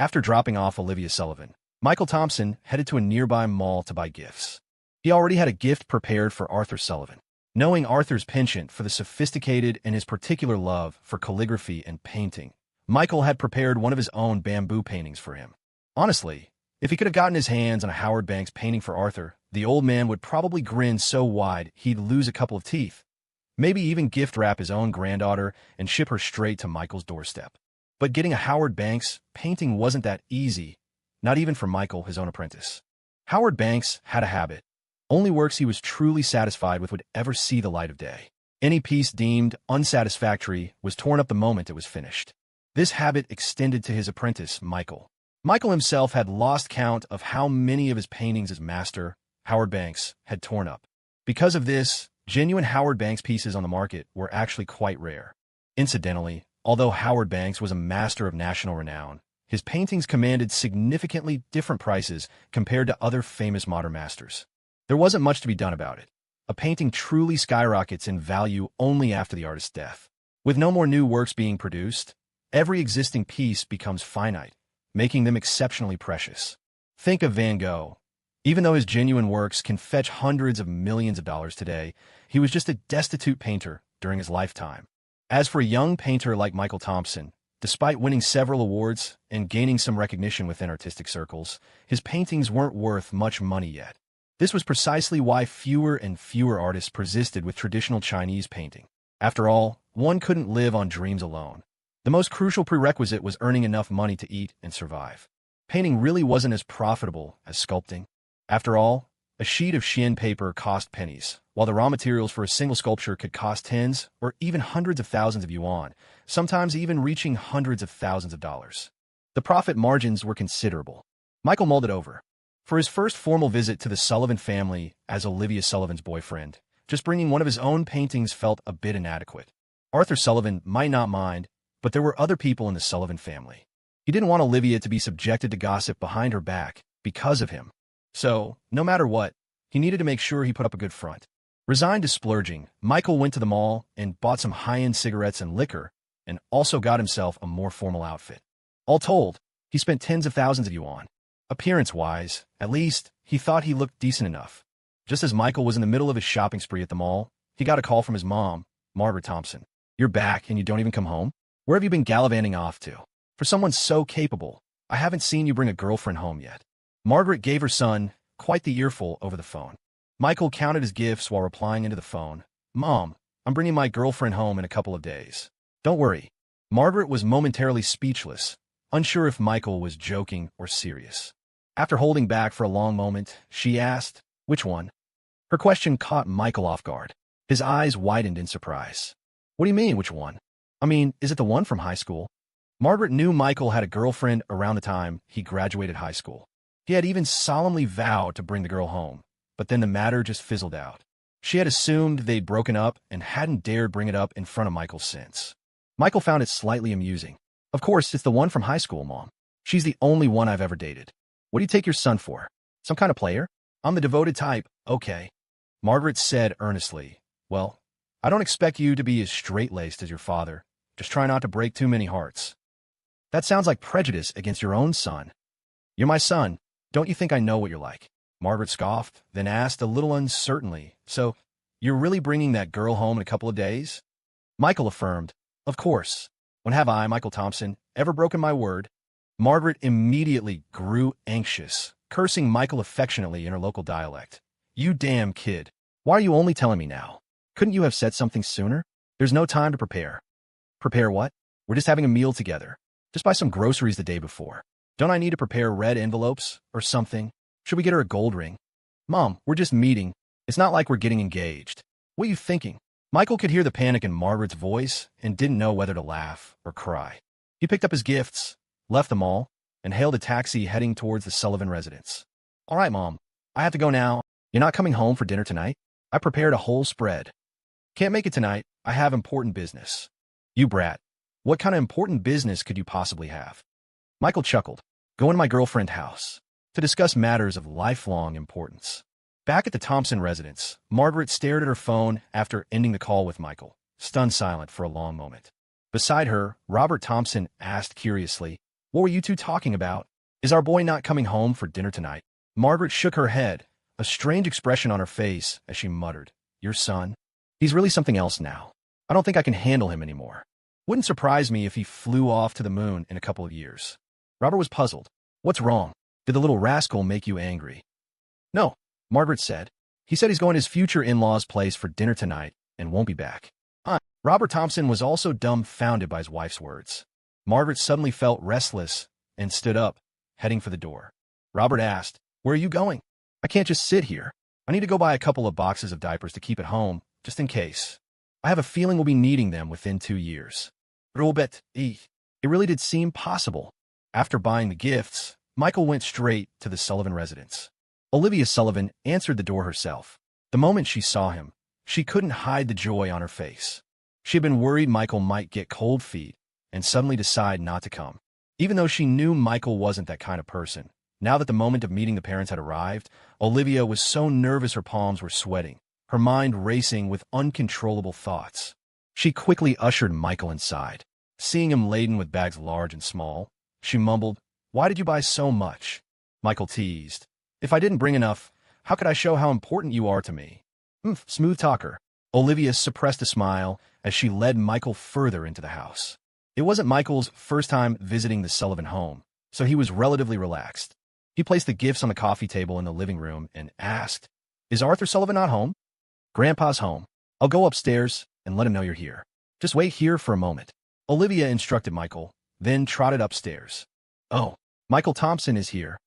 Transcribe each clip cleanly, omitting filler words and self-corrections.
After dropping off Olivia Sullivan, Michael Thompson headed to a nearby mall to buy gifts. He already had a gift prepared for Arthur Sullivan. Knowing Arthur's penchant for the sophisticated and his particular love for calligraphy and painting, Michael had prepared one of his own bamboo paintings for him. Honestly, if he could have gotten his hands on a Howard Banks painting for Arthur, the old man would probably grin so wide he'd lose a couple of teeth. Maybe even gift wrap his own granddaughter and ship her straight to Michael's doorstep. But getting a Howard Banks painting wasn't that easy, not even for Michael, his own apprentice. Howard Banks had a habit. Only works he was truly satisfied with would ever see the light of day. Any piece deemed unsatisfactory was torn up the moment it was finished. This habit extended to his apprentice, Michael. Michael himself had lost count of how many of his paintings his master, Howard Banks, had torn up. Because of this, genuine Howard Banks pieces on the market were actually quite rare. Incidentally, although Howard Banks was a master of national renown, his paintings commanded significantly different prices compared to other famous modern masters. There wasn't much to be done about it. A painting truly skyrockets in value only after the artist's death. With no more new works being produced, every existing piece becomes finite, making them exceptionally precious. Think of Van Gogh. Even though his genuine works can fetch hundreds of millions of dollars today, he was just a destitute painter during his lifetime. As for a young painter like Michael Thompson, despite winning several awards and gaining some recognition within artistic circles, his paintings weren't worth much money yet. This was precisely why fewer and fewer artists persisted with traditional Chinese painting. After all, one couldn't live on dreams alone. The most crucial prerequisite was earning enough money to eat and survive. Painting really wasn't as profitable as sculpting. After all, a sheet of Xian paper cost pennies, while the raw materials for a single sculpture could cost tens or even hundreds of thousands of yuan, sometimes even reaching hundreds of thousands of dollars. The profit margins were considerable. Michael mulled it over. For his first formal visit to the Sullivan family as Olivia Sullivan's boyfriend, just bringing one of his own paintings felt a bit inadequate. Arthur Sullivan might not mind, but there were other people in the Sullivan family. He didn't want Olivia to be subjected to gossip behind her back because of him. So, no matter what, he needed to make sure he put up a good front. Resigned to splurging, Michael went to the mall and bought some high-end cigarettes and liquor, and also got himself a more formal outfit. All told, he spent tens of thousands of yuan. Appearance-wise, at least, he thought he looked decent enough. Just as Michael was in the middle of his shopping spree at the mall, he got a call from his mom, Margaret Thompson. "You're back and you don't even come home? Where have you been gallivanting off to? For someone so capable, I haven't seen you bring a girlfriend home yet." Margaret gave her son quite the earful over the phone. Michael counted his gifts while replying into the phone. "Mom, I'm bringing my girlfriend home in a couple of days. Don't worry." Margaret was momentarily speechless, unsure if Michael was joking or serious. After holding back for a long moment, she asked, "Which one?" Her question caught Michael off guard. His eyes widened in surprise. "What do you mean, which one? I mean, is it the one from high school?" Margaret knew Michael had a girlfriend around the time he graduated high school. He had even solemnly vowed to bring the girl home, but then the matter just fizzled out. She had assumed they'd broken up and hadn't dared bring it up in front of Michael since. Michael found it slightly amusing. "Of course, it's the one from high school, Mom. She's the only one I've ever dated. What do you take your son for? Some kind of player? I'm the devoted type, okay." Margaret said earnestly, "Well, I don't expect you to be as straight-laced as your father. Just try not to break too many hearts." "That sounds like prejudice against your own son." "You're my son. Don't you think I know what you're like?" Margaret scoffed, then asked a little uncertainly, "So, you're really bringing that girl home in a couple of days?" Michael affirmed, "Of course. When have I, Michael Thompson, ever broken my word?" Margaret immediately grew anxious, cursing Michael affectionately in her local dialect. "You damn kid. Why are you only telling me now? Couldn't you have said something sooner? There's no time to prepare." "Prepare what? We're just having a meal together. Just buy some groceries the day before. Don't I need to prepare red envelopes or something? Should we get her a gold ring?" "Mom, we're just meeting. It's not like we're getting engaged. What are you thinking?" Michael could hear the panic in Margaret's voice and didn't know whether to laugh or cry. He picked up his gifts, left the mall, and hailed a taxi heading towards the Sullivan residence. "All right, Mom. I have to go now. You're not coming home for dinner tonight? I prepared a whole spread." "Can't make it tonight. I have important business." "You brat. What kind of important business could you possibly have?" Michael chuckled. "Going to my girlfriend's house to discuss matters of lifelong importance." Back at the Thompson residence, Margaret stared at her phone after ending the call with Michael, stunned silent for a long moment. Beside her, Robert Thompson asked curiously, What were you two talking about? Is our boy not coming home for dinner tonight? Margaret shook her head, a strange expression on her face as she muttered, Your son? He's really something else now. I don't think I can handle him anymore. Wouldn't surprise me if he flew off to the moon in a couple of years. Robert was puzzled. What's wrong? Did the little rascal make you angry? No, Margaret said. He said he's going to his future in-laws' place for dinner tonight and won't be back. Robert Thompson was also dumbfounded by his wife's words. Margaret suddenly felt restless and stood up, heading for the door. Robert asked, Where are you going? I can't just sit here. I need to go buy a couple of boxes of diapers to keep at home, just in case. I have a feeling we'll be needing them within 2 years. Robert, it really did seem possible. After buying the gifts, Michael went straight to the Sullivan residence. Olivia Sullivan answered the door herself. The moment she saw him, she couldn't hide the joy on her face. She had been worried Michael might get cold feet and suddenly decide not to come. Even though she knew Michael wasn't that kind of person, now that the moment of meeting the parents had arrived, Olivia was so nervous her palms were sweating, her mind racing with uncontrollable thoughts. She quickly ushered Michael inside. Seeing him laden with bags large and small, she mumbled, Why did you buy so much? Michael teased. If I didn't bring enough, how could I show how important you are to me? Smooth talker. Olivia suppressed a smile as she led Michael further into the house. It wasn't Michael's first time visiting the Sullivan home, so he was relatively relaxed. He placed the gifts on the coffee table in the living room and asked, Is Arthur Sullivan not home? Grandpa's home. I'll go upstairs and let him know you're here. Just wait here for a moment. Olivia instructed Michael, then trotted upstairs. Oh, Michael Thompson is here.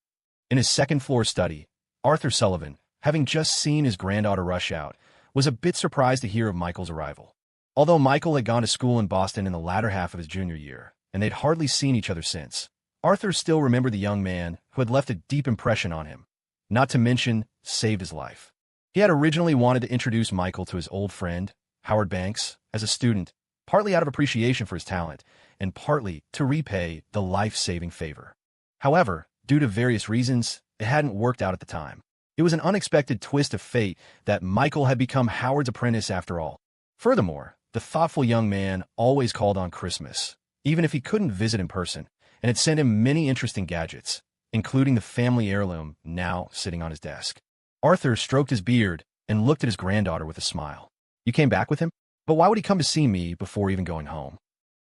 In his second-floor study, Arthur Sullivan, having just seen his granddaughter rush out, was a bit surprised to hear of Michael's arrival. Although Michael had gone to school in Boston in the latter half of his junior year, and they'd hardly seen each other since, Arthur still remembered the young man who had left a deep impression on him, not to mention saved his life. He had originally wanted to introduce Michael to his old friend, Howard Banks, as a student, partly out of appreciation for his talent, and partly to repay the life-saving favor. However, due to various reasons, it hadn't worked out at the time. It was an unexpected twist of fate that Michael had become Howard's apprentice after all. Furthermore, the thoughtful young man always called on Christmas, even if he couldn't visit in person, and had sent him many interesting gadgets, including the family heirloom now sitting on his desk. Arthur stroked his beard and looked at his granddaughter with a smile. You came back with him? But why would he come to see me before even going home?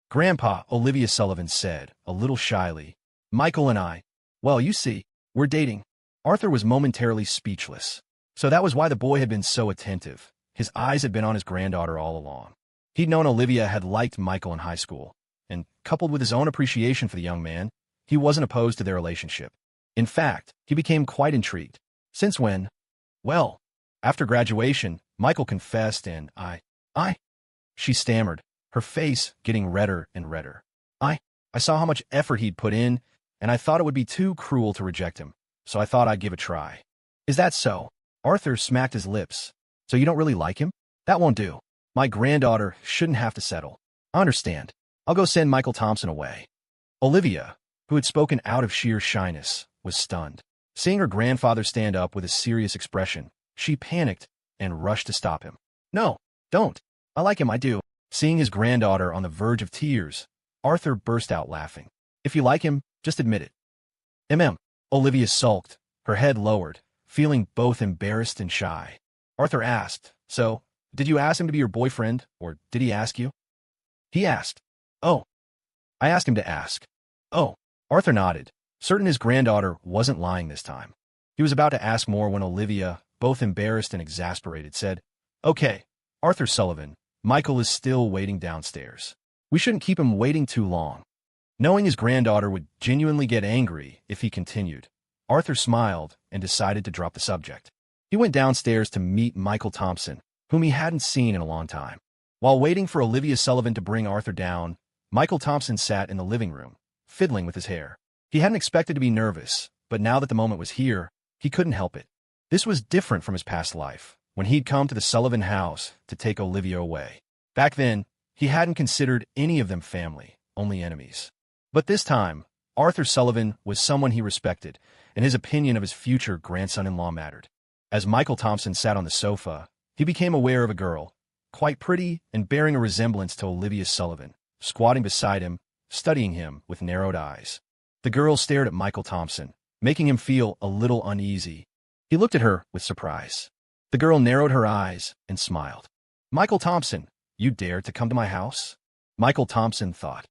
Grandpa, Olivia Sullivan said, a little shyly. Michael and I, well, you see, we're dating. Arthur was momentarily speechless. So that was why the boy had been so attentive. His eyes had been on his granddaughter all along. He'd known Olivia had liked Michael in high school, and coupled with his own appreciation for the young man, he wasn't opposed to their relationship. In fact, he became quite intrigued. Since when? Well, after graduation, Michael confessed and she stammered, her face getting redder and redder. I saw how much effort he'd put in, and I thought it would be too cruel to reject him, so I thought I'd give it a try. Is that so? Arthur smacked his lips. So you don't really like him? That won't do. My granddaughter shouldn't have to settle. I understand. I'll go send Michael Thompson away. Olivia, who had spoken out of sheer shyness, was stunned. Seeing her grandfather stand up with a serious expression, she panicked and rushed to stop him. No, don't. I like him, I do. Seeing his granddaughter on the verge of tears, Arthur burst out laughing. If you like him, just admit it. Olivia sulked, her head lowered, feeling both embarrassed and shy. Arthur asked, So, did you ask him to be your boyfriend, or did he ask you? He asked. Oh. I asked him to ask. Oh. Arthur nodded, certain his granddaughter wasn't lying this time. He was about to ask more when Olivia, both embarrassed and exasperated, said, Okay, Arthur Sullivan, Michael is still waiting downstairs. We shouldn't keep him waiting too long. Knowing his granddaughter would genuinely get angry if he continued, Arthur smiled and decided to drop the subject. He went downstairs to meet Michael Thompson, whom he hadn't seen in a long time. While waiting for Olivia Sullivan to bring Arthur down, Michael Thompson sat in the living room, fiddling with his hair. He hadn't expected to be nervous, but now that the moment was here, he couldn't help it. This was different from his past life, when he'd come to the Sullivan house to take Olivia away. Back then, he hadn't considered any of them family, only enemies. But this time, Arthur Sullivan was someone he respected, and his opinion of his future grandson-in-law mattered. As Michael Thompson sat on the sofa, he became aware of a girl, quite pretty and bearing a resemblance to Olivia Sullivan, squatting beside him, studying him with narrowed eyes. The girl stared at Michael Thompson, making him feel a little uneasy. He looked at her with surprise. The girl narrowed her eyes and smiled. Michael Thompson, you dare to come to my house? Michael Thompson thought.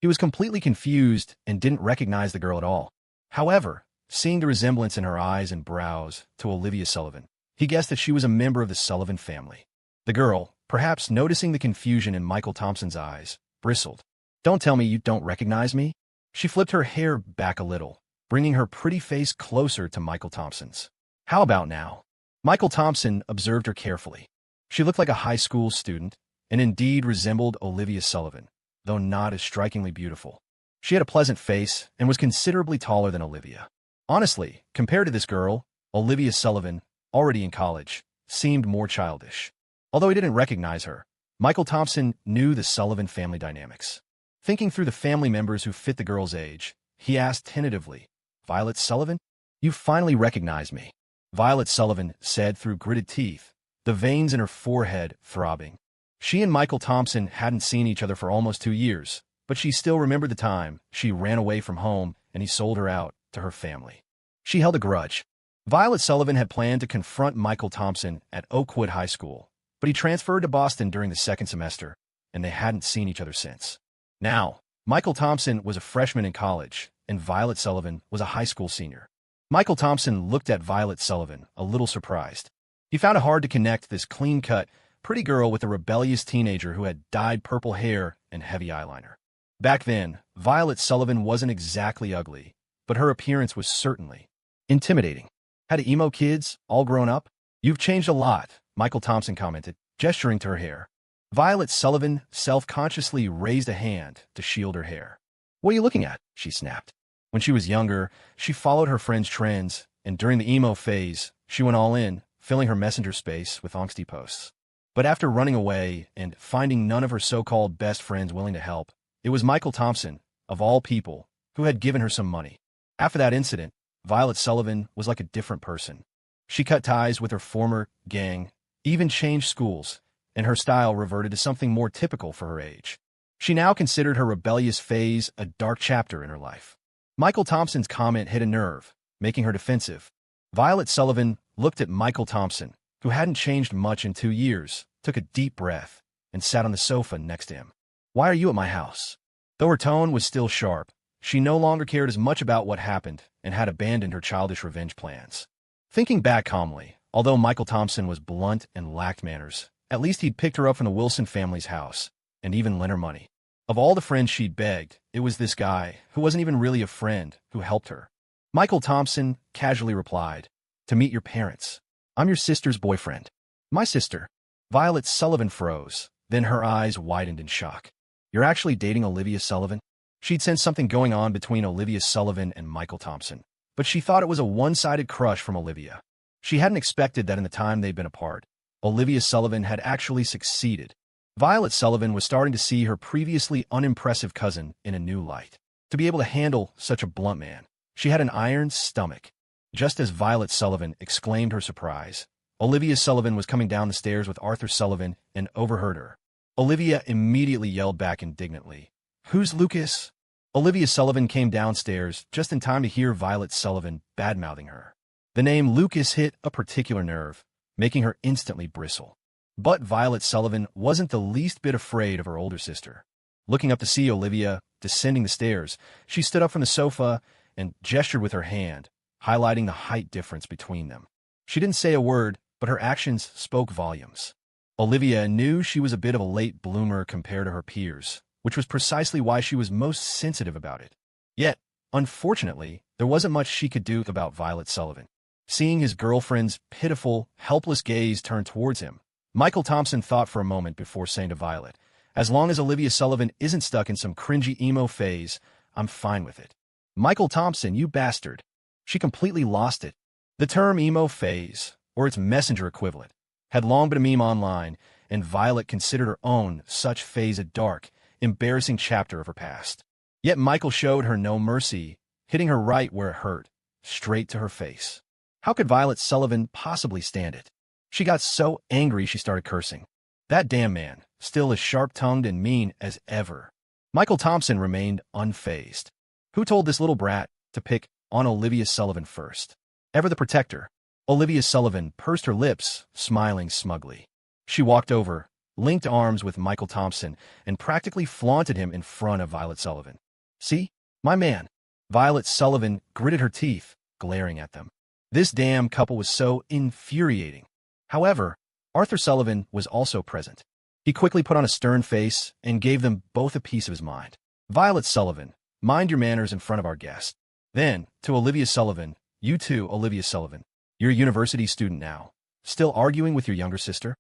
He was completely confused and didn't recognize the girl at all. However, seeing the resemblance in her eyes and brows to Olivia Sullivan, he guessed that she was a member of the Sullivan family. The girl, perhaps noticing the confusion in Michael Thompson's eyes, bristled. Don't tell me you don't recognize me? She flipped her hair back a little, bringing her pretty face closer to Michael Thompson's. How about now? Michael Thompson observed her carefully. She looked like a high school student, and indeed resembled Olivia Sullivan, though not as strikingly beautiful. She had a pleasant face and was considerably taller than Olivia. Honestly, compared to this girl, Olivia Sullivan, already in college, seemed more childish. Although he didn't recognize her, Michael Thompson knew the Sullivan family dynamics. Thinking through the family members who fit the girl's age, he asked tentatively, Violet Sullivan? You finally recognized me. Violet Sullivan said through gritted teeth, the veins in her forehead throbbing. She and Michael Thompson hadn't seen each other for almost 2 years, but she still remembered the time she ran away from home and he sold her out to her family. She held a grudge. Violet Sullivan had planned to confront Michael Thompson at Oakwood High School, but he transferred to Boston during the second semester, and they hadn't seen each other since. Now, Michael Thompson was a freshman in college, and Violet Sullivan was a high school senior. Michael Thompson looked at Violet Sullivan, a little surprised. He found it hard to connect this clean-cut, pretty girl with a rebellious teenager who had dyed purple hair and heavy eyeliner. Back then, Violet Sullivan wasn't exactly ugly, but her appearance was certainly intimidating. Had emo kids, all grown up? You've changed a lot, Michael Thompson commented, gesturing to her hair. Violet Sullivan self-consciously raised a hand to shield her hair. What are you looking at? She snapped. When she was younger, she followed her friends' trends, and during the emo phase, she went all in, filling her messenger space with angsty posts. But after running away and finding none of her so-called best friends willing to help, it was Michael Thompson, of all people, who had given her some money. After that incident, Violet Sullivan was like a different person. She cut ties with her former gang, even changed schools, and her style reverted to something more typical for her age. She now considered her rebellious phase a dark chapter in her life. Michael Thompson's comment hit a nerve, making her defensive. Violet Sullivan looked at Michael Thompson, who hadn't changed much in 2 years, took a deep breath, and sat on the sofa next to him. Why are you at my house? Though her tone was still sharp, she no longer cared as much about what happened and had abandoned her childish revenge plans. Thinking back calmly, although Michael Thompson was blunt and lacked manners, at least he'd picked her up from the Wilson family's house, and even lent her money. Of all the friends she'd begged, it was this guy, who wasn't even really a friend, who helped her. Michael Thompson casually replied, to meet your parents. I'm your sister's boyfriend. My sister. Violet Sullivan froze, then her eyes widened in shock. You're actually dating Olivia Sullivan? She'd sensed something going on between Olivia Sullivan and Michael Thompson, but she thought it was a one-sided crush from Olivia. She hadn't expected that in the time they'd been apart, Olivia Sullivan had actually succeeded. Violet Sullivan was starting to see her previously unimpressive cousin in a new light. To be able to handle such a blunt man, she had an iron stomach. Just as Violet Sullivan exclaimed her surprise, Olivia Sullivan was coming down the stairs with Arthur Sullivan and overheard her. Olivia immediately yelled back indignantly, "Who's Lucas?" Olivia Sullivan came downstairs just in time to hear Violet Sullivan bad-mouthing her. The name Lucas hit a particular nerve, making her instantly bristle. But Violet Sullivan wasn't the least bit afraid of her older sister. Looking up to see Olivia descending the stairs, she stood up from the sofa and gestured with her hand, highlighting the height difference between them. She didn't say a word, but her actions spoke volumes. Olivia knew she was a bit of a late bloomer compared to her peers, which was precisely why she was most sensitive about it. Yet, unfortunately, there wasn't much she could do about Violet Sullivan. Seeing his girlfriend's pitiful, helpless gaze turn towards him, Michael Thompson thought for a moment before saying to Violet, as long as Olivia Sullivan isn't stuck in some cringy emo phase, I'm fine with it. Michael Thompson, you bastard. She completely lost it. The term emo phase, or its messenger equivalent, had long been a meme online, and Violet considered her own such phase a dark, embarrassing chapter of her past. Yet Michael showed her no mercy, hitting her right where it hurt, straight to her face. How could Violet Sullivan possibly stand it? She got so angry she started cursing. That damn man, still as sharp-tongued and mean as ever. Michael Thompson remained unfazed. Who told this little brat to pick on Olivia Sullivan first? Ever the protector, Olivia Sullivan pursed her lips, smiling smugly. She walked over, linked arms with Michael Thompson, and practically flaunted him in front of Violet Sullivan. "See? My man." Violet Sullivan gritted her teeth, glaring at them. This damn couple was so infuriating. However, Arthur Sullivan was also present. He quickly put on a stern face and gave them both a piece of his mind. "Violet Sullivan, mind your manners in front of our guest." Then, to Olivia Sullivan, "You too, Olivia Sullivan. You're a university student now. Still arguing with your younger sister?"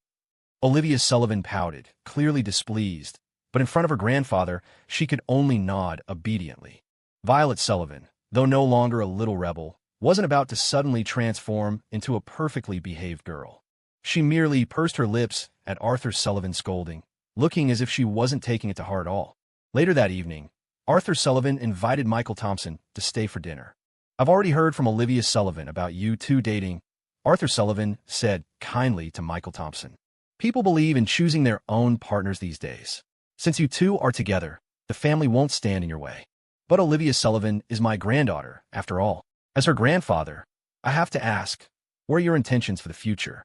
Olivia Sullivan pouted, clearly displeased, but in front of her grandfather, she could only nod obediently. Violet Sullivan, though no longer a little rebel, wasn't about to suddenly transform into a perfectly behaved girl. She merely pursed her lips at Arthur Sullivan's scolding, looking as if she wasn't taking it to heart at all. Later that evening, Arthur Sullivan invited Michael Thompson to stay for dinner. "I've already heard from Olivia Sullivan about you two dating," Arthur Sullivan said kindly to Michael Thompson. "People believe in choosing their own partners these days. Since you two are together, the family won't stand in your way. But Olivia Sullivan is my granddaughter, after all. As her grandfather, I have to ask, what are your intentions for the future?"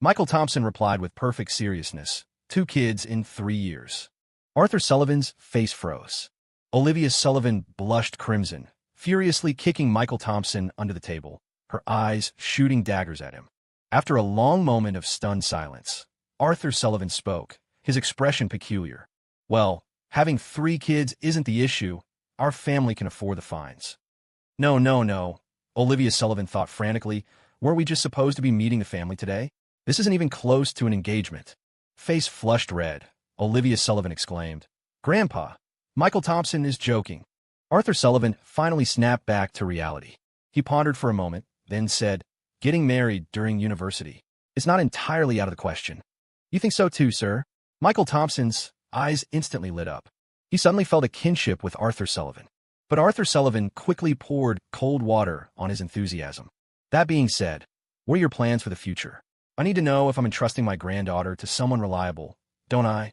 Michael Thompson replied with perfect seriousness, "2 kids in 3 years." Arthur Sullivan's face froze. Olivia Sullivan blushed crimson, furiously kicking Michael Thompson under the table, her eyes shooting daggers at him. After a long moment of stunned silence, Arthur Sullivan spoke, his expression peculiar. "Well, having 3 kids isn't the issue. Our family can afford the fines." No, no, no," Olivia Sullivan thought frantically. "Weren't we just supposed to be meeting the family today? This isn't even close to an engagement." Face flushed red, Olivia Sullivan exclaimed, "Grandpa, Michael Thompson is joking." Arthur Sullivan finally snapped back to reality. He pondered for a moment, then said, "Getting married during university. It's not entirely out of the question." "You think so too, sir?" Michael Thompson's eyes instantly lit up. He suddenly felt a kinship with Arthur Sullivan. But Arthur Sullivan quickly poured cold water on his enthusiasm. "That being said, what are your plans for the future? I need to know if I'm entrusting my granddaughter to someone reliable, don't I?"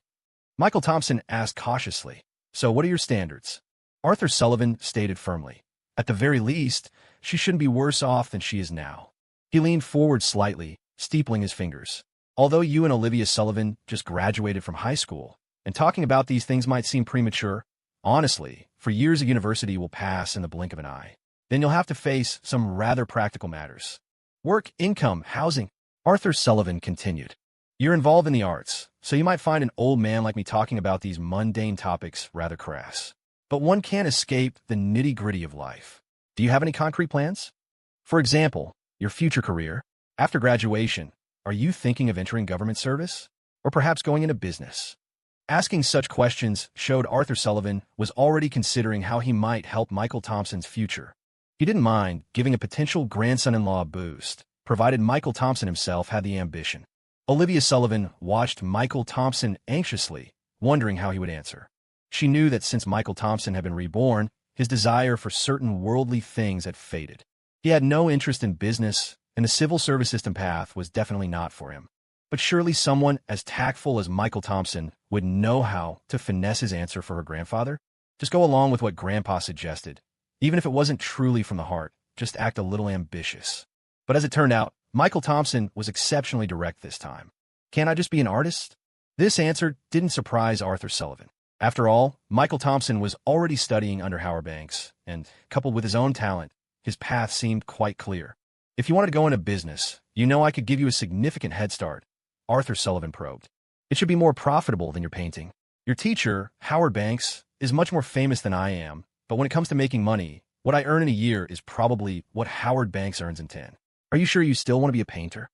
Michael Thompson asked cautiously, "So what are your standards?" Arthur Sullivan stated firmly, "At the very least, she shouldn't be worse off than she is now." He leaned forward slightly, steepling his fingers. "Although you and Olivia Sullivan just graduated from high school, and talking about these things might seem premature, honestly, for years of university will pass in the blink of an eye. Then you'll have to face some rather practical matters. Work, income, housing." Arthur Sullivan continued, "You're involved in the arts, so you might find an old man like me talking about these mundane topics rather crass. But one can't escape the nitty-gritty of life. Do you have any concrete plans? For example, your future career. After graduation, are you thinking of entering government service? Or perhaps going into business?" Asking such questions showed Arthur Sullivan was already considering how he might help Michael Thompson's future. He didn't mind giving a potential grandson-in-law a boost, provided Michael Thompson himself had the ambition. Olivia Sullivan watched Michael Thompson anxiously, wondering how he would answer. She knew that since Michael Thompson had been reborn, his desire for certain worldly things had faded. He had no interest in business, and the civil service system path was definitely not for him. But surely someone as tactful as Michael Thompson would know how to finesse his answer for her grandfather? Just go along with what Grandpa suggested. Even if it wasn't truly from the heart, just act a little ambitious. But as it turned out, Michael Thompson was exceptionally direct this time. "Can't I just be an artist?" This answer didn't surprise Arthur Sullivan. After all, Michael Thompson was already studying under Howard Banks, and, coupled with his own talent, his path seemed quite clear. "If you wanted to go into business, you know I could give you a significant head start," Arthur Sullivan probed. "It should be more profitable than your painting. Your teacher, Howard Banks, is much more famous than I am, but when it comes to making money, what I earn in a year is probably what Howard Banks earns in 10. Are you sure you still want to be a painter?"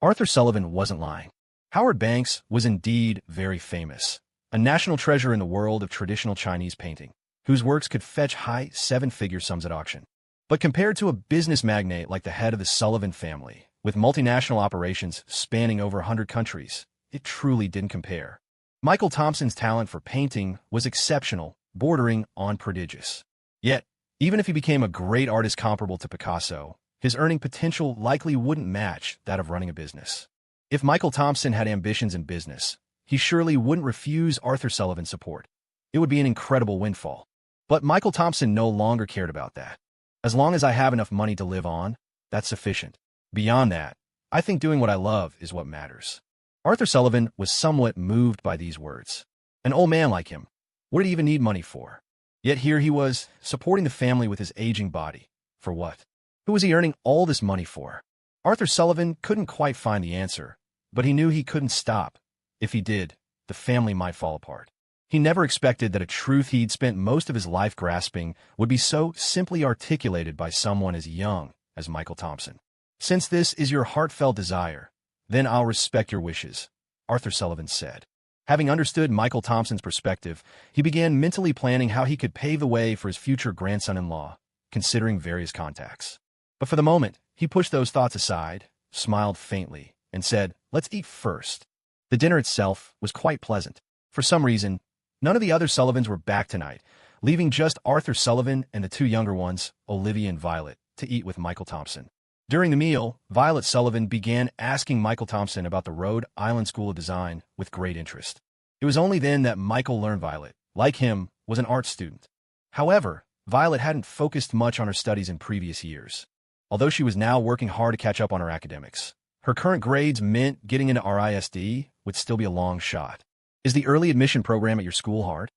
Arthur Sullivan wasn't lying. Howard Banks was indeed very famous, a national treasure in the world of traditional Chinese painting, whose works could fetch high 7-figure sums at auction. But compared to a business magnate like the head of the Sullivan family, with multinational operations spanning over 100 countries, it truly didn't compare. Michael Thompson's talent for painting was exceptional, bordering on prodigious. Yet, even if he became a great artist comparable to Picasso, his earning potential likely wouldn't match that of running a business. If Michael Thompson had ambitions in business, he surely wouldn't refuse Arthur Sullivan's support. It would be an incredible windfall. But Michael Thompson no longer cared about that. As long as I have enough money to live on, that's sufficient. Beyond that, I think doing what I love is what matters. Arthur Sullivan was somewhat moved by these words. An old man like him, what did he even need money for? Yet here he was, supporting the family with his aging body. For what? Who was he earning all this money for? Arthur Sullivan couldn't quite find the answer, but he knew he couldn't stop. If he did, the family might fall apart. He never expected that a truth he'd spent most of his life grasping would be so simply articulated by someone as young as Michael Thompson. Since this is your heartfelt desire, then I'll respect your wishes, Arthur Sullivan said. Having understood Michael Thompson's perspective, he began mentally planning how he could pave the way for his future grandson-in-law, considering various contacts. But for the moment, he pushed those thoughts aside, smiled faintly, and said, "Let's eat first." The dinner itself was quite pleasant. For some reason, none of the other Sullivans were back tonight, leaving just Arthur Sullivan and the two younger ones, Olivia and Violet, to eat with Michael Thompson. During the meal, Violet Sullivan began asking Michael Thompson about the Rhode Island School of Design with great interest. It was only then that Michael learned Violet, like him, was an art student. However, Violet hadn't focused much on her studies in previous years. Although she was now working hard to catch up on her academics, her current grades meant getting into RISD would still be a long shot. "Is the early admission program at your school hard?"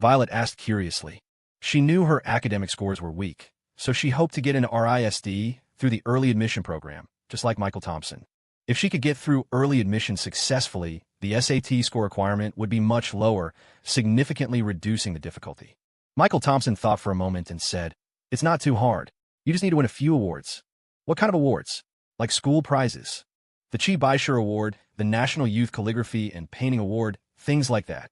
Violet asked curiously. She knew her academic scores were weak, so she hoped to get into RISD through the early admission program, just like Michael Thompson. If she could get through early admission successfully, the SAT score requirement would be much lower, significantly reducing the difficulty. Michael Thompson thought for a moment and said, "It's not too hard. You just need to win a few awards." "What kind of awards?" "Like school prizes. The Chi Baisher Award, the National Youth Calligraphy and Painting Award, things like that."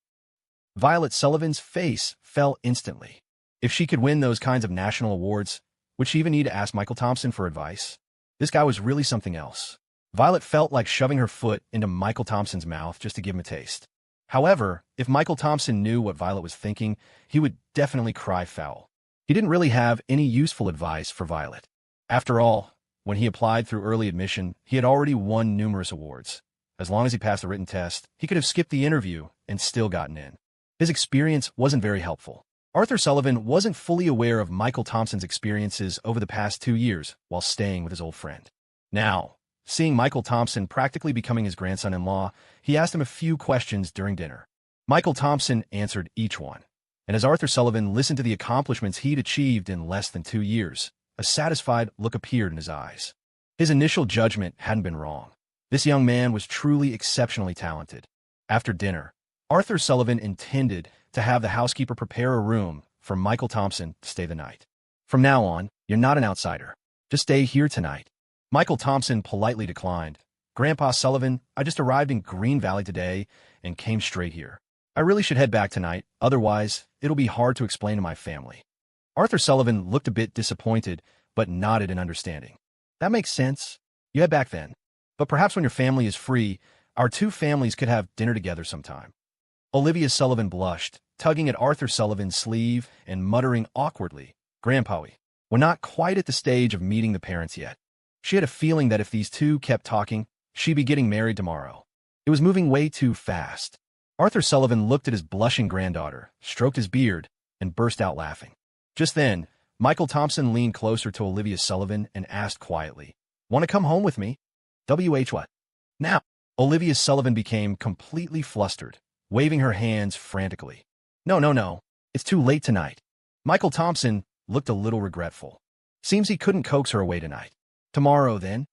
Violet Sullivan's face fell instantly. If she could win those kinds of national awards, would she even need to ask Michael Thompson for advice? This guy was really something else. Violet felt like shoving her foot into Michael Thompson's mouth just to give him a taste. However, if Michael Thompson knew what Violet was thinking, he would definitely cry foul. He didn't really have any useful advice for Violet. After all, when he applied through early admission, he had already won numerous awards. As long as he passed the written test, he could have skipped the interview and still gotten in. His experience wasn't very helpful. Arthur Sullivan wasn't fully aware of Michael Thompson's experiences over the past 2 years while staying with his old friend. Now, seeing Michael Thompson practically becoming his grandson-in-law, he asked him a few questions during dinner. Michael Thompson answered each one. And as Arthur Sullivan listened to the accomplishments he'd achieved in less than 2 years, a satisfied look appeared in his eyes. His initial judgment hadn't been wrong. This young man was truly exceptionally talented. After dinner, Arthur Sullivan intended to have the housekeeper prepare a room for Michael Thompson to stay the night. "From now on, you're not an outsider. Just stay here tonight." Michael Thompson politely declined. "Grandpa Sullivan, I just arrived in Green Valley today and came straight here. I really should head back tonight, otherwise it'll be hard to explain to my family." Arthur Sullivan looked a bit disappointed, but nodded in understanding. "That makes sense. You head back then. But perhaps when your family is free, our two families could have dinner together sometime." Olivia Sullivan blushed, tugging at Arthur Sullivan's sleeve and muttering awkwardly, "Grandpawy, we're not quite at the stage of meeting the parents yet." She had a feeling that if these two kept talking, she'd be getting married tomorrow. It was moving way too fast. Arthur Sullivan looked at his blushing granddaughter, stroked his beard, and burst out laughing. Just then, Michael Thompson leaned closer to Olivia Sullivan and asked quietly, "Want to come home with me?" What? Now?" Olivia Sullivan became completely flustered, waving her hands frantically. No. It's too late tonight." Michael Thompson looked a little regretful. Seems he couldn't coax her away tonight. "Tomorrow, then?"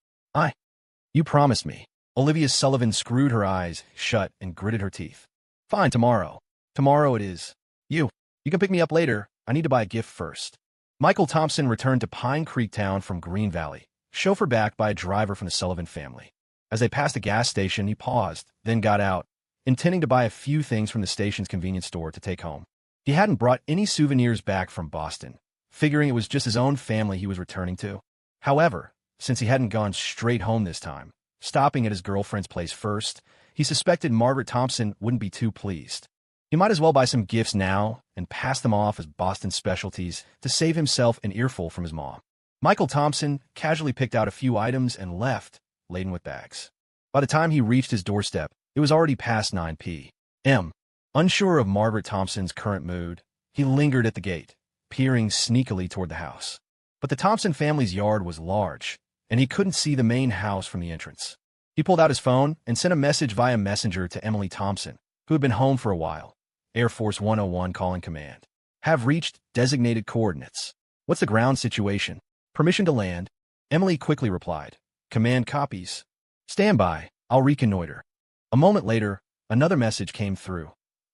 You promised me." Olivia Sullivan screwed her eyes shut and gritted her teeth. "Fine, tomorrow. Tomorrow it is. You can pick me up later. I need to buy a gift first." Michael Thompson returned to Pine Creek Town from Green Valley, chauffeured back by a driver from the Sullivan family. As they passed a gas station, he paused, then got out, intending to buy a few things from the station's convenience store to take home. He hadn't brought any souvenirs back from Boston, figuring it was just his own family he was returning to. However, since he hadn't gone straight home this time, stopping at his girlfriend's place first, he suspected Margaret Thompson wouldn't be too pleased. He might as well buy some gifts now and pass them off as Boston specialties to save himself an earful from his mom. Michael Thompson casually picked out a few items and left, laden with bags. By the time he reached his doorstep, it was already past 9 p.m. Unsure of Margaret Thompson's current mood, he lingered at the gate, peering sneakily toward the house. But the Thompson family's yard was large, and he couldn't see the main house from the entrance. He pulled out his phone and sent a message via messenger to Emily Thompson, who had been home for a while. Air Force 101 calling command. Have reached designated coordinates. What's the ground situation? Permission to land? Emily quickly replied. Command copies. Stand by. I'll reconnoiter. A moment later, another message came through.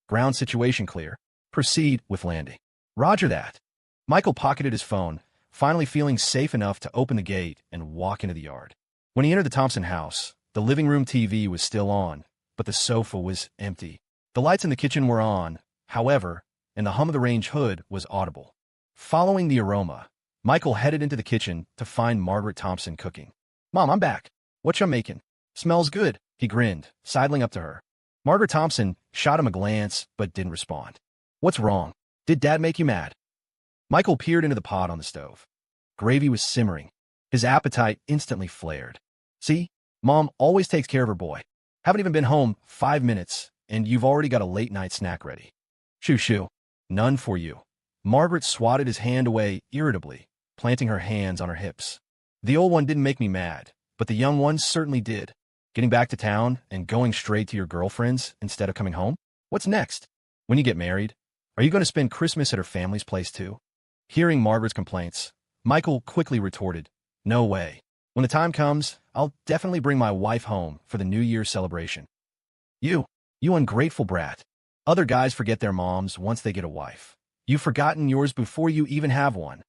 Ground situation clear. Proceed with landing. Roger that. Michael pocketed his phone, finally feeling safe enough to open the gate and walk into the yard. When he entered the Thompson house, the living room TV was still on, but the sofa was empty. The lights in the kitchen were on, however, and the hum of the range hood was audible. Following the aroma, Michael headed into the kitchen to find Margaret Thompson cooking. Mom, I'm back. What you making? Smells good, he grinned, sidling up to her. Margaret Thompson shot him a glance but didn't respond. What's wrong? Did Dad make you mad? Michael peered into the pot on the stove. Gravy was simmering. His appetite instantly flared. See? Mom always takes care of her boy. Haven't even been home 5 minutes, and you've already got a late-night snack ready. Shoo shoo. None for you. Margaret swatted his hand away irritably, planting her hands on her hips. The old one didn't make me mad, but the young one certainly did. Getting back to town and going straight to your girlfriend's instead of coming home? What's next? When you get married, are you going to spend Christmas at her family's place too? Hearing Margaret's complaints, Michael quickly retorted, No way. When the time comes, I'll definitely bring my wife home for the New Year's celebration. You ungrateful brat. Other guys forget their moms once they get a wife. You've forgotten yours before you even have one.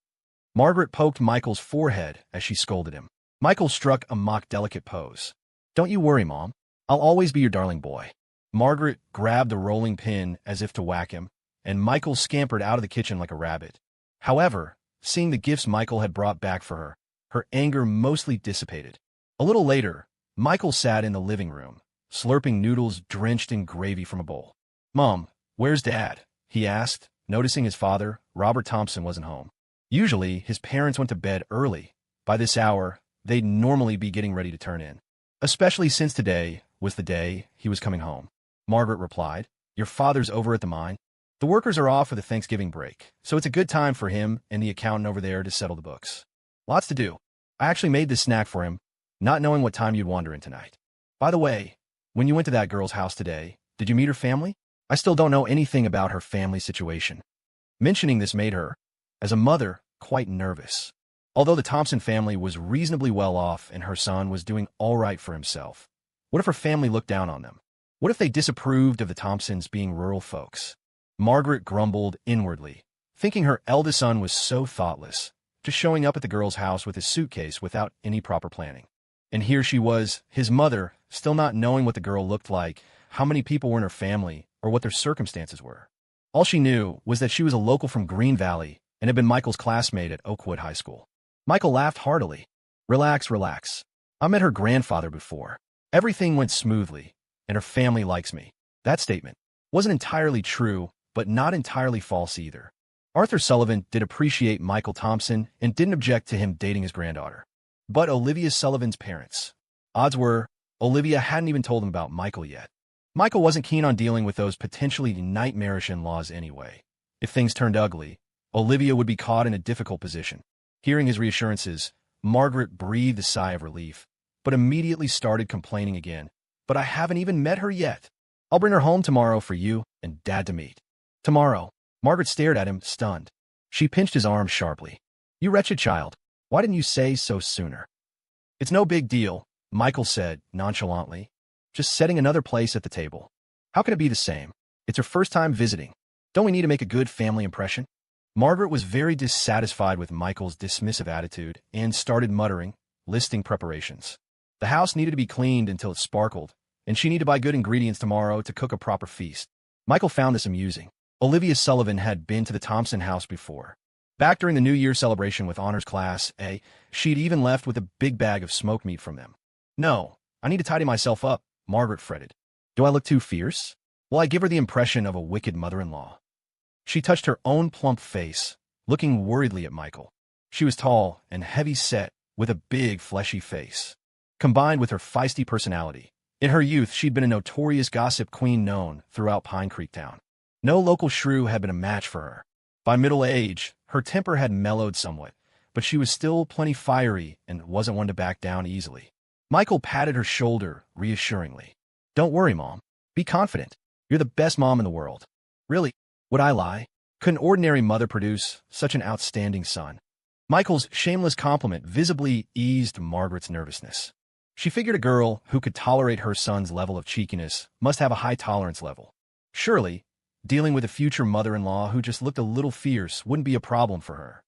Margaret poked Michael's forehead as she scolded him. Michael struck a mock delicate pose. Don't you worry, Mom. I'll always be your darling boy. Margaret grabbed the rolling pin as if to whack him, and Michael scampered out of the kitchen like a rabbit. However, seeing the gifts Michael had brought back for her, her anger mostly dissipated. A little later, Michael sat in the living room, slurping noodles drenched in gravy from a bowl. Mom, where's Dad? He asked, noticing his father, Robert Thompson, wasn't home. Usually, his parents went to bed early. By this hour, they'd normally be getting ready to turn in. Especially since today was the day he was coming home. Margaret replied, Your father's over at the mine. The workers are off for the Thanksgiving break, so it's a good time for him and the accountant over there to settle the books. Lots to do. I actually made this snack for him, not knowing what time you'd wander in tonight. By the way, when you went to that girl's house today, did you meet her family? I still don't know anything about her family situation. Mentioning this made her, as a mother, quite nervous. Although the Thompson family was reasonably well off and her son was doing all right for himself, what if her family looked down on them? What if they disapproved of the Thompsons being rural folks? Margaret grumbled inwardly, thinking her eldest son was so thoughtless, just showing up at the girl's house with his suitcase without any proper planning. And here she was, his mother, still not knowing what the girl looked like, how many people were in her family, or what their circumstances were. All she knew was that she was a local from Green Valley and had been Michael's classmate at Oakwood High School. Michael laughed heartily. Relax, relax. I met her grandfather before. Everything went smoothly, and her family likes me. That statement wasn't entirely true, but not entirely false either. Arthur Sullivan did appreciate Michael Thompson and didn't object to him dating his granddaughter. But Olivia Sullivan's parents. Odds were, Olivia hadn't even told him about Michael yet. Michael wasn't keen on dealing with those potentially nightmarish in-laws anyway. If things turned ugly, Olivia would be caught in a difficult position. Hearing his reassurances, Margaret breathed a sigh of relief, but immediately started complaining again. But I haven't even met her yet. I'll bring her home tomorrow for you and Dad to meet. Tomorrow. Margaret stared at him, stunned. She pinched his arm sharply. You wretched child. Why didn't you say so sooner? It's no big deal, Michael said nonchalantly. Just setting another place at the table. How can it be the same? It's her first time visiting. Don't we need to make a good family impression? Margaret was very dissatisfied with Michael's dismissive attitude and started muttering, listing preparations. The house needed to be cleaned until it sparkled, and she needed to buy good ingredients tomorrow to cook a proper feast. Michael found this amusing. Olivia Sullivan had been to the Thompson house before. Back during the New Year celebration with Honors Class A, she'd even left with a big bag of smoked meat from them. No, I need to tidy myself up, Margaret fretted. Do I look too fierce? Will I give her the impression of a wicked mother-in-law? She touched her own plump face, looking worriedly at Michael. She was tall and heavy-set, with a big, fleshy face. Combined with her feisty personality, in her youth she'd been a notorious gossip queen known throughout Pine Creek Town. No local shrew had been a match for her. By middle age, Her temper had mellowed somewhat, but she was still plenty fiery and wasn't one to back down easily. Michael patted her shoulder reassuringly. "Don't worry, Mom. Be confident. You're the best mom in the world." "Really? Would I lie? Could an ordinary mother produce such an outstanding son?" Michael's shameless compliment visibly eased Margaret's nervousness. She figured a girl who could tolerate her son's level of cheekiness must have a high tolerance level. Surely, dealing with a future mother-in-law who just looked a little fierce wouldn't be a problem for her.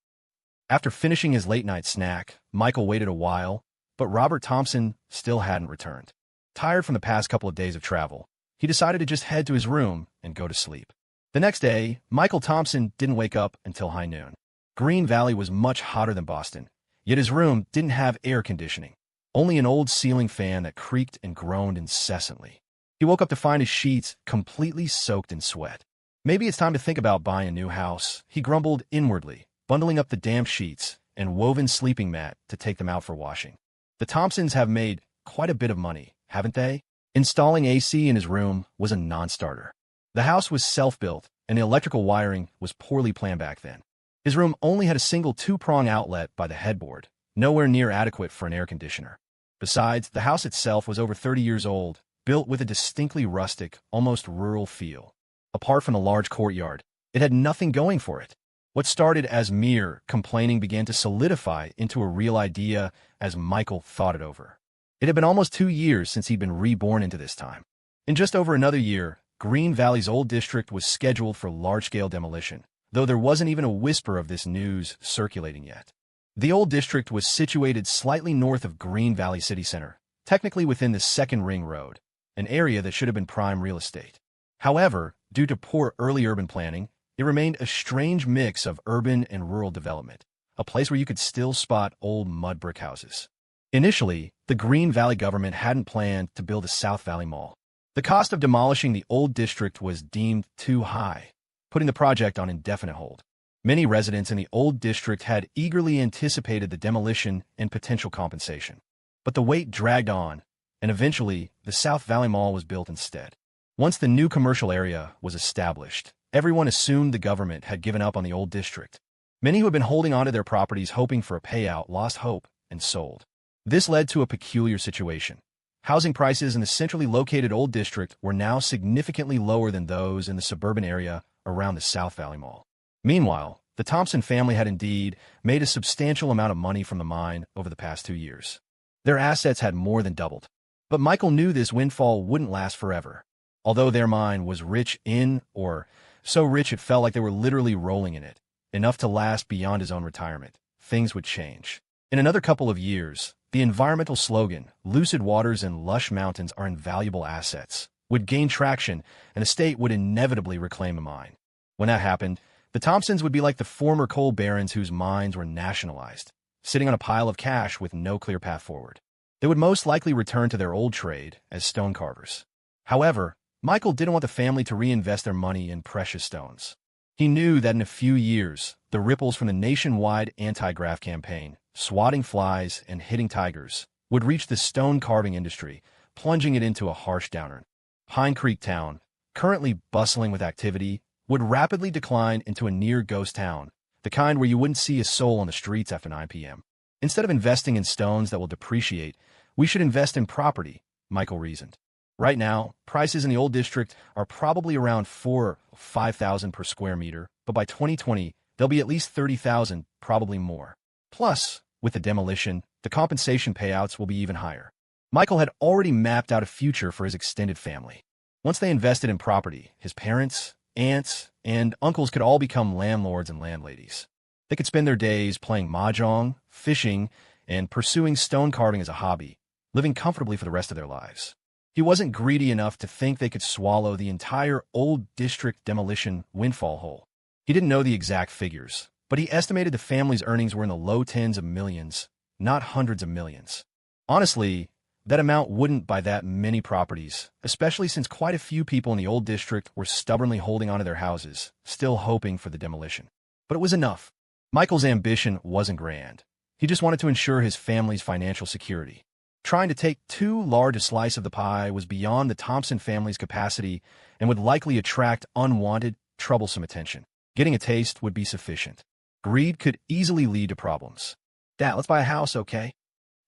After finishing his late-night snack, Michael waited a while, but Robert Thompson still hadn't returned. Tired from the past couple of days of travel, he decided to just head to his room and go to sleep. The next day, Michael Thompson didn't wake up until high noon. Green Valley was much hotter than Boston, yet his room didn't have air conditioning, only an old ceiling fan that creaked and groaned incessantly. He woke up to find his sheets completely soaked in sweat. Maybe it's time to think about buying a new house, he grumbled inwardly, bundling up the damp sheets and woven sleeping mat to take them out for washing. The Thompsons have made quite a bit of money, haven't they? Installing AC in his room was a non-starter. The house was self-built, and the electrical wiring was poorly planned back then. His room only had a single two-prong outlet by the headboard, nowhere near adequate for an air conditioner. Besides, the house itself was over 30 years old, built with a distinctly rustic, almost rural feel. Apart from the large courtyard, it had nothing going for it. What started as mere complaining began to solidify into a real idea as Michael thought it over. It had been almost 2 years since he'd been reborn into this time. In just over another year, Green Valley's old district was scheduled for large-scale demolition, though there wasn't even a whisper of this news circulating yet. The old district was situated slightly north of Green Valley City Center, technically within the Second Ring Road, an area that should have been prime real estate. However, due to poor early urban planning, it remained a strange mix of urban and rural development, a place where you could still spot old mud brick houses. Initially, the Green Valley government hadn't planned to build a South Valley Mall. The cost of demolishing the old district was deemed too high, putting the project on indefinite hold. Many residents in the old district had eagerly anticipated the demolition and potential compensation. But the wait dragged on, and eventually, the South Valley Mall was built instead. Once the new commercial area was established, everyone assumed the government had given up on the old district. Many who had been holding onto their properties hoping for a payout lost hope and sold. This led to a peculiar situation. Housing prices in the centrally located old district were now significantly lower than those in the suburban area around the South Valley Mall. Meanwhile, the Thompson family had indeed made a substantial amount of money from the mine over the past 2 years. Their assets had more than doubled. But Michael knew this windfall wouldn't last forever. Although their mine was rich in, or so rich it felt like they were literally rolling in it, enough to last beyond his own retirement, things would change. In another couple of years, the environmental slogan, "Lucid waters and lush mountains are invaluable assets," would gain traction, and the state would inevitably reclaim the mine. When that happened, the Thompsons would be like the former coal barons whose mines were nationalized, sitting on a pile of cash with no clear path forward. They would most likely return to their old trade as stone carvers. However, Michael didn't want the family to reinvest their money in precious stones. He knew that in a few years, the ripples from the nationwide anti-graft campaign, swatting flies and hitting tigers, would reach the stone carving industry, plunging it into a harsh downturn. Pine Creek Town, currently bustling with activity, would rapidly decline into a near ghost town, the kind where you wouldn't see a soul on the streets after 9 p.m. Instead of investing in stones that will depreciate, we should invest in property, Michael reasoned. Right now, prices in the old district are probably around $4,000 or $5,000 per square meter, but by 2020, they'll be at least $30,000, probably more. Plus, with the demolition, the compensation payouts will be even higher. Michael had already mapped out a future for his extended family. Once they invested in property, his parents, aunts, and uncles could all become landlords and landladies. They could spend their days playing mahjong, fishing, and pursuing stone carving as a hobby, living comfortably for the rest of their lives. He wasn't greedy enough to think they could swallow the entire old district demolition windfall whole. He didn't know the exact figures, but he estimated the family's earnings were in the low tens of millions, not hundreds of millions. Honestly, that amount wouldn't buy that many properties, especially since quite a few people in the old district were stubbornly holding onto their houses, still hoping for the demolition. But it was enough. Michael's ambition wasn't grand. He just wanted to ensure his family's financial security. Trying to take too large a slice of the pie was beyond the Thompson family's capacity and would likely attract unwanted, troublesome attention. Getting a taste would be sufficient. Greed could easily lead to problems. Dad, let's buy a house, okay?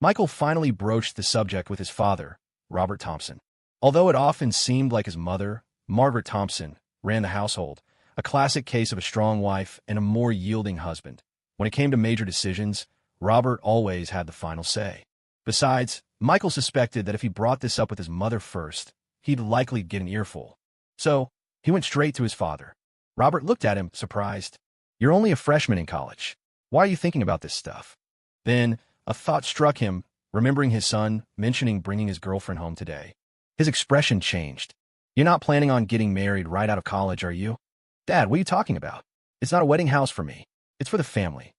Michael finally broached the subject with his father, Robert Thompson. Although it often seemed like his mother, Margaret Thompson, ran the household, a classic case of a strong wife and a more yielding husband. When it came to major decisions, Robert always had the final say. Besides, Michael suspected that if he brought this up with his mother first, he'd likely get an earful. So, he went straight to his father. Robert looked at him, surprised. You're only a freshman in college. Why are you thinking about this stuff? Then, a thought struck him, remembering his son mentioning bringing his girlfriend home today. His expression changed. You're not planning on getting married right out of college, are you? Dad, what are you talking about? It's not a wedding house for me. It's for the family.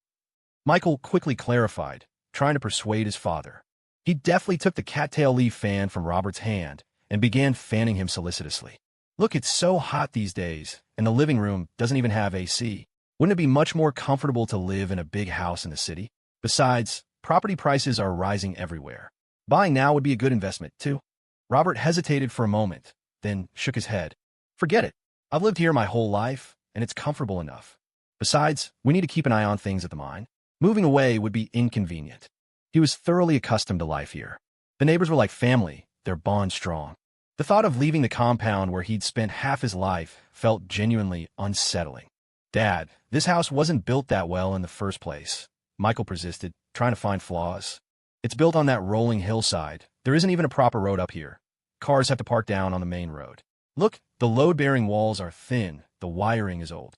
Michael quickly clarified, trying to persuade his father. He deftly took the cattail leaf fan from Robert's hand and began fanning him solicitously. Look, it's so hot these days, and the living room doesn't even have AC. Wouldn't it be much more comfortable to live in a big house in the city? Besides, property prices are rising everywhere. Buying now would be a good investment, too. Robert hesitated for a moment, then shook his head. Forget it. I've lived here my whole life, and it's comfortable enough. Besides, we need to keep an eye on things at the mine. Moving away would be inconvenient. He was thoroughly accustomed to life here. The neighbors were like family, their bond strong. The thought of leaving the compound where he'd spent half his life felt genuinely unsettling. Dad, this house wasn't built that well in the first place, Michael persisted, trying to find flaws. It's built on that rolling hillside. There isn't even a proper road up here. Cars have to park down on the main road. Look, the load-bearing walls are thin, the wiring is old.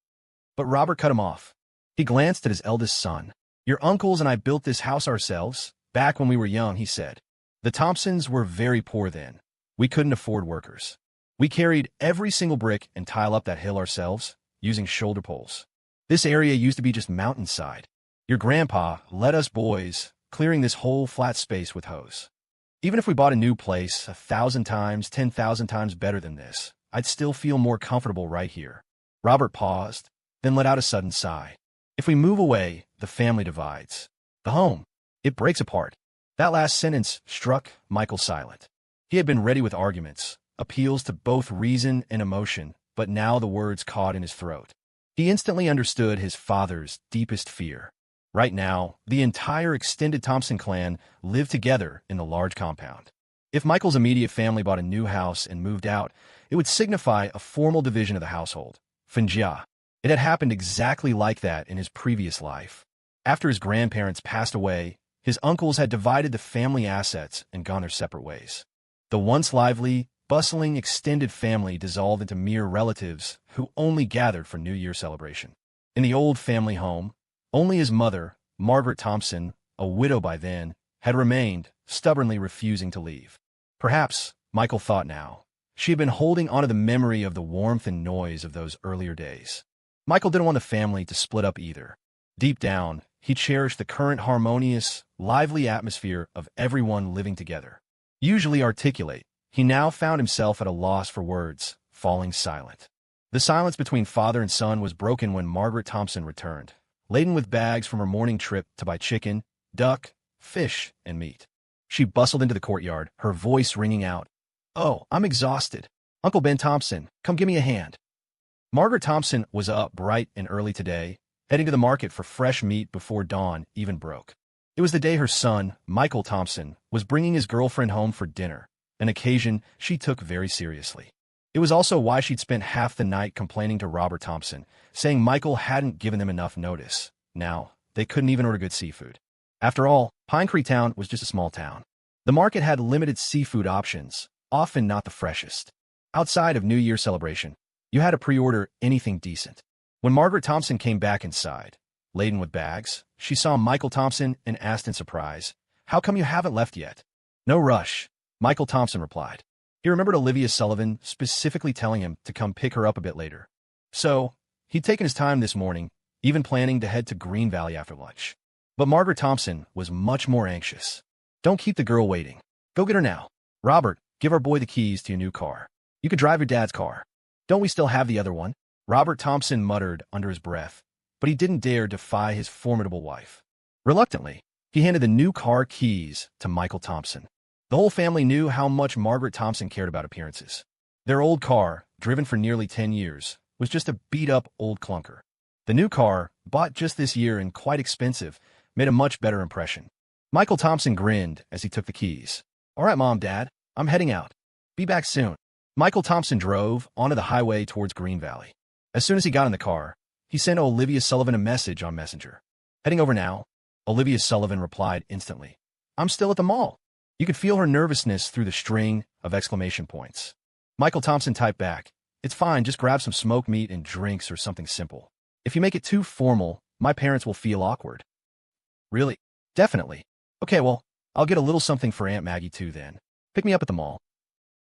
But Robert cut him off. He glanced at his eldest son. Your uncles and I built this house ourselves, back when we were young, he said. The Thompsons were very poor then. We couldn't afford workers. We carried every single brick and tile up that hill ourselves, using shoulder poles. This area used to be just mountainside. Your grandpa led us boys, clearing this whole flat space with hose. Even if we bought a new place 1,000 times, 10,000 times better than this, I'd still feel more comfortable right here. Robert paused, then let out a sudden sigh. If we move away, the family divides. The home, it breaks apart. That last sentence struck Michael silent. He had been ready with arguments, appeals to both reason and emotion, but now the words caught in his throat. He instantly understood his father's deepest fear. Right now, the entire extended Thompson clan lived together in the large compound. If Michael's immediate family bought a new house and moved out, it would signify a formal division of the household. Finjia. It had happened exactly like that in his previous life. After his grandparents passed away, his uncles had divided the family assets and gone their separate ways. The once lively, bustling extended family dissolved into mere relatives who only gathered for New Year celebration. In the old family home, only his mother, Margaret Thompson, a widow by then, had remained, stubbornly refusing to leave. Perhaps, Michael thought now, she had been holding onto the memory of the warmth and noise of those earlier days. Michael didn't want the family to split up either. Deep down, he cherished the current harmonious, lively atmosphere of everyone living together. Usually articulate, he now found himself at a loss for words, falling silent. The silence between father and son was broken when Margaret Thompson returned, laden with bags from her morning trip to buy chicken, duck, fish, and meat. She bustled into the courtyard, her voice ringing out, "Oh, I'm exhausted. Uncle Ben Thompson, come give me a hand." Margaret Thompson was up bright and early today, heading to the market for fresh meat before dawn even broke. It was the day her son, Michael Thompson, was bringing his girlfriend home for dinner, an occasion she took very seriously. It was also why she'd spent half the night complaining to Robert Thompson, saying Michael hadn't given them enough notice. Now, they couldn't even order good seafood. After all, Pine Creek Town was just a small town. The market had limited seafood options, often not the freshest. Outside of New Year celebration, you had to pre-order anything decent. When Margaret Thompson came back inside, laden with bags, she saw Michael Thompson and asked in surprise, "How come you haven't left yet?" "No rush," Michael Thompson replied. He remembered Olivia Sullivan specifically telling him to come pick her up a bit later. So, he'd taken his time this morning, even planning to head to Green Valley after lunch. But Margaret Thompson was much more anxious. "Don't keep the girl waiting. Go get her now. Robert, give our boy the keys to your new car. You could drive your dad's car. Don't we still have the other one?" Robert Thompson muttered under his breath, but he didn't dare defy his formidable wife. Reluctantly, he handed the new car keys to Michael Thompson. The whole family knew how much Margaret Thompson cared about appearances. Their old car, driven for nearly 10 years, was just a beat-up old clunker. The new car, bought just this year and quite expensive, made a much better impression. Michael Thompson grinned as he took the keys. All right, Mom, Dad, I'm heading out. Be back soon. Michael Thompson drove onto the highway towards Green Valley. As soon as he got in the car, he sent Olivia Sullivan a message on Messenger. Heading over now? Olivia Sullivan replied instantly. I'm still at the mall. You could feel her nervousness through the string of exclamation points. Michael Thompson typed back, It's fine, just grab some smoked meat and drinks or something simple. If you make it too formal, my parents will feel awkward. Really? Definitely. Okay, well, I'll get a little something for Aunt Maggie too then. Pick me up at the mall.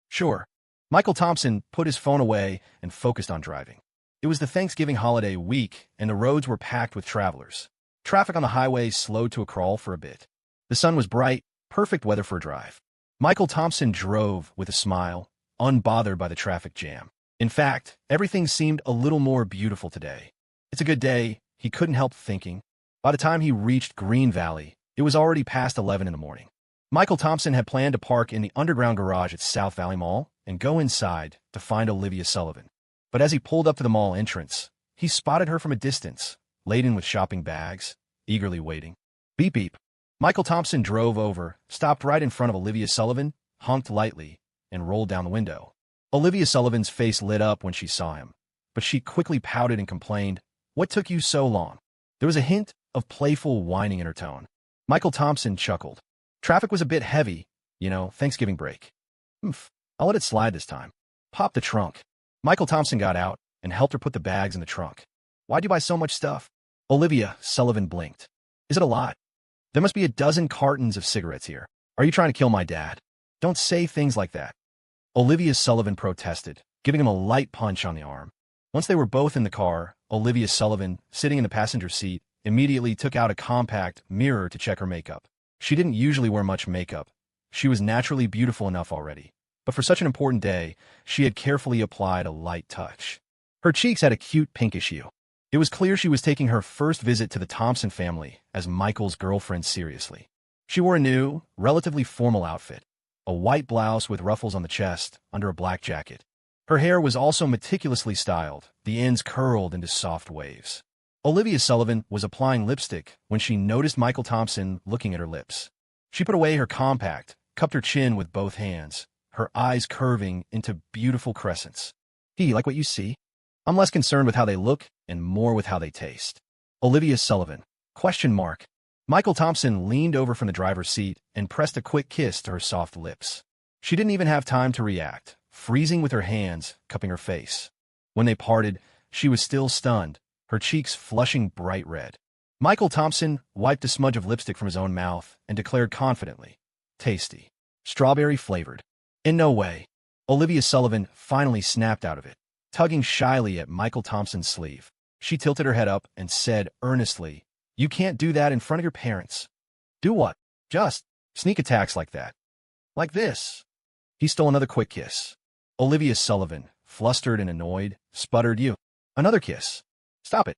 Sure. Michael Thompson put his phone away and focused on driving. It was the Thanksgiving holiday week, and the roads were packed with travelers. Traffic on the highway slowed to a crawl for a bit. The sun was bright, perfect weather for a drive. Michael Thompson drove with a smile, unbothered by the traffic jam. In fact, everything seemed a little more beautiful today. It's a good day, he couldn't help thinking. By the time he reached Green Valley, it was already past 11 in the morning. Michael Thompson had planned to park in the underground garage at South Valley Mall and go inside to find Olivia Sullivan. But as he pulled up to the mall entrance, he spotted her from a distance, laden with shopping bags, eagerly waiting. Beep beep. Michael Thompson drove over, stopped right in front of Olivia Sullivan, honked lightly, and rolled down the window. Olivia Sullivan's face lit up when she saw him, but she quickly pouted and complained, What took you so long? There was a hint of playful whining in her tone. Michael Thompson chuckled. Traffic was a bit heavy, Thanksgiving break. I'll let it slide this time. Pop the trunk. Michael Thompson got out and helped her put the bags in the trunk. Why'd you buy so much stuff? Olivia Sullivan blinked. Is it a lot? There must be a dozen cartons of cigarettes here. Are you trying to kill my dad? Don't say things like that. Olivia Sullivan protested, giving him a light punch on the arm. Once they were both in the car, Olivia Sullivan, sitting in the passenger seat, immediately took out a compact mirror to check her makeup. She didn't usually wear much makeup. She was naturally beautiful enough already. But for such an important day, she had carefully applied a light touch. Her cheeks had a cute pinkish hue. It was clear she was taking her first visit to the Thompson family as Michael's girlfriend seriously. She wore a new, relatively formal outfit, a white blouse with ruffles on the chest under a black jacket. Her hair was also meticulously styled, the ends curled into soft waves. Olivia Sullivan was applying lipstick when she noticed Michael Thompson looking at her lips. She put away her compact, cupped her chin with both hands, her eyes curving into beautiful crescents. You like what you see? I'm less concerned with how they look and more with how they taste. Olivia Sullivan. ? Michael Thompson leaned over from the driver's seat and pressed a quick kiss to her soft lips. She didn't even have time to react, freezing with her hands, cupping her face. When they parted, she was still stunned, her cheeks flushing bright red. Michael Thompson wiped a smudge of lipstick from his own mouth and declared confidently, Tasty. Strawberry flavored. In no way. Olivia Sullivan finally snapped out of it, tugging shyly at Michael Thompson's sleeve. She tilted her head up and said earnestly, You can't do that in front of your parents. Do what? Just sneak attacks like that. Like this. He stole another quick kiss. Olivia Sullivan, flustered and annoyed, sputtered, You. Another kiss. Stop it.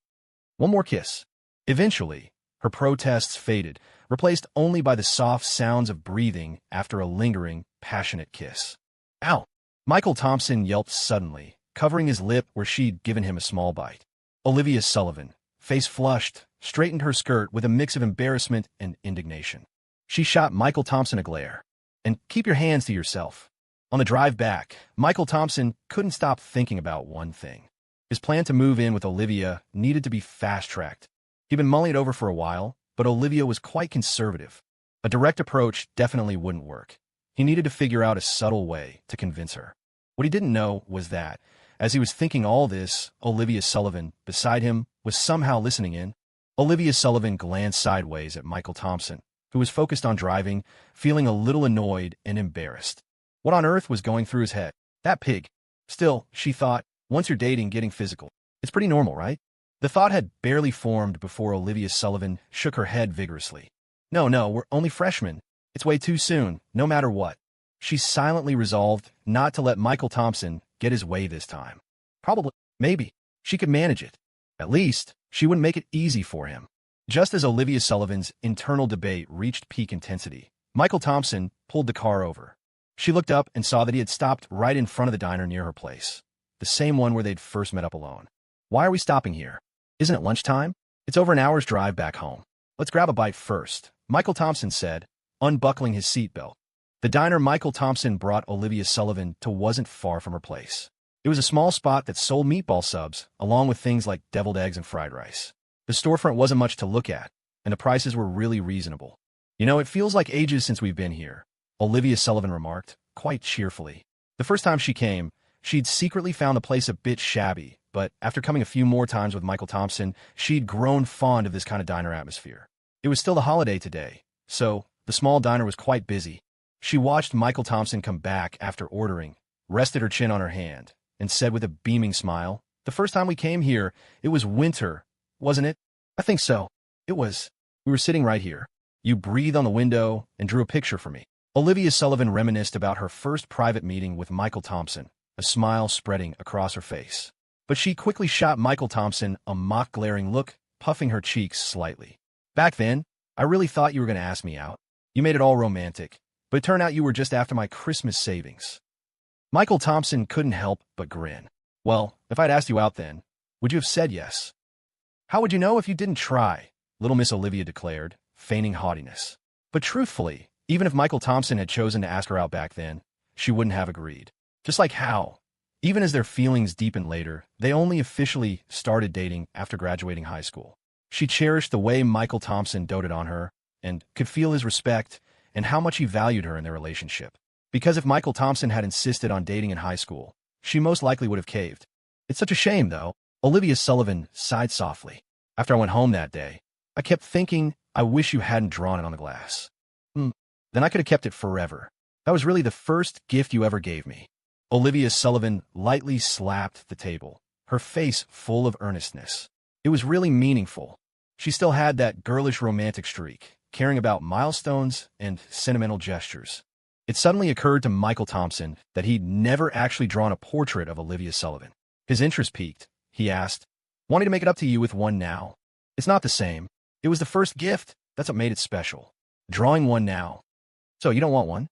One more kiss. Eventually, her protests faded, replaced only by the soft sounds of breathing after a lingering, passionate kiss. Ow! Michael Thompson yelped suddenly, covering his lip where she'd given him a small bite. Olivia Sullivan, face flushed, straightened her skirt with a mix of embarrassment and indignation. She shot Michael Thompson a glare. And keep your hands to yourself. On the drive back, Michael Thompson couldn't stop thinking about one thing. His plan to move in with Olivia needed to be fast-tracked. He'd been mulling it over for a while, but Olivia was quite conservative. A direct approach definitely wouldn't work. He needed to figure out a subtle way to convince her. What he didn't know was that, as he was thinking all this, Olivia Sullivan, beside him, was somehow listening in. Olivia Sullivan glanced sideways at Michael Thompson, who was focused on driving, feeling a little annoyed and embarrassed. What on earth was going through his head? That pig. Still, she thought, once you're dating, getting physical. It's pretty normal, right? The thought had barely formed before Olivia Sullivan shook her head vigorously. No, we're only freshmen. It's way too soon, no matter what. She silently resolved not to let Michael Thompson get his way this time. Probably, maybe, she could manage it. At least, she wouldn't make it easy for him. Just as Olivia Sullivan's internal debate reached peak intensity, Michael Thompson pulled the car over. She looked up and saw that he had stopped right in front of the diner near her place, the same one where they'd first met up alone. Why are we stopping here? Isn't it lunchtime? It's over an hour's drive back home. Let's grab a bite first, Michael Thompson said, unbuckling his seatbelt. The diner Michael Thompson brought Olivia Sullivan to wasn't far from her place. It was a small spot that sold meatball subs, along with things like deviled eggs and fried rice. The storefront wasn't much to look at, and the prices were really reasonable. You know, it feels like ages since we've been here, Olivia Sullivan remarked, quite cheerfully. The first time she came, she'd secretly found the place a bit shabby, but after coming a few more times with Michael Thompson, she'd grown fond of this kind of diner atmosphere. It was still the holiday today, so the small diner was quite busy. She watched Michael Thompson come back after ordering, rested her chin on her hand, and said with a beaming smile, "The first time we came here, it was winter, wasn't it?" "I think so. It was. We were sitting right here. You breathed on the window and drew a picture for me." Olivia Sullivan reminisced about her first private meeting with Michael Thompson, a smile spreading across her face. But she quickly shot Michael Thompson a mock-glaring look, puffing her cheeks slightly. "Back then, I really thought you were going to ask me out. You made it all romantic, but it turned out you were just after my Christmas savings." Michael Thompson couldn't help but grin. "Well, if I'd asked you out then, would you have said yes?" "How would you know if you didn't try?" little Miss Olivia declared, feigning haughtiness. But truthfully, even if Michael Thompson had chosen to ask her out back then, she wouldn't have agreed. Just like how, even as their feelings deepened later, they only officially started dating after graduating high school. She cherished the way Michael Thompson doted on her and could feel his respect and how much he valued her in their relationship. Because if Michael Thompson had insisted on dating in high school, she most likely would have caved. "It's such a shame, though," Olivia Sullivan sighed softly. "After I went home that day, I kept thinking, I wish you hadn't drawn it on the glass. Then I could have kept it forever. That was really the first gift you ever gave me." Olivia Sullivan lightly slapped the table, her face full of earnestness. It was really meaningful. She still had that girlish romantic streak, caring about milestones and sentimental gestures. It suddenly occurred to Michael Thompson that he'd never actually drawn a portrait of Olivia Sullivan. His interest piqued. He asked, "Wanting to make it up to you with one now?" "It's not the same. It was the first gift. That's what made it special. Drawing one now." "So you don't want one?"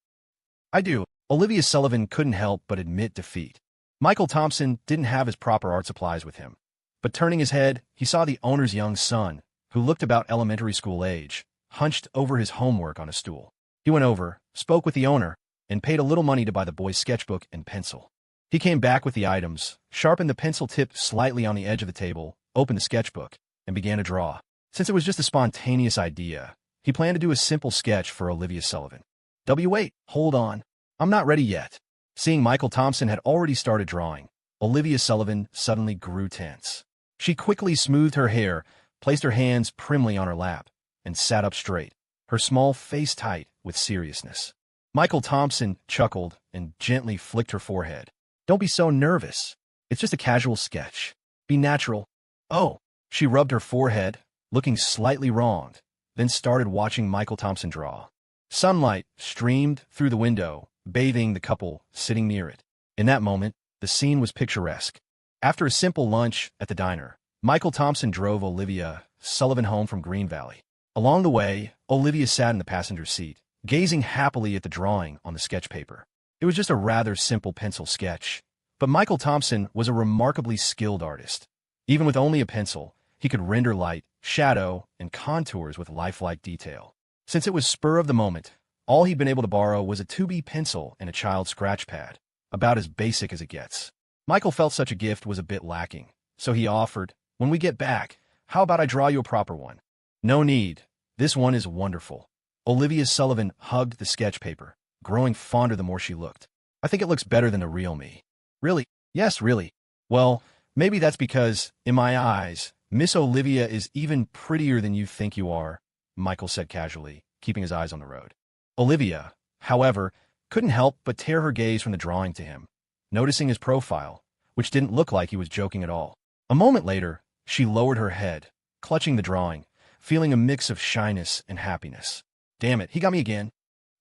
"I do." Olivia Sullivan couldn't help but admit defeat. Michael Thompson didn't have his proper art supplies with him. But turning his head, he saw the owner's young son, who looked about elementary school age, hunched over his homework on a stool. He went over, spoke with the owner, and paid a little money to buy the boy's sketchbook and pencil. He came back with the items, sharpened the pencil tip slightly on the edge of the table, opened the sketchbook, and began to draw. Since it was just a spontaneous idea, he planned to do a simple sketch for Olivia Sullivan. Wait, hold on. I'm not ready yet." Seeing Michael Thompson had already started drawing, Olivia Sullivan suddenly grew tense. She quickly smoothed her hair, placed her hands primly on her lap, and sat up straight, her small face tight with seriousness. Michael Thompson chuckled and gently flicked her forehead. "Don't be so nervous. It's just a casual sketch. Be natural." "Oh." She rubbed her forehead, looking slightly wronged, then started watching Michael Thompson draw. Sunlight streamed through the window, bathing the couple sitting near it. In that moment, the scene was picturesque. After a simple lunch at the diner, Michael Thompson drove Olivia Sullivan home from Green Valley. Along the way, Olivia sat in the passenger seat, gazing happily at the drawing on the sketch paper. It was just a rather simple pencil sketch, but Michael Thompson was a remarkably skilled artist. Even with only a pencil, he could render light, shadow, and contours with lifelike detail. Since it was spur of the moment, all he'd been able to borrow was a 2B pencil and a child's scratch pad, about as basic as it gets. Michael felt such a gift was a bit lacking, so he offered, "When we get back, how about I draw you a proper one?" "No need. This one is wonderful." Olivia Sullivan hugged the sketch paper, growing fonder the more she looked. "I think it looks better than the real me." "Really?" "Yes, really." "Well, maybe that's because, in my eyes, Miss Olivia is even prettier than you think you are," Michael said casually, keeping his eyes on the road. Olivia, however, couldn't help but tear her gaze from the drawing to him, noticing his profile, which didn't look like he was joking at all. A moment later, she lowered her head, clutching the drawing, feeling a mix of shyness and happiness. "Damn it, he got me again."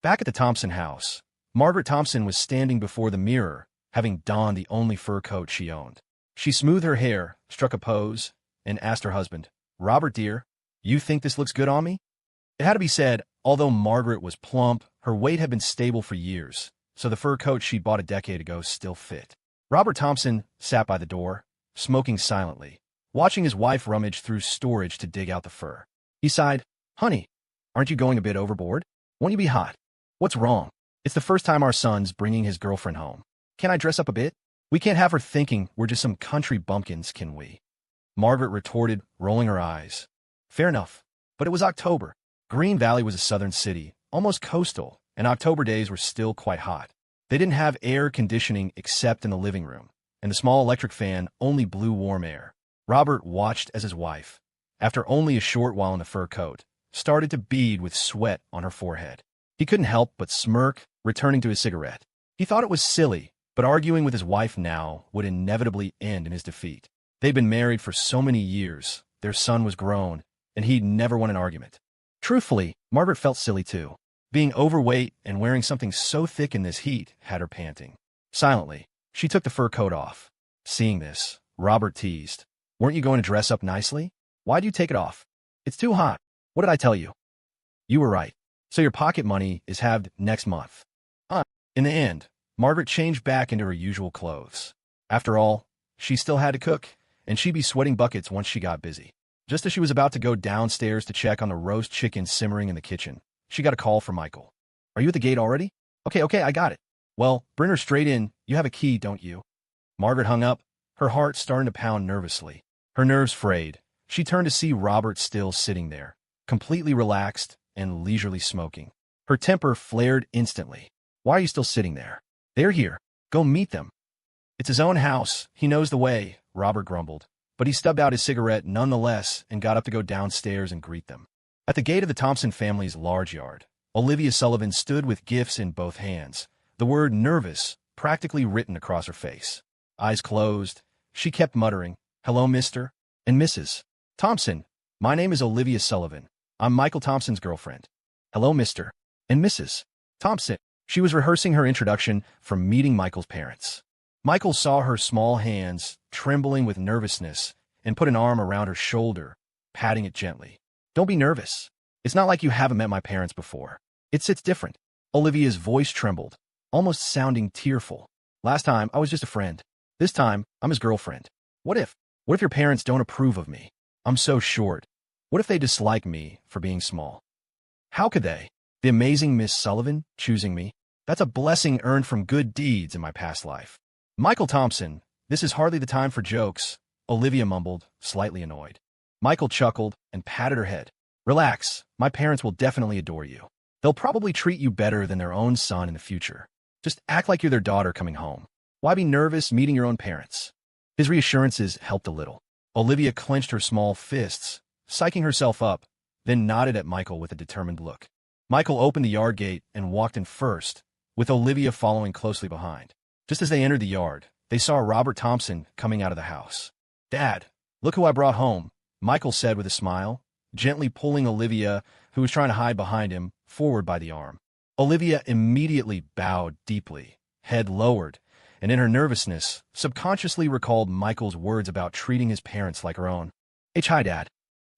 Back at the Thompson house, Margaret Thompson was standing before the mirror, having donned the only fur coat she owned. She smoothed her hair, struck a pose, and asked her husband, "Robert, dear, you think this looks good on me?" It had to be said, although Margaret was plump, her weight had been stable for years, so the fur coat she'd bought a decade ago still fit. Robert Thompson sat by the door, smoking silently, watching his wife rummage through storage to dig out the fur. He sighed, "Honey, aren't you going a bit overboard? Won't you be hot? What's wrong? It's the first time our son's bringing his girlfriend home. Can't I dress up a bit? We can't have her thinking we're just some country bumpkins, can we?" Margaret retorted, rolling her eyes. Fair enough. But it was October. Green Valley was a southern city, almost coastal, and October days were still quite hot. They didn't have air conditioning except in the living room, and the small electric fan only blew warm air. Robert watched as his wife, after only a short while in the fur coat, started to bead with sweat on her forehead. He couldn't help but smirk, returning to his cigarette. He thought it was silly, but arguing with his wife now would inevitably end in his defeat. They'd been married for so many years, their son was grown, and he'd never won an argument. Truthfully, Margaret felt silly too. Being overweight and wearing something so thick in this heat had her panting. Silently, she took the fur coat off. Seeing this, Robert teased, "Weren't you going to dress up nicely? Why'd you take it off? It's too hot. What did I tell you?" "You were right. So your pocket money is halved next month." In the end, Margaret changed back into her usual clothes. After all, she still had to cook, and she'd be sweating buckets once she got busy. Just as she was about to go downstairs to check on the roast chicken simmering in the kitchen, she got a call from Michael. "Are you at the gate already?" Okay, I got it." "Well, bring her straight in. You have a key, don't you?" Margaret hung up, her heart starting to pound nervously. Her nerves frayed. She turned to see Robert still sitting there, completely relaxed and leisurely smoking. Her temper flared instantly. "Why are you still sitting there? They're here. Go meet them." "It's his own house. He knows the way," Robert grumbled. But he stubbed out his cigarette nonetheless and got up to go downstairs and greet them. At the gate of the Thompson family's large yard, Olivia Sullivan stood with gifts in both hands, the word "nervous" practically written across her face. Eyes closed, she kept muttering, "Hello, Mr. and Mrs. Thompson. My name is Olivia Sullivan. I'm Michael Thompson's girlfriend." "Hello, Mr. and Mrs. Thompson." She was rehearsing her introduction from meeting Michael's parents. Michael saw her small hands, trembling with nervousness, and put an arm around her shoulder, patting it gently. "Don't be nervous. It's not like you haven't met my parents before. It's different." Olivia's voice trembled, almost sounding tearful. "Last time, I was just a friend. This time, I'm his girlfriend. What if your parents don't approve of me? I'm so short. What if they dislike me for being small? How could they? The amazing Miss Sullivan choosing me? That's a blessing earned from good deeds in my past life." "Michael Thompson, this is hardly the time for jokes," Olivia mumbled, slightly annoyed. Michael chuckled and patted her head. "Relax, my parents will definitely adore you. They'll probably treat you better than their own son in the future. Just act like you're their daughter coming home. Why be nervous meeting your own parents?" His reassurances helped a little. Olivia clenched her small fists, psyching herself up, then nodded at Michael with a determined look. Michael opened the yard gate and walked in first, with Olivia following closely behind. Just as they entered the yard, they saw Robert Thompson coming out of the house. "Dad, look who I brought home," Michael said with a smile, gently pulling Olivia, who was trying to hide behind him, forward by the arm. Olivia immediately bowed deeply, head lowered, and in her nervousness, subconsciously recalled Michael's words about treating his parents like her own. "Hi, Dad."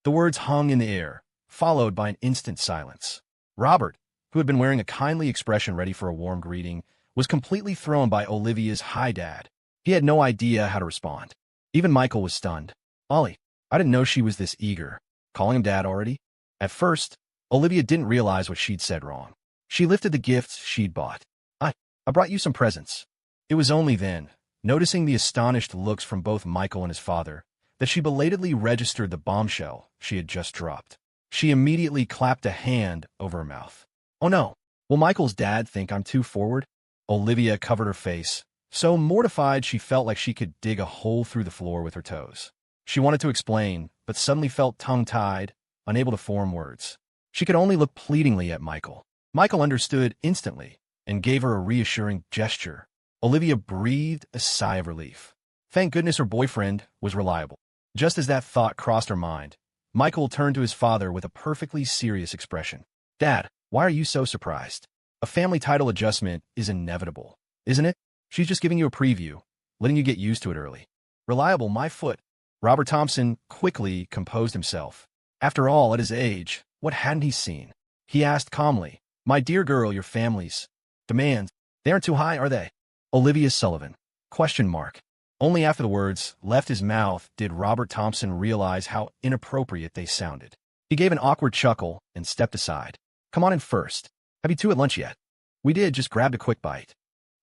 The words hung in the air, followed by an instant silence. Robert, who had been wearing a kindly expression ready for a warm greeting, was completely thrown by Olivia's "Hi, Dad." He had no idea how to respond. Even Michael was stunned. "Ollie, I didn't know she was this eager. Calling him Dad already?" At first, Olivia didn't realize what she'd said wrong. She lifted the gifts she'd bought. I brought you some presents." It was only then, noticing the astonished looks from both Michael and his father, that she belatedly registered the bombshell she had just dropped. She immediately clapped a hand over her mouth. "Oh no, will Michael's dad think I'm too forward?" Olivia covered her face, so mortified she felt like she could dig a hole through the floor with her toes. She wanted to explain, but suddenly felt tongue-tied, unable to form words. She could only look pleadingly at Michael. Michael understood instantly and gave her a reassuring gesture. Olivia breathed a sigh of relief. Thank goodness her boyfriend was reliable. Just as that thought crossed her mind, Michael turned to his father with a perfectly serious expression. "Dad, why are you so surprised? A family title adjustment is inevitable, isn't it? She's just giving you a preview, letting you get used to it early." "Reliable, my foot." Robert Thompson quickly composed himself. After all, at his age, what hadn't he seen? He asked calmly, "My dear girl, your family's demands, they aren't too high, are they?" Olivia Sullivan. Question mark. Only after the words left his mouth did Robert Thompson realize how inappropriate they sounded. He gave an awkward chuckle and stepped aside. Come on in first. Have you two at lunch yet? We did, just grabbed a quick bite.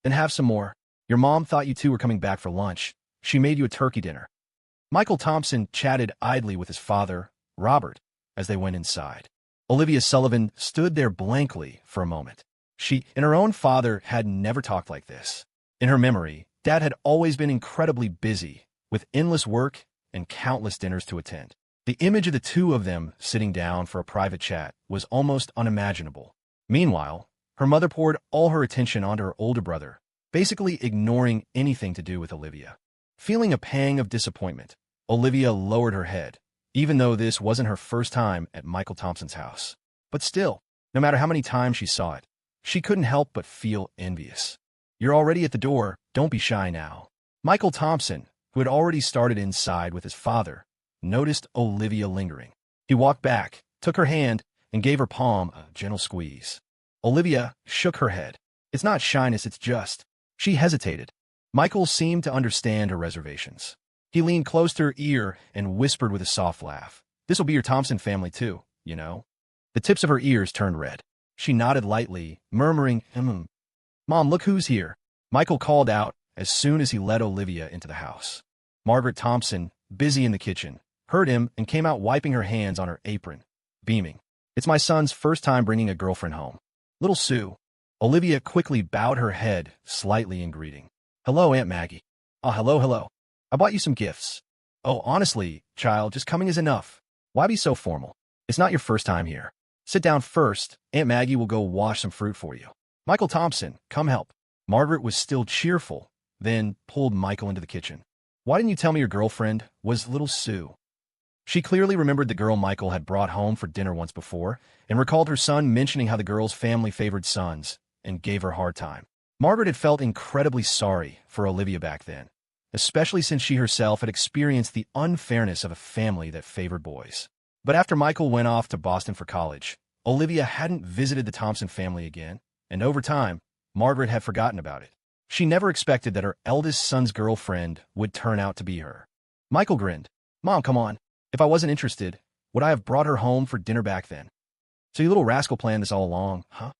Then have some more. Your mom thought you two were coming back for lunch. She made you a turkey dinner. Michael Thompson chatted idly with his father, Robert, as they went inside. Olivia Sullivan stood there blankly for a moment. She and her own father had never talked like this. In her memory, Dad had always been incredibly busy, with endless work and countless dinners to attend. The image of the two of them sitting down for a private chat was almost unimaginable. Meanwhile, her mother poured all her attention onto her older brother, basically ignoring anything to do with Olivia. Feeling a pang of disappointment, Olivia lowered her head, even though this wasn't her first time at Michael Thompson's house. But still, no matter how many times she saw it, she couldn't help but feel envious. You're already at the door, don't be shy now. Michael Thompson, who had already started inside with his father, noticed Olivia lingering. He walked back, took her hand, and gave her palm a gentle squeeze. Olivia shook her head. It's not shyness, it's just... She hesitated. Michael seemed to understand her reservations. He leaned close to her ear and whispered with a soft laugh. This'll be your Thompson family too, you know. The tips of her ears turned red. She nodded lightly, murmuring, Mom, look who's here. Michael called out as soon as he led Olivia into the house. Margaret Thompson, busy in the kitchen, heard him and came out wiping her hands on her apron, beaming. It's my son's first time bringing a girlfriend home. Little Sue. Olivia quickly bowed her head slightly in greeting. Hello, Aunt Maggie. Oh, hello. I bought you some gifts. Oh, honestly, child, just coming is enough. Why be so formal? It's not your first time here. Sit down first. Aunt Maggie will go wash some fruit for you. Michael Thompson, come help. Margaret was still cheerful, then pulled Michael into the kitchen. Why didn't you tell me your girlfriend was little Sue? She clearly remembered the girl Michael had brought home for dinner once before, and recalled her son mentioning how the girl's family favored sons, and gave her a hard time. Margaret had felt incredibly sorry for Olivia back then, especially since she herself had experienced the unfairness of a family that favored boys. But after Michael went off to Boston for college, Olivia hadn't visited the Thompson family again, and over time, Margaret had forgotten about it. She never expected that her eldest son's girlfriend would turn out to be her. Michael grinned. Mom, come on. If I wasn't interested, would I have brought her home for dinner back then? So you little rascal planned this all along, huh?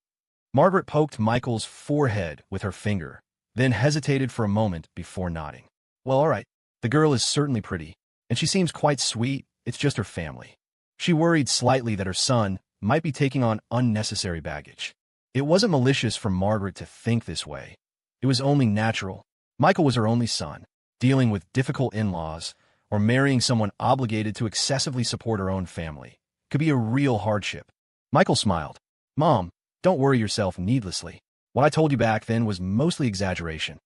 Margaret poked Michael's forehead with her finger, then hesitated for a moment before nodding. Well, all right. The girl is certainly pretty, and she seems quite sweet. It's just her family. She worried slightly that her son might be taking on unnecessary baggage. It wasn't malicious for Margaret to think this way. It was only natural. Michael was her only son. Dealing with difficult in-laws or marrying someone obligated to excessively support her own family could be a real hardship. Michael smiled. Mom, don't worry yourself needlessly. What I told you back then was mostly exaggeration.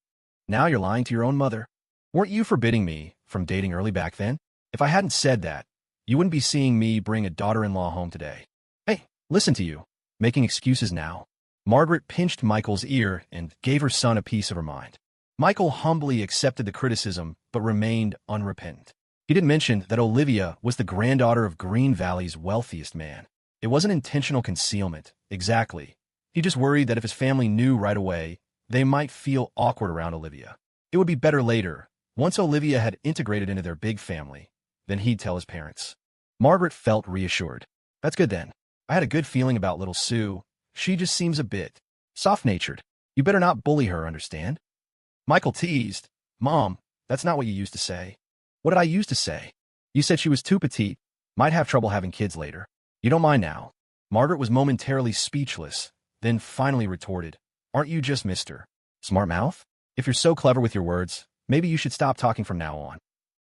Now you're lying to your own mother. Weren't you forbidding me from dating early back then? If I hadn't said that, you wouldn't be seeing me bring a daughter-in-law home today. Hey, listen to you. Making excuses now. Margaret pinched Michael's ear and gave her son a piece of her mind. Michael humbly accepted the criticism, but remained unrepentant. He didn't mention that Olivia was the granddaughter of Green Valley's wealthiest man. It wasn't intentional concealment, exactly. He just worried that if his family knew right away, they might feel awkward around Olivia. It would be better later, once Olivia had integrated into their big family, then he'd tell his parents. Margaret felt reassured. That's good then. I had a good feeling about little Sue. She just seems a bit soft-natured. You better not bully her, understand? Michael teased. Mom, that's not what you used to say. What did I used to say? You said she was too petite, might have trouble having kids later. You don't mind now. Margaret was momentarily speechless, then finally retorted. Aren't you just Mr. Smart Mouth? If you're so clever with your words, maybe you should stop talking from now on.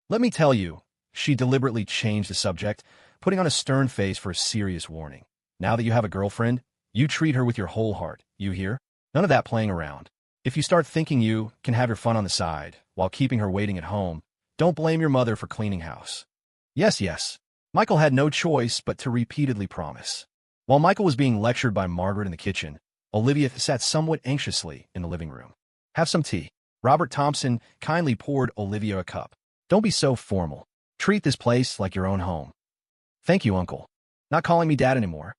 Let me tell you, she deliberately changed the subject, putting on a stern face for a serious warning. Now that you have a girlfriend, you treat her with your whole heart, you hear? None of that playing around. If you start thinking you can have your fun on the side while keeping her waiting at home, don't blame your mother for cleaning house. Yes. Michael had no choice but to repeatedly promise. While Michael was being lectured by Margaret in the kitchen, Olivia sat somewhat anxiously in the living room. Have some tea. Robert Thompson kindly poured Olivia a cup. Don't be so formal. Treat this place like your own home. Thank you, Uncle. Not calling me Dad anymore.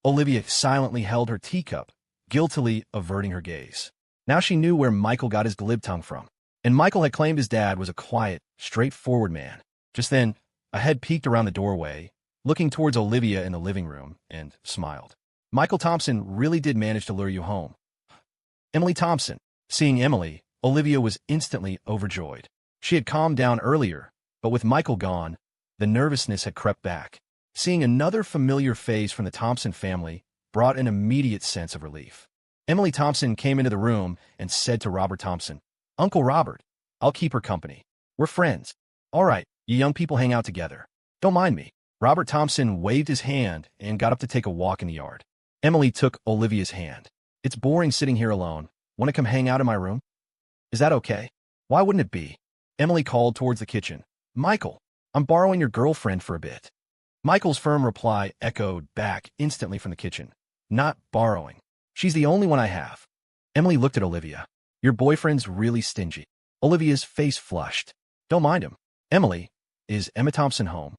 Olivia silently held her teacup, guiltily averting her gaze. Now she knew where Michael got his glib tongue from. And Michael had claimed his dad was a quiet, straightforward man. Just then, a head peeked around the doorway, looking towards Olivia in the living room, and smiled. Michael Thompson really did manage to lure you home. Emily Thompson. Seeing Emily, Olivia was instantly overjoyed. She had calmed down earlier, but with Michael gone, the nervousness had crept back. Seeing another familiar face from the Thompson family brought an immediate sense of relief. Emily Thompson came into the room and said to Robert Thompson, "Uncle Robert, I'll keep her company. We're friends. All right, you young people hang out together. Don't mind me." Robert Thompson waved his hand and got up to take a walk in the yard. Emily took Olivia's hand. "It's boring sitting here alone. Want to come hang out in my room?" "Is that okay?" "Why wouldn't it be?" Emily called towards the kitchen. "Michael, I'm borrowing your girlfriend for a bit." Michael's firm reply echoed back instantly from the kitchen. "Not borrowing. She's the only one I have." Emily looked at Olivia. "Your boyfriend's really stingy." Olivia's face flushed. "Don't mind him." "Emily, is Emma Thompson home?"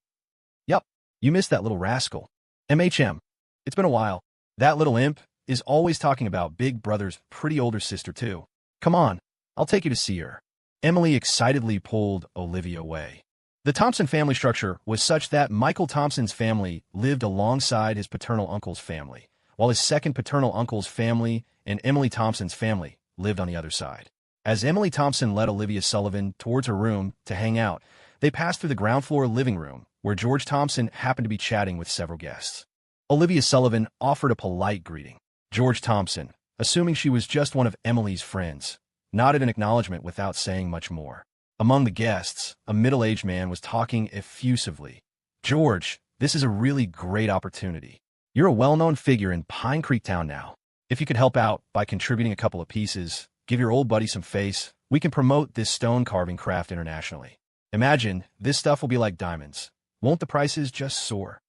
"Yup. You missed that little rascal." "MHM. It's been a while. That little imp is always talking about Big Brother's pretty older sister, too. Come on, I'll take you to see her." Emily excitedly pulled Olivia away. The Thompson family structure was such that Michael Thompson's family lived alongside his paternal uncle's family, while his second paternal uncle's family and Emily Thompson's family lived on the other side. As Emily Thompson led Olivia Sullivan towards her room to hang out, they passed through the ground floor living room, where George Thompson happened to be chatting with several guests. Olivia Sullivan offered a polite greeting. George Thompson, assuming she was just one of Emily's friends, nodded in acknowledgement without saying much more. Among the guests, a middle-aged man was talking effusively. "George, this is a really great opportunity. You're a well-known figure in Pine Creek Town now. If you could help out by contributing a couple of pieces, give your old buddy some face, we can promote this stone carving craft internationally. Imagine, this stuff will be like diamonds. Won't the prices just soar?"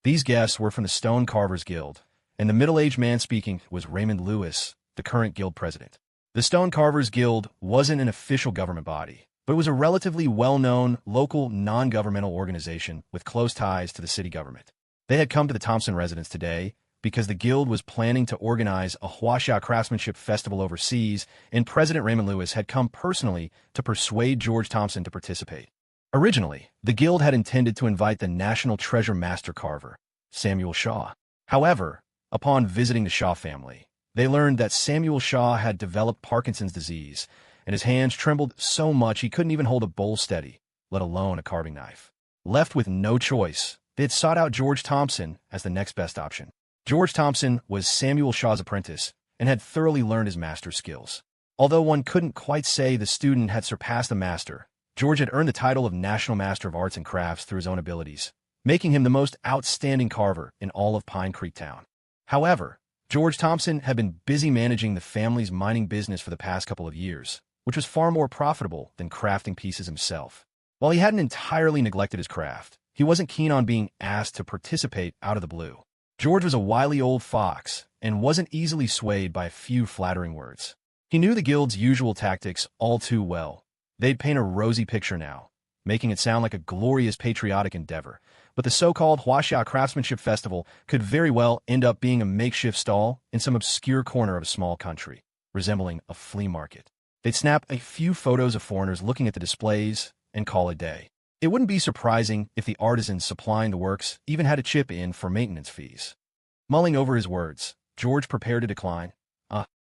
These guests were from the Stone Carvers Guild, and the middle-aged man speaking was Raymond Lewis, the current guild president. The Stone Carvers Guild wasn't an official government body, but it was a relatively well-known local non-governmental organization with close ties to the city government. They had come to the Thompson residence today because the guild was planning to organize a Huaxia craftsmanship festival overseas, and President Raymond Lewis had come personally to persuade George Thompson to participate. Originally, the guild had intended to invite the National Treasure Master Carver, Samuel Shaw. However, upon visiting the Shaw family, they learned that Samuel Shaw had developed Parkinson's disease, and his hands trembled so much he couldn't even hold a bowl steady, let alone a carving knife. Left with no choice, they had sought out George Thompson as the next best option. George Thompson was Samuel Shaw's apprentice and had thoroughly learned his master's skills. Although one couldn't quite say the student had surpassed the master, George had earned the title of National Master of Arts and Crafts through his own abilities, making him the most outstanding carver in all of Pine Creek Town. However, George Thompson had been busy managing the family's mining business for the past couple of years, which was far more profitable than crafting pieces himself. While he hadn't entirely neglected his craft, he wasn't keen on being asked to participate out of the blue. George was a wily old fox and wasn't easily swayed by a few flattering words. He knew the guild's usual tactics all too well. They'd paint a rosy picture now, making it sound like a glorious patriotic endeavor, but the so-called Huaxia Craftsmanship Festival could very well end up being a makeshift stall in some obscure corner of a small country, resembling a flea market. They'd snap a few photos of foreigners looking at the displays and call it a day. It wouldn't be surprising if the artisans supplying the works even had a chip in for maintenance fees. Mulling over his words, George prepared to decline.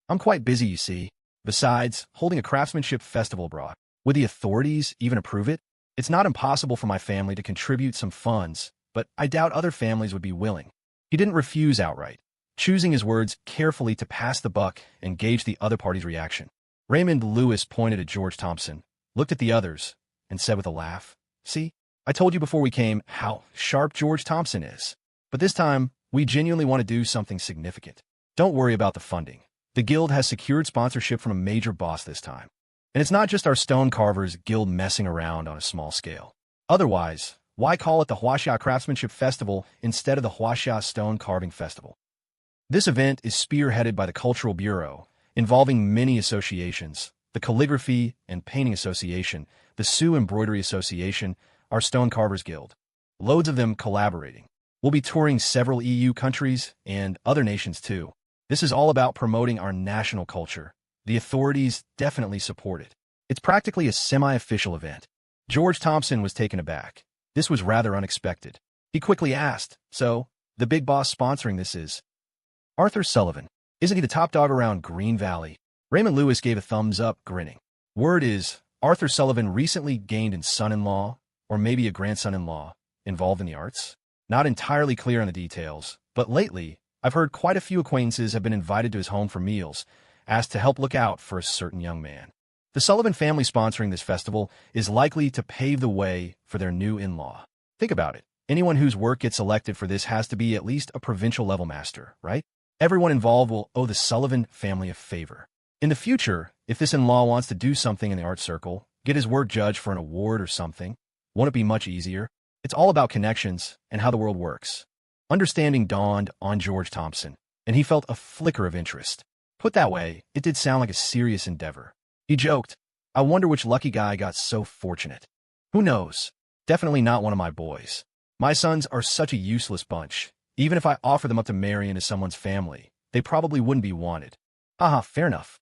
I'm quite busy, you see. Besides, holding a craftsmanship festival abroad. Would the authorities even approve it? It's not impossible for my family to contribute some funds, but I doubt other families would be willing." He didn't refuse outright, choosing his words carefully to pass the buck and gauge the other party's reaction. Raymond Lewis pointed at George Thompson, looked at the others, and said with a laugh, "See, I told you before we came how sharp George Thompson is. But this time, we genuinely want to do something significant. Don't worry about the funding. The guild has secured sponsorship from a major boss this time. And it's not just our stone carvers guild messing around on a small scale. Otherwise, why call it the Huaxia Craftsmanship Festival instead of the Huaxia Stone Carving Festival?" This event is spearheaded by the Cultural Bureau, involving many associations: the Calligraphy and Painting Association, the Sioux Embroidery Association, our Stone Carvers Guild. Loads of them collaborating. We'll be touring several EU countries and other nations too. This is all about promoting our national culture. The authorities definitely support it. It's practically a semi-official event. George Thompson was taken aback. This was rather unexpected. He quickly asked, "So, the big boss sponsoring this is Arthur Sullivan. Isn't he the top dog around Green Valley?" Raymond Lewis gave a thumbs up, grinning. Word is, Arthur Sullivan recently gained a son-in-law, or maybe a grandson-in-law, involved in the arts. Not entirely clear on the details, but lately, I've heard quite a few acquaintances have been invited to his home for meals, asked to help look out for a certain young man. The Sullivan family sponsoring this festival is likely to pave the way for their new in-law. Think about it. Anyone whose work gets selected for this has to be at least a provincial-level master, right? Everyone involved will owe the Sullivan family a favor. In the future, if this in-law wants to do something in the art circle, get his work judged for an award or something, won't it be much easier? It's all about connections and how the world works. Understanding dawned on George Thompson, and he felt a flicker of interest. Put that way, it did sound like a serious endeavor. He joked, "I wonder which lucky guy got so fortunate. Who knows? Definitely not one of my boys. My sons are such a useless bunch. Even if I offer them up to marry into someone's family, they probably wouldn't be wanted." Haha, fair enough.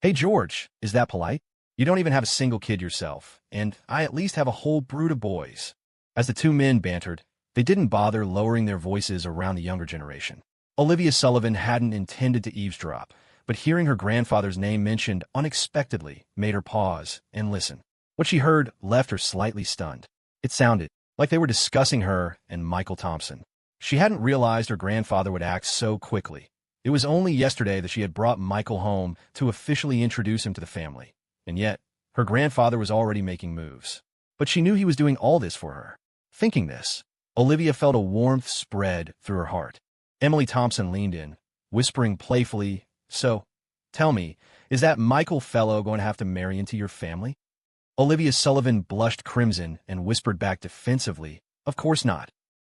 Hey George, is that polite? You don't even have a single kid yourself, and I at least have a whole brood of boys. As the two men bantered, they didn't bother lowering their voices around the younger generation. Olivia Sullivan hadn't intended to eavesdrop, but hearing her grandfather's name mentioned unexpectedly made her pause and listen. What she heard left her slightly stunned. It sounded like they were discussing her and Michael Thompson. She hadn't realized her grandfather would act so quickly. It was only yesterday that she had brought Michael home to officially introduce him to the family, and yet her grandfather was already making moves. But she knew he was doing all this for her. Thinking this, Olivia felt a warmth spread through her heart. Emily Thompson leaned in, whispering playfully, "So, tell me, is that Michael fellow going to have to marry into your family?" Olivia Sullivan blushed crimson and whispered back defensively, "Of course not."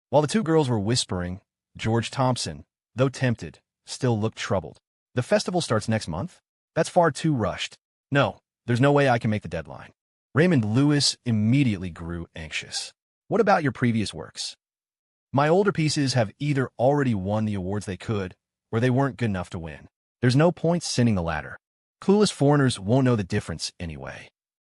While the two girls were whispering, George Thompson, though tempted, still looked troubled. "The festival starts next month? That's far too rushed. No, there's no way I can make the deadline." Raymond Lewis immediately grew anxious. "What about your previous works?" "My older pieces have either already won the awards they could, or they weren't good enough to win. There's no point sending the latter. Clueless foreigners won't know the difference anyway."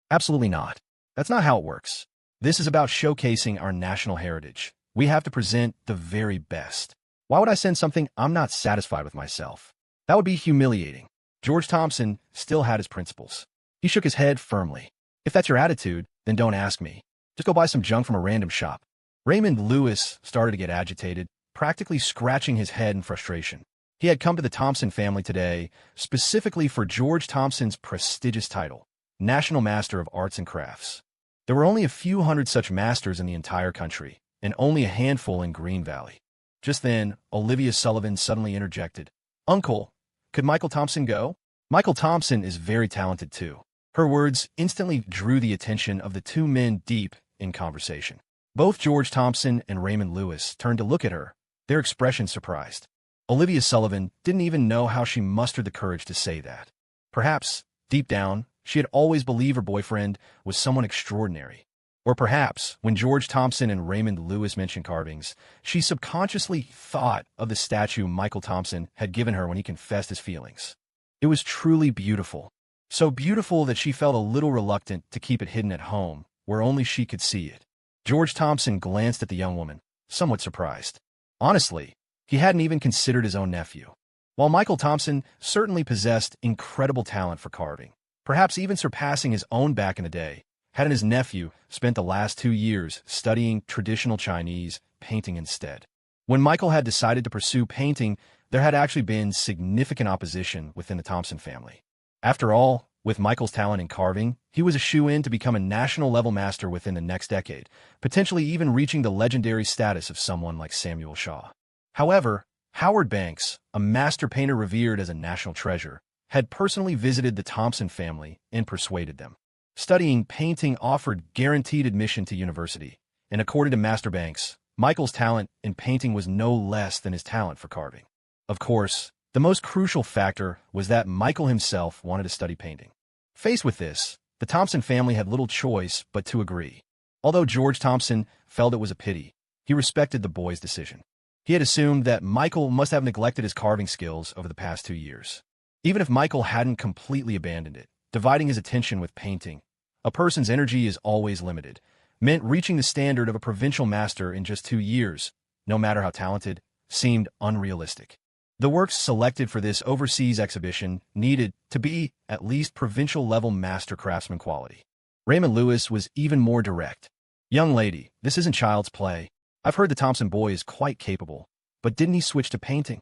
"Absolutely not. That's not how it works. This is about showcasing our national heritage. We have to present the very best. Why would I send something I'm not satisfied with myself? That would be humiliating." George Thompson still had his principles. He shook his head firmly. "If that's your attitude, then don't ask me. Just go buy some junk from a random shop." Raymond Lewis started to get agitated, practically scratching his head in frustration. He had come to the Thompson family today specifically for George Thompson's prestigious title, National Master of Arts and Crafts. There were only a few hundred such masters in the entire country, and only a handful in Green Valley. Just then, Olivia Sullivan suddenly interjected, "Uncle, could Michael Thompson go? Michael Thompson is very talented too." Her words instantly drew the attention of the two men deep in conversation. Both George Thompson and Raymond Lewis turned to look at her, their expressions surprised. Olivia Sullivan didn't even know how she mustered the courage to say that. Perhaps, deep down, she had always believed her boyfriend was someone extraordinary. Or perhaps, when George Thompson and Raymond Lewis mentioned carvings, she subconsciously thought of the statue Michael Thompson had given her when he confessed his feelings. It was truly beautiful. So beautiful that she felt a little reluctant to keep it hidden at home, where only she could see it. George Thompson glanced at the young woman, somewhat surprised. Honestly, he hadn't even considered his own nephew. While Michael Thompson certainly possessed incredible talent for carving, perhaps even surpassing his own back in the day, hadn't his nephew spent the last 2 years studying traditional Chinese painting instead. When Michael had decided to pursue painting, there had actually been significant opposition within the Thompson family. After all, with Michael's talent in carving, he was a shoo-in to become a national-level master within the next decade, potentially even reaching the legendary status of someone like Samuel Shaw. However, Howard Banks, a master painter revered as a national treasure, had personally visited the Thompson family and persuaded them. Studying painting offered guaranteed admission to university, and according to Master Banks, Michael's talent in painting was no less than his talent for carving. Of course, the most crucial factor was that Michael himself wanted to study painting. Faced with this, the Thompson family had little choice but to agree. Although George Thompson felt it was a pity, he respected the boy's decision. He had assumed that Michael must have neglected his carving skills over the past 2 years. Even if Michael hadn't completely abandoned it, dividing his attention with painting. A person's energy is always limited, meant reaching the standard of a provincial master in just 2 years, no matter how talented, seemed unrealistic. The works selected for this overseas exhibition needed to be at least provincial-level master craftsman quality. Raymond Lewis was even more direct. "Young lady, this isn't child's play. I've heard the Thompson boy is quite capable, but didn't he switch to painting?"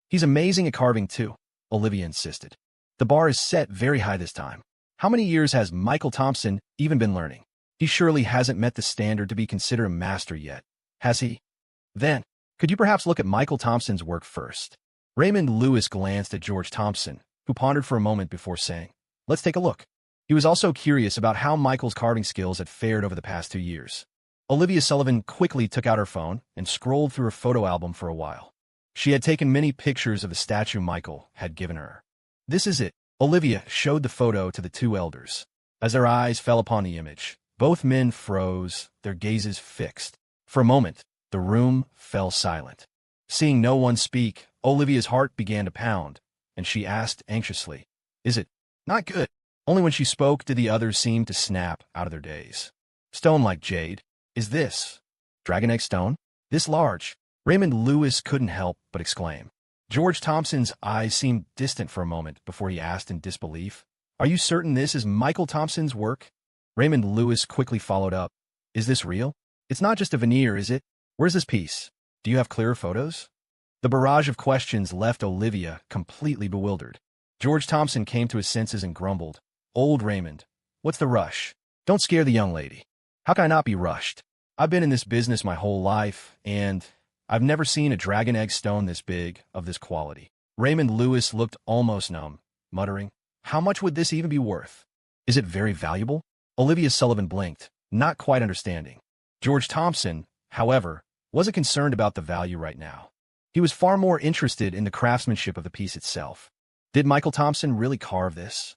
"He's amazing at carving, too," Olivia insisted. "The bar is set very high this time. How many years has Michael Thompson even been learning? He surely hasn't met the standard to be considered a master yet, has he? Then, could you perhaps look at Michael Thompson's work first?" Raymond Lewis glanced at George Thompson, who pondered for a moment before saying, "Let's take a look." He was also curious about how Michael's carving skills had fared over the past 2 years. Olivia Sullivan quickly took out her phone and scrolled through her photo album for a while. She had taken many pictures of the statue Michael had given her. "This is it." Olivia showed the photo to the two elders. As their eyes fell upon the image, both men froze, their gazes fixed. For a moment, the room fell silent. Seeing no one speak, Olivia's heart began to pound, and she asked anxiously, "Is it not good?" Only when she spoke did the others seem to snap out of their daze. "Stone like jade. Is this dragon egg stone? This large?" Raymond Lewis couldn't help but exclaim. George Thompson's eyes seemed distant for a moment before he asked in disbelief, "Are you certain this is Michael Thompson's work?" Raymond Lewis quickly followed up, "Is this real? It's not just a veneer, is it? Where's this piece? Do you have clearer photos?" The barrage of questions left Olivia completely bewildered. George Thompson came to his senses and grumbled, "Old Raymond, what's the rush? Don't scare the young lady." "How can I not be rushed? I've been in this business my whole life, and I've never seen a dragon egg stone this big, of this quality." Raymond Lewis looked almost numb, muttering, "How much would this even be worth? Is it very valuable?" Olivia Sullivan blinked, not quite understanding. George Thompson, however, wasn't concerned about the value right now. He was far more interested in the craftsmanship of the piece itself. Did Michael Thompson really carve this?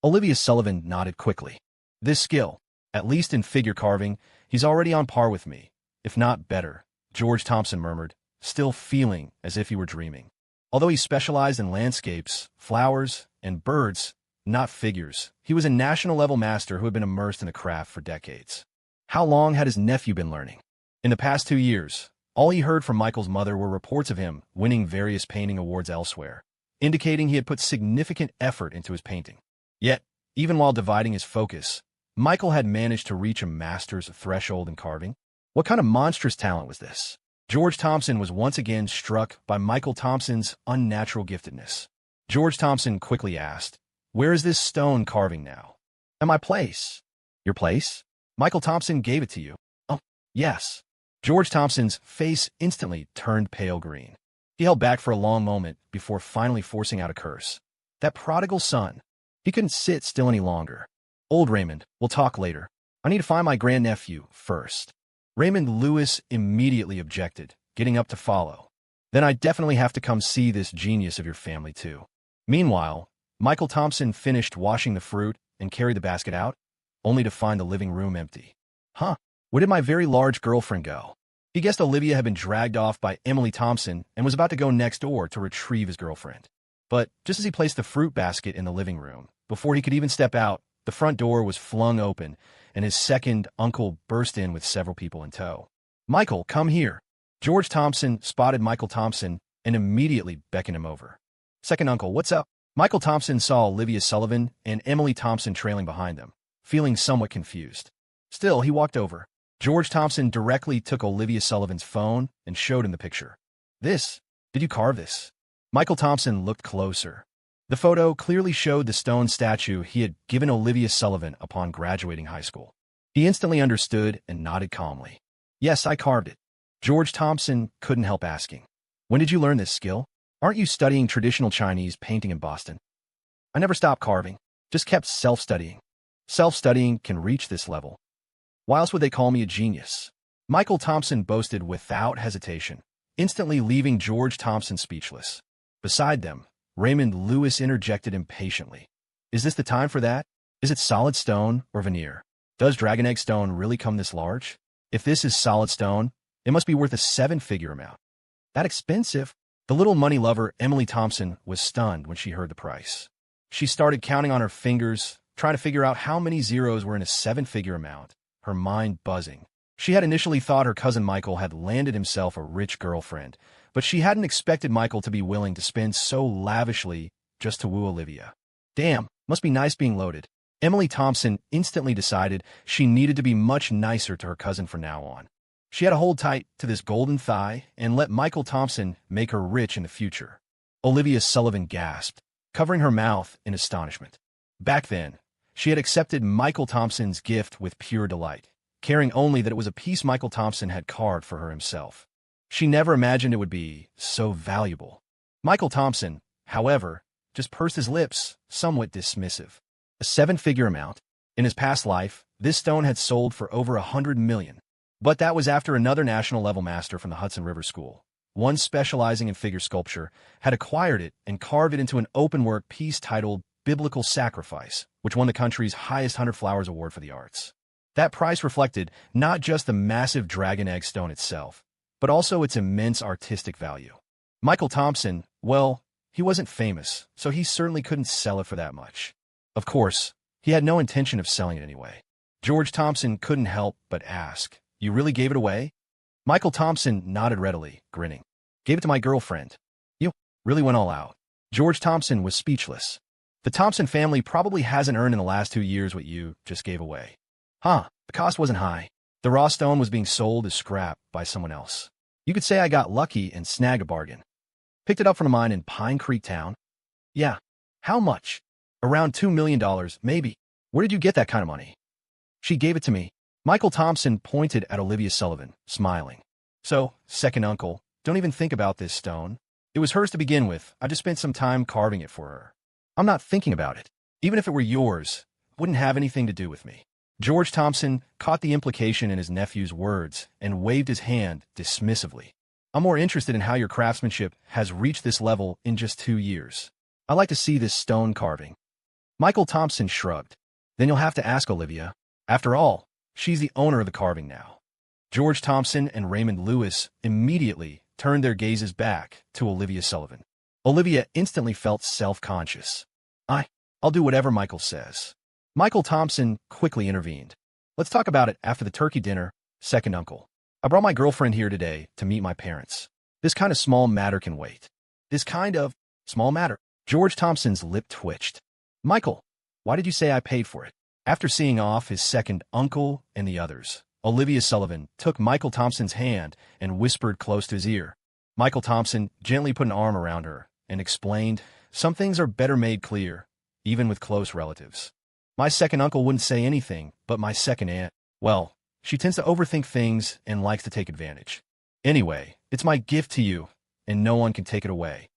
Olivia Sullivan nodded quickly. "This skill, at least in figure carving, he's already on par with me, if not better," George Thompson murmured, still feeling as if he were dreaming. Although he specialized in landscapes, flowers, and birds, not figures, he was a national-level master who had been immersed in the craft for decades. How long had his nephew been learning? In the past 2 years, all he heard from Michael's mother were reports of him winning various painting awards elsewhere, indicating he had put significant effort into his painting. Yet, even while dividing his focus, Michael had managed to reach a master's threshold in carving. What kind of monstrous talent was this? George Thompson was once again struck by Michael Thompson's unnatural giftedness. George Thompson quickly asked, "Where is this stone carving now?" "At my place." "Your place? Michael Thompson gave it to you?" "Oh, yes." George Thompson's face instantly turned pale green. He held back for a long moment before finally forcing out a curse. That prodigal son. He couldn't sit still any longer. "Old Raymond, we'll talk later. I need to find my grandnephew first." Raymond Lewis immediately objected, getting up to follow. "Then I definitely have to come see this genius of your family, too." Meanwhile, Michael Thompson finished washing the fruit and carried the basket out, only to find the living room empty. "Huh, where did my very large girlfriend go?" He guessed Olivia had been dragged off by Emily Thompson and was about to go next door to retrieve his girlfriend. But just as he placed the fruit basket in the living room, before he could even step out, the front door was flung open, and his second uncle burst in with several people in tow. "Michael, come here." George Thompson spotted Michael Thompson and immediately beckoned him over. "Second uncle, what's up?" Michael Thompson saw Olivia Sullivan and Emily Thompson trailing behind them, feeling somewhat confused. Still, he walked over. George Thompson directly took Olivia Sullivan's phone and showed him the picture. "This? Did you carve this?" Michael Thompson looked closer. The photo clearly showed the stone statue he had given Olivia Sullivan upon graduating high school. He instantly understood and nodded calmly. "Yes, I carved it." George Thompson couldn't help asking, "When did you learn this skill? Aren't you studying traditional Chinese painting in Boston?" "I never stopped carving, just kept self-studying." "Self-studying can reach this level. Why else would they call me a genius?" Michael Thompson boasted without hesitation, instantly leaving George Thompson speechless. Beside them, Raymond Lewis interjected impatiently. "Is this the time for that? Is it solid stone or veneer? Does dragon egg stone really come this large? If this is solid stone, it must be worth a 7-figure amount." "That expensive?" The little money lover Emily Thompson was stunned when she heard the price. She started counting on her fingers, trying to figure out how many zeros were in a seven-figure amount, her mind buzzing. She had initially thought her cousin Michael had landed himself a rich girlfriend, but she hadn't expected Michael to be willing to spend so lavishly just to woo Olivia. Damn, must be nice being loaded. Emily Thompson instantly decided she needed to be much nicer to her cousin from now on. She had to hold tight to this golden thigh and let Michael Thompson make her rich in the future. Olivia Sullivan gasped, covering her mouth in astonishment. Back then, she had accepted Michael Thompson's gift with pure delight, caring only that it was a piece Michael Thompson had carved for her himself. She never imagined it would be so valuable. Michael Thompson, however, just pursed his lips, somewhat dismissive. A seven-figure amount. In his past life, this stone had sold for over $100 million. But that was after another national-level master from the Hudson River School, one specializing in figure sculpture, had acquired it and carved it into an open-work piece titled Biblical Sacrifice, which won the country's highest 100 Flowers Award for the arts. That price reflected not just the massive dragon egg stone itself, but also its immense artistic value. Michael Thompson, well, he wasn't famous, so he certainly couldn't sell it for that much. Of course, he had no intention of selling it anyway. George Thompson couldn't help but ask, "You really gave it away?" Michael Thompson nodded readily, grinning. "Gave it to my girlfriend." "You really went all out." George Thompson was speechless. The Thompson family probably hasn't earned in the last 2 years what you just gave away. Huh, the cost wasn't high. The raw stone was being sold as scrap by someone else. You could say I got lucky and snagged a bargain. Picked it up from a mine in Pine Creek Town. Yeah. How much? Around $2 million, maybe. Where did you get that kind of money? She gave it to me. Michael Thompson pointed at Olivia Sullivan, smiling. So, second uncle, don't even think about this stone. It was hers to begin with. I just spent some time carving it for her. I'm not thinking about it. Even if it were yours, it wouldn't have anything to do with me. George Thompson caught the implication in his nephew's words and waved his hand dismissively. I'm more interested in how your craftsmanship has reached this level in just 2 years. I'd like to see this stone carving. Michael Thompson shrugged. Then you'll have to ask Olivia. After all, she's the owner of the carving now. George Thompson and Raymond Lewis immediately turned their gazes back to Olivia Sullivan. Olivia instantly felt self-conscious. I'll do whatever Michael says. Michael Thompson quickly intervened. Let's talk about it after the turkey dinner, second uncle. I brought my girlfriend here today to meet my parents. This kind of small matter can wait. This kind of small matter. George Thompson's lip twitched. Michael, why did you say I paid for it? After seeing off his second uncle and the others, Olivia Sullivan took Michael Thompson's hand and whispered close to his ear. Michael Thompson gently put an arm around her and explained, some things are better made clear, even with close relatives. My second uncle wouldn't say anything, but my second aunt, well, she tends to overthink things and likes to take advantage. Anyway, it's my gift to you, and no one can take it away.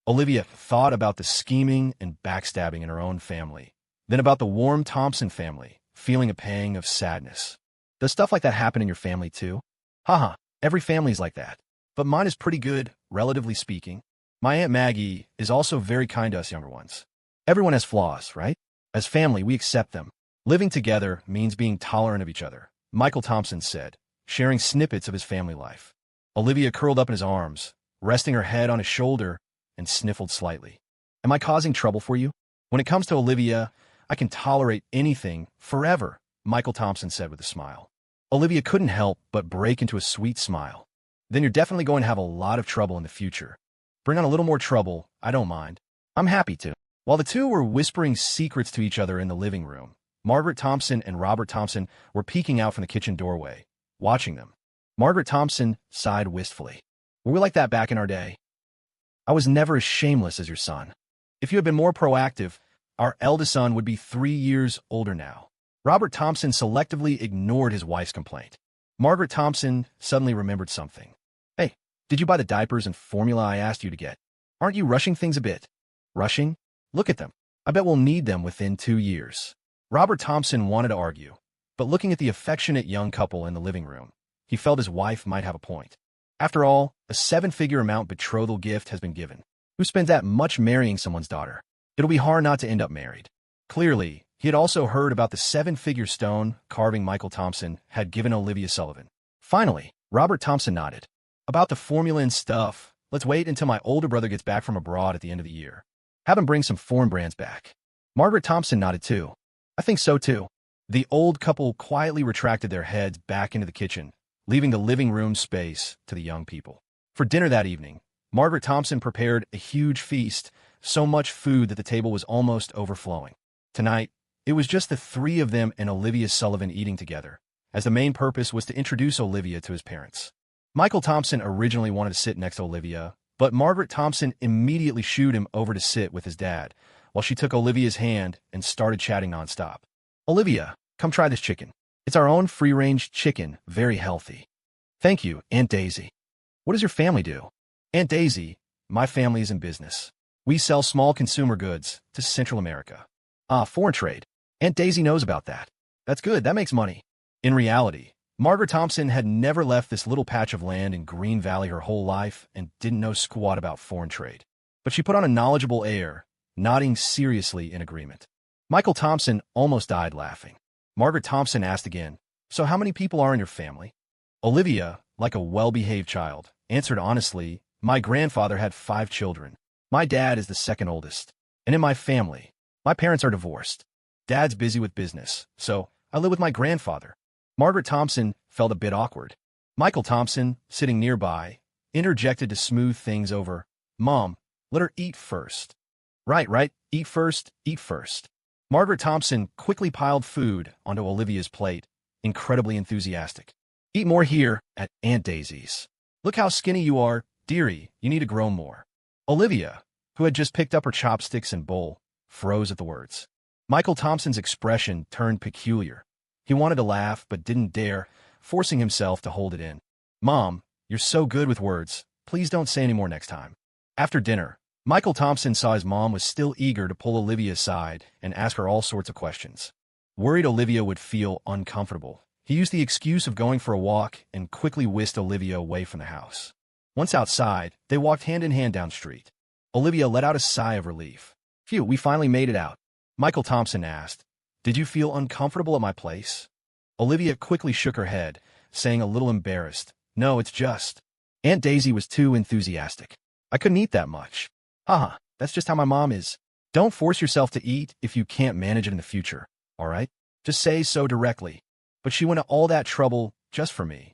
Olivia thought about the scheming and backstabbing in her own family, then about the warm Thompson family, feeling a pang of sadness. Does stuff like that happen in your family too? Haha, every family's like that. But mine is pretty good, relatively speaking. My Aunt Maggie is also very kind to us younger ones. Everyone has flaws, right? As family, we accept them. Living together means being tolerant of each other, Michael Thompson said, sharing snippets of his family life. Olivia curled up in his arms, resting her head on his shoulder, and sniffled slightly. Am I causing trouble for you? When it comes to Olivia, I can tolerate anything forever, Michael Thompson said with a smile. Olivia couldn't help but break into a sweet smile. Then you're definitely going to have a lot of trouble in the future. Bring on a little more trouble, I don't mind. I'm happy to. While the two were whispering secrets to each other in the living room, Margaret Thompson and Robert Thompson were peeking out from the kitchen doorway, watching them. Margaret Thompson sighed wistfully. Were we like that back in our day? I was never as shameless as your son. If you had been more proactive, our eldest son would be 3 years older now. Robert Thompson selectively ignored his wife's complaint. Margaret Thompson suddenly remembered something. Hey, did you buy the diapers and formula I asked you to get? Aren't you rushing things a bit? Rushing? Look at them. I bet we'll need them within 2 years. Robert Thompson wanted to argue, but looking at the affectionate young couple in the living room, he felt his wife might have a point. After all, a 7-figure amount betrothal gift has been given. Who spends that much marrying someone's daughter? It'll be hard not to end up married. Clearly, he had also heard about the 7-figure stone carving Michael Thompson had given Olivia Sullivan. Finally, Robert Thompson nodded. About the formula and stuff, let's wait until my older brother gets back from abroad at the end of the year. Have him bring some foreign brands back. Margaret Thompson nodded too. I think so too. The old couple quietly retracted their heads back into the kitchen, leaving the living room space to the young people. For dinner that evening, Margaret Thompson prepared a huge feast, so much food that the table was almost overflowing. Tonight, it was just the three of them and Olivia Sullivan eating together, as the main purpose was to introduce Olivia to his parents. Michael Thompson originally wanted to sit next to Olivia, but Margaret Thompson immediately shooed him over to sit with his dad, while she took Olivia's hand and started chatting nonstop. Olivia, come try this chicken. It's our own free-range chicken, very healthy. Thank you, Aunt Daisy. What does your family do? Aunt Daisy, my family is in business. We sell small consumer goods to Central America. Foreign trade. Aunt Daisy knows about that. That's good, that makes money. In reality, Margaret Thompson had never left this little patch of land in Green Valley her whole life and didn't know squat about foreign trade. But she put on a knowledgeable air, nodding seriously in agreement. Michael Thompson almost died laughing. Margaret Thompson asked again, so how many people are in your family? Olivia, like a well-behaved child, answered honestly, my grandfather had 5 children. My dad is the second oldest. And in my family, my parents are divorced. Dad's busy with business, so I live with my grandfather. Margaret Thompson felt a bit awkward. Michael Thompson, sitting nearby, interjected to smooth things over. Mom, let her eat first. Right, eat first, eat first. Margaret Thompson quickly piled food onto Olivia's plate, incredibly enthusiastic. Eat more here at Aunt Daisy's. Look how skinny you are, dearie, you need to grow more. Olivia, who had just picked up her chopsticks and bowl, froze at the words. Michael Thompson's expression turned peculiar. He wanted to laugh but didn't dare, forcing himself to hold it in. Mom, you're so good with words. Please don't say any more next time. After dinner, Michael Thompson saw his mom was still eager to pull Olivia aside and ask her all sorts of questions. Worried Olivia would feel uncomfortable, he used the excuse of going for a walk and quickly whisked Olivia away from the house. Once outside, they walked hand in hand down street. Olivia let out a sigh of relief. Phew, we finally made it out. Michael Thompson asked, did you feel uncomfortable at my place? Olivia quickly shook her head, saying a little embarrassed, no, it's just. Aunt Daisy was too enthusiastic. I couldn't eat that much. Haha, that's just how my mom is. Don't force yourself to eat if you can't manage it in the future, all right? Just say so directly. But she went to all that trouble just for me.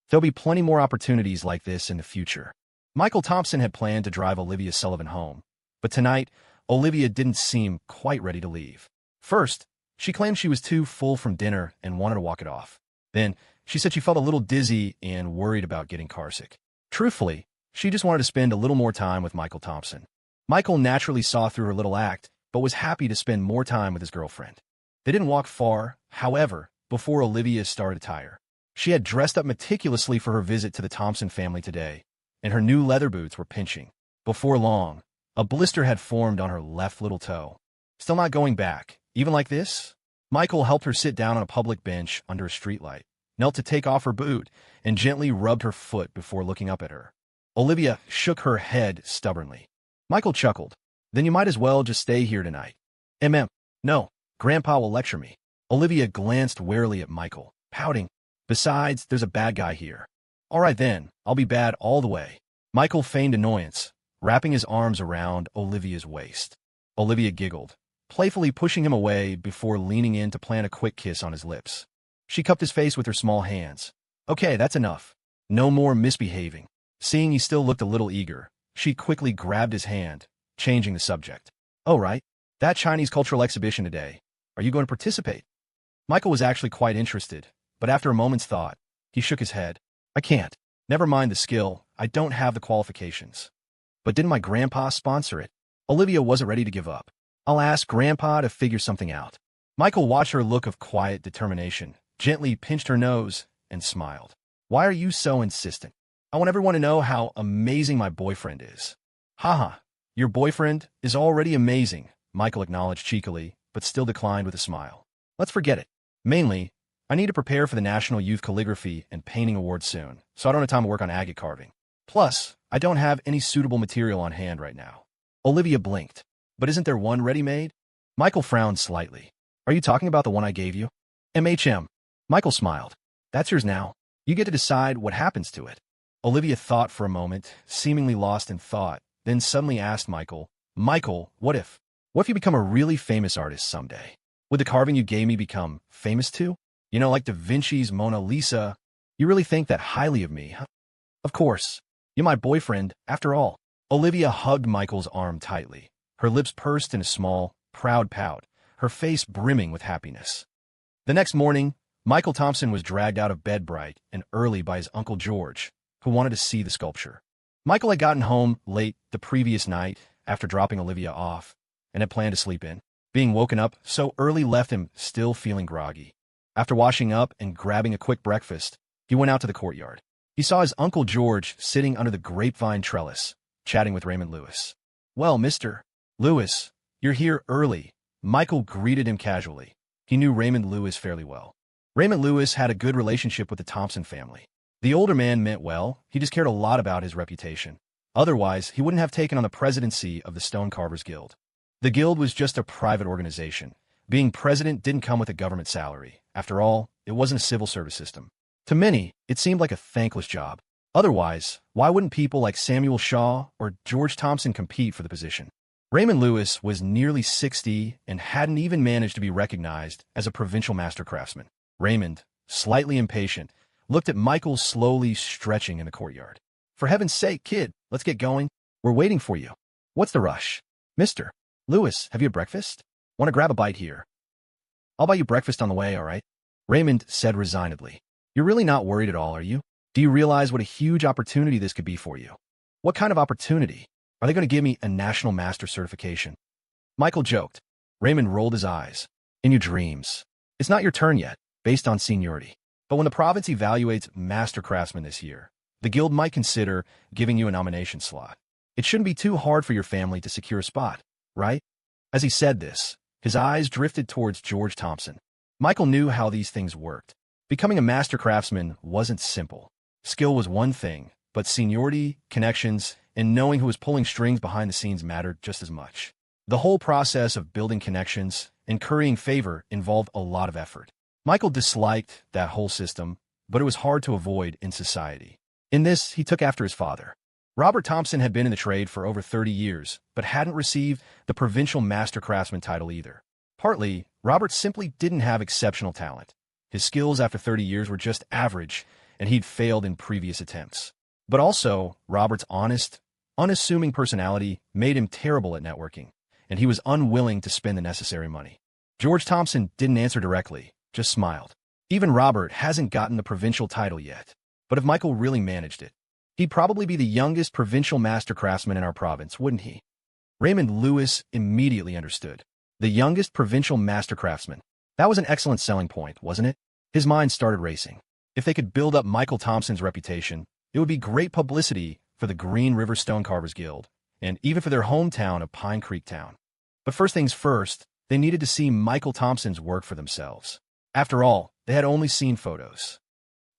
There'll be plenty more opportunities like this in the future. Michael Thompson had planned to drive Olivia Sullivan home, but tonight, Olivia didn't seem quite ready to leave. First, she claimed she was too full from dinner and wanted to walk it off. Then, she said she felt a little dizzy and worried about getting carsick. Truthfully, she just wanted to spend a little more time with Michael Thompson. Michael naturally saw through her little act, but was happy to spend more time with his girlfriend. They didn't walk far, however, before Olivia started to tire. She had dressed up meticulously for her visit to the Thompson family today, and her new leather boots were pinching. Before long, a blister had formed on her left little toe. Still not going back, even like this? Michael helped her sit down on a public bench under a streetlight, knelt to take off her boot, and gently rubbed her foot before looking up at her. Olivia shook her head stubbornly. Michael chuckled. Then you might as well just stay here tonight. No, Grandpa will lecture me. Olivia glanced warily at Michael, pouting. Besides, there's a bad guy here. All right then, I'll be bad all the way. Michael feigned annoyance, wrapping his arms around Olivia's waist. Olivia giggled, playfully pushing him away before leaning in to plant a quick kiss on his lips. She cupped his face with her small hands. Okay, that's enough. No more misbehaving. Seeing he still looked a little eager, she quickly grabbed his hand, changing the subject. Oh, right. That Chinese cultural exhibition today. Are you going to participate? Michael was actually quite interested, but after a moment's thought, he shook his head. I can't. Never mind the skill, I don't have the qualifications. But didn't my grandpa sponsor it? Olivia wasn't ready to give up. I'll ask Grandpa to figure something out. Michael watched her look of quiet determination, gently pinched her nose, and smiled. Why are you so insistent? I want everyone to know how amazing my boyfriend is. Haha, your boyfriend is already amazing, Michael acknowledged cheekily, but still declined with a smile. Let's forget it. Mainly, I need to prepare for the National Youth Calligraphy and Painting Awards soon, so I don't have time to work on agate carving. Plus, I don't have any suitable material on hand right now. Olivia blinked. But isn't there one ready-made? Michael frowned slightly. Are you talking about the one I gave you? Michael smiled. That's yours now. You get to decide what happens to it. Olivia thought for a moment, seemingly lost in thought, then suddenly asked Michael, Michael, what if? What if you become a really famous artist someday? Would the carving you gave me become famous too? You know, like Da Vinci's Mona Lisa? You really think that highly of me, huh? Of course. You're my boyfriend, after all. Olivia hugged Michael's arm tightly, her lips pursed in a small, proud pout, her face brimming with happiness. The next morning, Michael Thompson was dragged out of bed bright and early by his Uncle George, who wanted to see the sculpture. Michael had gotten home late the previous night after dropping Olivia off, and had planned to sleep in. Being woken up so early left him still feeling groggy. After washing up and grabbing a quick breakfast, he went out to the courtyard. He saw his Uncle George sitting under the grapevine trellis, chatting with Raymond Lewis. "Well, Mr. Lewis, you're here early," Michael greeted him casually. He knew Raymond Lewis fairly well. Raymond Lewis had a good relationship with the Thompson family. The older man meant well, he just cared a lot about his reputation. Otherwise, he wouldn't have taken on the presidency of the Stonecarvers Guild. The guild was just a private organization. Being president didn't come with a government salary. After all, it wasn't a civil service system. To many, it seemed like a thankless job. Otherwise, why wouldn't people like Samuel Shaw or George Thompson compete for the position? Raymond Lewis was nearly 60 and hadn't even managed to be recognized as a provincial master craftsman. Raymond, slightly impatient, looked at Michael slowly stretching in the courtyard. "For heaven's sake, kid, let's get going. We're waiting for you. What's the rush? Mr. Lewis, have you had breakfast? Want to grab a bite here? I'll buy you breakfast on the way, all right?" Raymond said resignedly. "You're really not worried at all, are you? Do you realize what a huge opportunity this could be for you?" "What kind of opportunity? Are they going to give me a national master certification?" Michael joked. Raymond rolled his eyes. "In your dreams. It's not your turn yet, based on seniority. But when the province evaluates master craftsmen this year, the guild might consider giving you a nomination slot. It shouldn't be too hard for your family to secure a spot, right?" As he said this, his eyes drifted towards George Thompson. Michael knew how these things worked. Becoming a master craftsman wasn't simple. Skill was one thing, but seniority, connections, and knowing who was pulling strings behind the scenes mattered just as much. The whole process of building connections and currying favor involved a lot of effort. Michael disliked that whole system, but it was hard to avoid in society. In this, he took after his father. Robert Thompson had been in the trade for over 30 years, but hadn't received the provincial master craftsman title either. Partly, Robert simply didn't have exceptional talent. His skills after 30 years were just average, and he'd failed in previous attempts. But also, Robert's honest, unassuming personality made him terrible at networking, and he was unwilling to spend the necessary money. George Thompson didn't answer directly, just smiled. Even Robert hasn't gotten the provincial title yet, but if Michael really managed it, he'd probably be the youngest provincial master craftsman in our province, wouldn't he? Raymond Lewis immediately understood. The youngest provincial master craftsman. That was an excellent selling point, wasn't it? His mind started racing. If they could build up Michael Thompson's reputation, it would be great publicity for the Green River Stonecarvers Guild, and even for their hometown of Pine Creek Town. But first things first, they needed to see Michael Thompson's work for themselves. After all, they had only seen photos.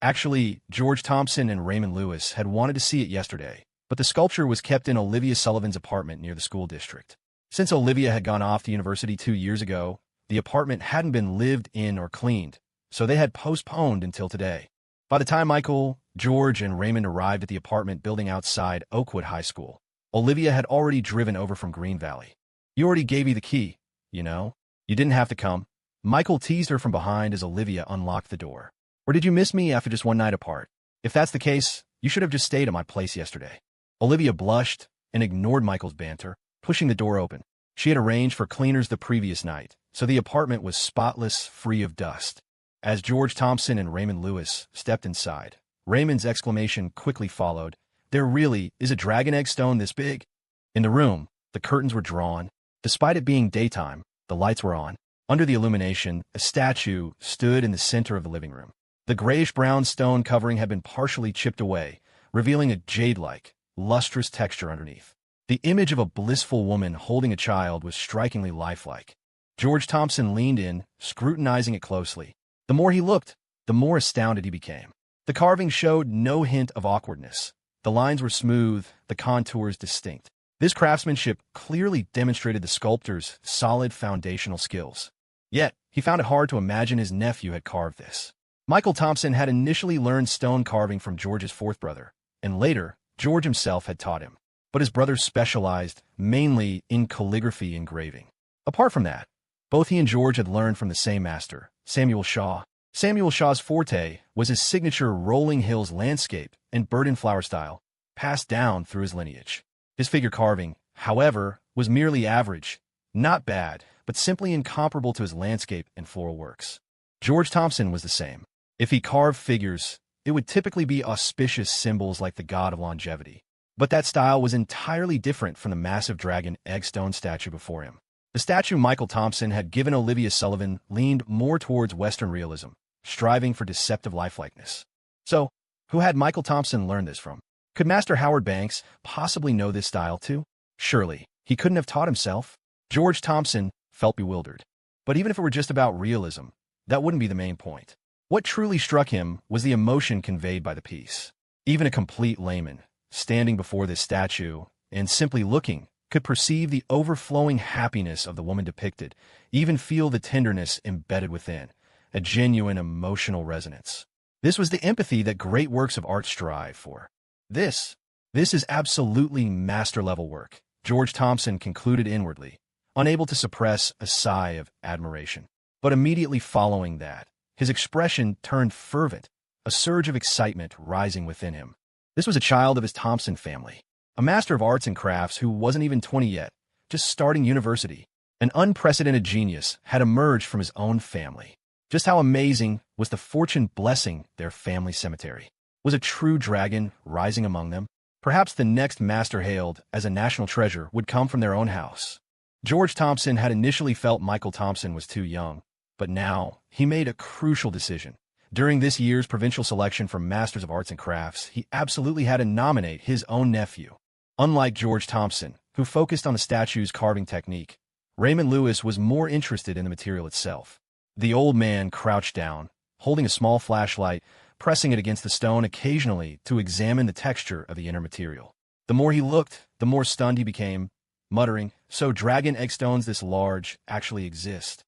Actually, George Thompson and Raymond Lewis had wanted to see it yesterday, but the sculpture was kept in Olivia Sullivan's apartment near the school district. Since Olivia had gone off to university 2 years ago, the apartment hadn't been lived in or cleaned, so they had postponed until today. By the time Michael, George, and Raymond arrived at the apartment building outside Oakwood High School, Olivia had already driven over from Green Valley. "You already gave you the key, you know? You didn't have to come." Michael teased her from behind as Olivia unlocked the door. "Or did you miss me after just one night apart? If that's the case, you should have just stayed at my place yesterday." Olivia blushed and ignored Michael's banter, pushing the door open. She had arranged for cleaners the previous night, so the apartment was spotless, free of dust. As George Thompson and Raymond Lewis stepped inside, Raymond's exclamation quickly followed, "There really is a dragon egg stone this big?" In the room, the curtains were drawn. Despite it being daytime, the lights were on. Under the illumination, a statue stood in the center of the living room. The grayish-brown stone covering had been partially chipped away, revealing a jade-like, lustrous texture underneath. The image of a blissful woman holding a child was strikingly lifelike. George Thompson leaned in, scrutinizing it closely. The more he looked, the more astounded he became. The carving showed no hint of awkwardness. The lines were smooth, the contours distinct. This craftsmanship clearly demonstrated the sculptor's solid foundational skills. Yet, he found it hard to imagine his nephew had carved this. Michael Thompson had initially learned stone carving from George's fourth brother, and later, George himself had taught him. but his brother specialized mainly in calligraphy engraving. Apart from that, both he and George had learned from the same master, Samuel Shaw. Samuel Shaw's forte was his signature rolling hills landscape and bird and flower style, passed down through his lineage. His figure carving, however, was merely average, not bad, but simply incomparable to his landscape and floral works. George Thompson was the same. If he carved figures, it would typically be auspicious symbols like the god of longevity. But that style was entirely different from the massive dragon eggstone statue before him. The statue Michael Thompson had given Olivia Sullivan leaned more towards Western realism, striving for deceptive lifelikeness. So, who had Michael Thompson learn this from? Could Master Howard Banks possibly know this style too? Surely, he couldn't have taught himself. George Thompson felt bewildered. But even if it were just about realism, that wouldn't be the main point. What truly struck him was the emotion conveyed by the piece. Even a complete layman, standing before this statue and simply looking, could perceive the overflowing happiness of the woman depicted, even feel the tenderness embedded within, a genuine emotional resonance. This was the empathy that great works of art strive for. This is absolutely master-level work, George Thompson concluded inwardly, unable to suppress a sigh of admiration. But immediately following that, his expression turned fervent, a surge of excitement rising within him. This was a child of his Thompson family, a master of arts and crafts who wasn't even 20 yet, just starting university. An unprecedented genius had emerged from his own family. Just how amazing was the fortune blessing their family cemetery? Was a true dragon rising among them? Perhaps the next master hailed as a national treasure would come from their own house. George Thompson had initially felt Michael Thompson was too young, but now he made a crucial decision. During this year's provincial selection for Masters of Arts and Crafts, he absolutely had to nominate his own nephew. Unlike George Thompson, who focused on the statue's carving technique, Raymond Lewis was more interested in the material itself. The old man crouched down, holding a small flashlight, pressing it against the stone occasionally to examine the texture of the inner material. The more he looked, the more stunned he became, muttering, "So dragon eggstones this large actually exist.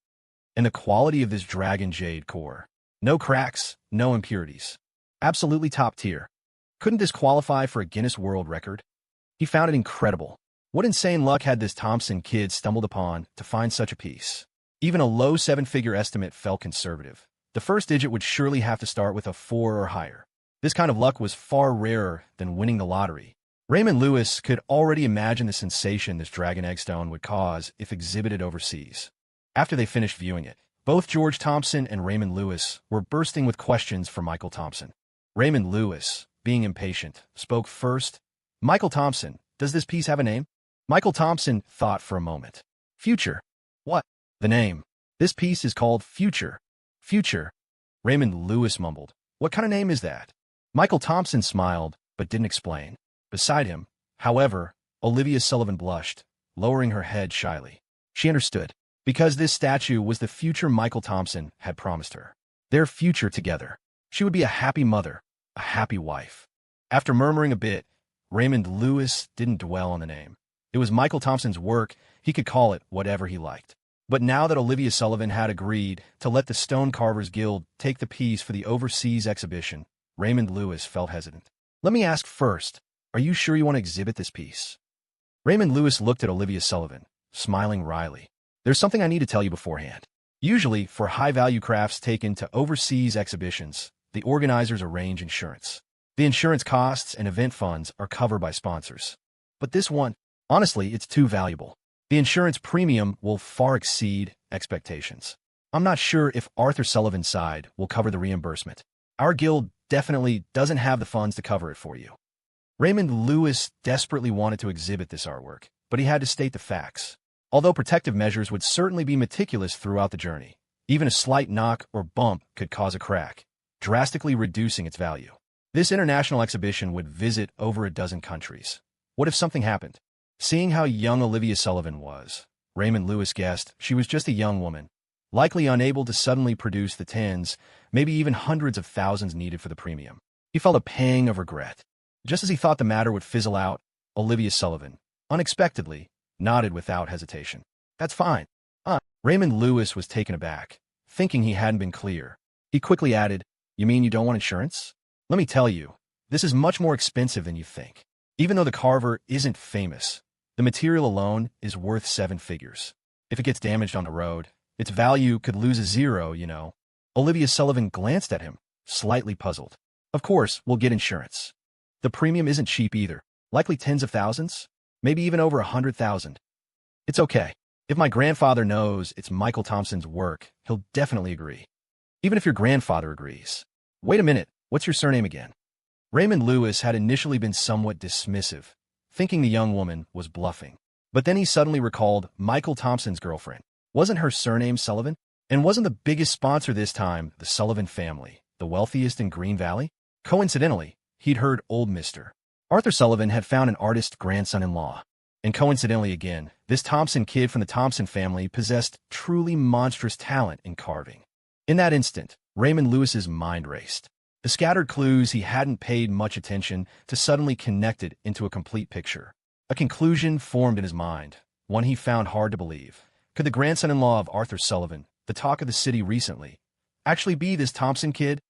And the quality of this dragon jade core. No cracks, no impurities. Absolutely top tier. Couldn't this qualify for a Guinness World Record?" He found it incredible. What insane luck had this Thompson kid stumbled upon to find such a piece? Even a low seven-figure estimate felt conservative. The first digit would surely have to start with a 4 or higher. This kind of luck was far rarer than winning the lottery. Raymond Lewis could already imagine the sensation this dragon eggstone would cause if exhibited overseas. After they finished viewing it, both George Thompson and Raymond Lewis were bursting with questions for Michael Thompson. Raymond Lewis, being impatient, spoke first. "Michael Thompson, does this piece have a name?" Michael Thompson thought for a moment. "Future." "What?" "The name. This piece is called Future." "Future?" Raymond Lewis mumbled. "What kind of name is that?" Michael Thompson smiled, but didn't explain. Beside him, however, Olivia Sullivan blushed, lowering her head shyly. She understood, because this statue was the future Michael Thompson had promised her. Their future together. She would be a happy mother, a happy wife. After murmuring a bit, Raymond Lewis didn't dwell on the name. It was Michael Thompson's work, he could call it whatever he liked. But now that Olivia Sullivan had agreed to let the Stone Carvers Guild take the piece for the overseas exhibition, Raymond Lewis felt hesitant. "Let me ask first, are you sure you want to exhibit this piece?" Raymond Lewis looked at Olivia Sullivan, smiling wryly. "There's something I need to tell you beforehand. Usually, for high-value crafts taken to overseas exhibitions, the organizers arrange insurance. The insurance costs and event funds are covered by sponsors. But this one, honestly, it's too valuable. The insurance premium will far exceed expectations. I'm not sure if Arthur Sullivan's side will cover the reimbursement. Our guild definitely doesn't have the funds to cover it for you." Raymond Lewis desperately wanted to exhibit this artwork, but he had to state the facts. Although protective measures would certainly be meticulous throughout the journey, even a slight knock or bump could cause a crack, drastically reducing its value. This international exhibition would visit over a dozen countries. What if something happened? Seeing how young Olivia Sullivan was, Raymond Lewis guessed she was just a young woman, likely unable to suddenly produce the tens, maybe even hundreds of thousands needed for the premium. He felt a pang of regret. Just as he thought the matter would fizzle out, Olivia Sullivan, unexpectedly, nodded without hesitation. "That's fine." Raymond Lewis was taken aback, thinking he hadn't been clear. He quickly added, "You mean you don't want insurance? Let me tell you, this is much more expensive than you think. Even though the carver isn't famous, the material alone is worth 7 figures. If it gets damaged on the road, its value could lose a zero, you know. Olivia Sullivan glanced at him, slightly puzzled. Of course, we'll get insurance. The premium isn't cheap either, likely tens of thousands, maybe even over 100,000. It's okay. If my grandfather knows it's Michael Thompson's work, he'll definitely agree. Even if your grandfather agrees. Wait a minute, what's your surname again? Raymond Lewis had initially been somewhat dismissive, thinking the young woman was bluffing. But then he suddenly recalled Michael Thompson's girlfriend. Wasn't her surname Sullivan? And wasn't the biggest sponsor this time the Sullivan family, the wealthiest in Green Valley? Coincidentally, he'd heard old Mr. Arthur Sullivan had found an artist grandson-in-law. And coincidentally again, this Thompson kid from the Thompson family possessed truly monstrous talent in carving. In that instant, Raymond Lewis's mind raced. The scattered clues he hadn't paid much attention to suddenly connected into a complete picture. A conclusion formed in his mind, one he found hard to believe. Could the grandson-in-law of Arthur Sullivan, the talk of the city recently, actually be this Thompson kid?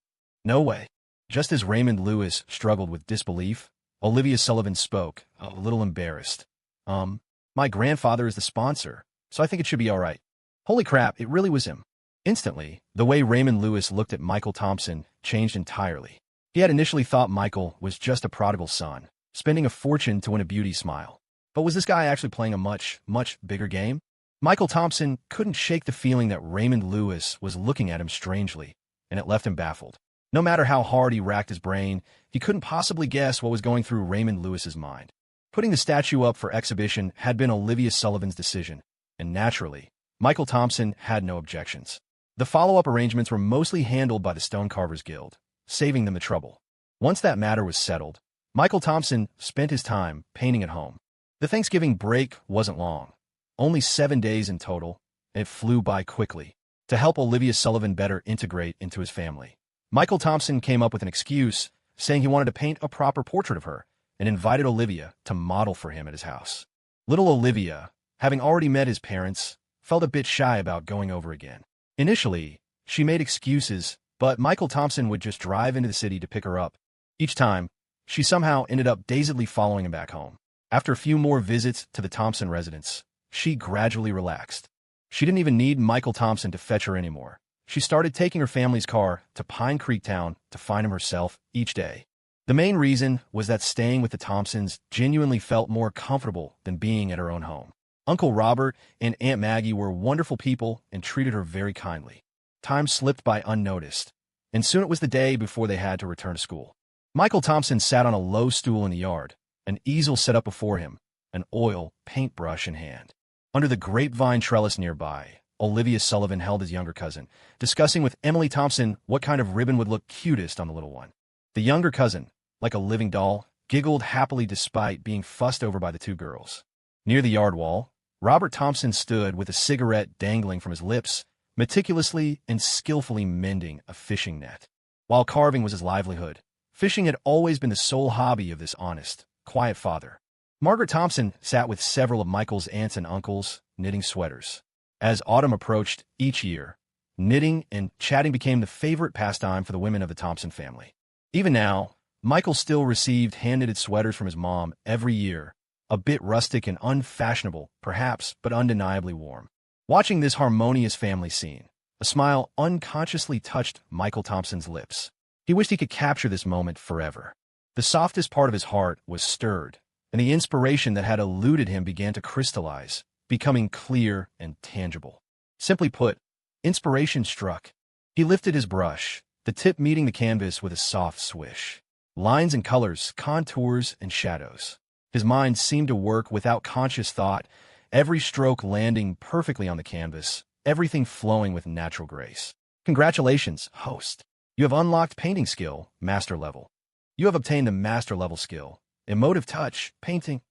No way. Just as Raymond Lewis struggled with disbelief, Olivia Sullivan spoke, a little embarrassed. My grandfather is the sponsor, so I think it should be all right. Holy crap, it really was him. Instantly, the way Raymond Lewis looked at Michael Thompson changed entirely. He had initially thought Michael was just a prodigal son, spending a fortune to win a beauty smile. But was this guy actually playing a much, much bigger game? Michael Thompson couldn't shake the feeling that Raymond Lewis was looking at him strangely, and it left him baffled. No matter how hard he racked his brain, he couldn't possibly guess what was going through Raymond Lewis's mind. Putting the statue up for exhibition had been Olivia Sullivan's decision, and naturally, Michael Thompson had no objections. The follow-up arrangements were mostly handled by the Stonecarvers Guild, saving them the trouble. Once that matter was settled, Michael Thompson spent his time painting at home. The Thanksgiving break wasn't long, only 7 days in total, and it flew by quickly. To help Olivia Sullivan better integrate into his family, Michael Thompson came up with an excuse, saying he wanted to paint a proper portrait of her, and invited Olivia to model for him at his house. Little Olivia, having already met his parents, felt a bit shy about going over again. Initially, she made excuses, but Michael Thompson would just drive into the city to pick her up. Each time, she somehow ended up dazedly following him back home. After a few more visits to the Thompson residence, she gradually relaxed. She didn't even need Michael Thompson to fetch her anymore. She started taking her family's car to Pine Creek Town to find him herself each day. The main reason was that staying with the Thompsons genuinely felt more comfortable than being at her own home. Uncle Robert and Aunt Maggie were wonderful people and treated her very kindly. Time slipped by unnoticed, and soon it was the day before they had to return to school. Michael Thompson sat on a low stool in the yard, an easel set up before him, an oil paintbrush in hand. Under the grapevine trellis nearby, Olivia Sullivan held his younger cousin, discussing with Emily Thompson what kind of ribbon would look cutest on the little one. The younger cousin, like a living doll, giggled happily despite being fussed over by the two girls. Near the yard wall, Robert Thompson stood with a cigarette dangling from his lips, meticulously and skillfully mending a fishing net. While carving was his livelihood, fishing had always been the sole hobby of this honest, quiet father. Margaret Thompson sat with several of Michael's aunts and uncles, knitting sweaters. As autumn approached each year, knitting and chatting became the favorite pastime for the women of the Thompson family. Even now, Michael still received hand-knitted sweaters from his mom every year, a bit rustic and unfashionable, perhaps, but undeniably warm. Watching this harmonious family scene, a smile unconsciously touched Michael Thompson's lips. He wished he could capture this moment forever. The softest part of his heart was stirred, and the inspiration that had eluded him began to crystallize, becoming clear and tangible. Simply put, inspiration struck. He lifted his brush, the tip meeting the canvas with a soft swish. Lines and colors, contours and shadows. His mind seemed to work without conscious thought, every stroke landing perfectly on the canvas, everything flowing with natural grace. Congratulations, host. You have unlocked painting skill, master level. You have obtained the master level skill, emotive touch, painting.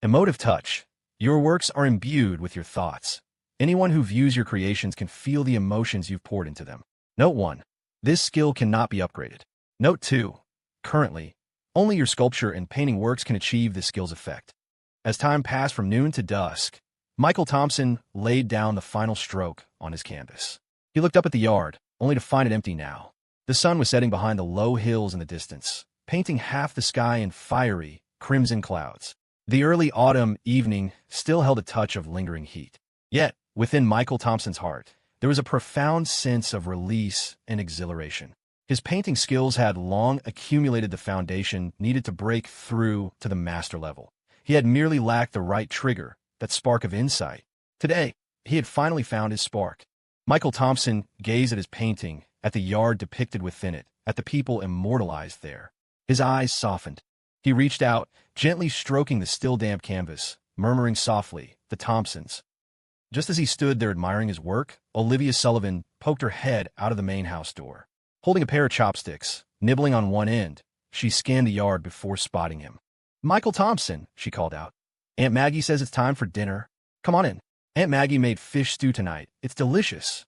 Emotive touch. Your works are imbued with your thoughts. Anyone who views your creations can feel the emotions you've poured into them. Note 1. This skill cannot be upgraded. Note 2. Currently, only your sculpture and painting works can achieve this skill's effect. As time passed from noon to dusk, Michael Thompson laid down the final stroke on his canvas. He looked up at the yard, only to find it empty now. The sun was setting behind the low hills in the distance, painting half the sky in fiery, crimson clouds. The early autumn evening still held a touch of lingering heat. Yet, within Michael Thompson's heart, there was a profound sense of release and exhilaration. His painting skills had long accumulated the foundation needed to break through to the master level. He had merely lacked the right trigger, that spark of insight. Today, he had finally found his spark. Michael Thompson gazed at his painting, at the yard depicted within it, at the people immortalized there. His eyes softened. He reached out, gently stroking the still damp canvas, murmuring softly, "The Thompsons." Just as he stood there admiring his work, Olivia Sullivan poked her head out of the main house door. Holding a pair of chopsticks, nibbling on one end, she scanned the yard before spotting him. "Michael Thompson," she called out. "Aunt Maggie says it's time for dinner. Come on in. Aunt Maggie made fish stew tonight. It's delicious."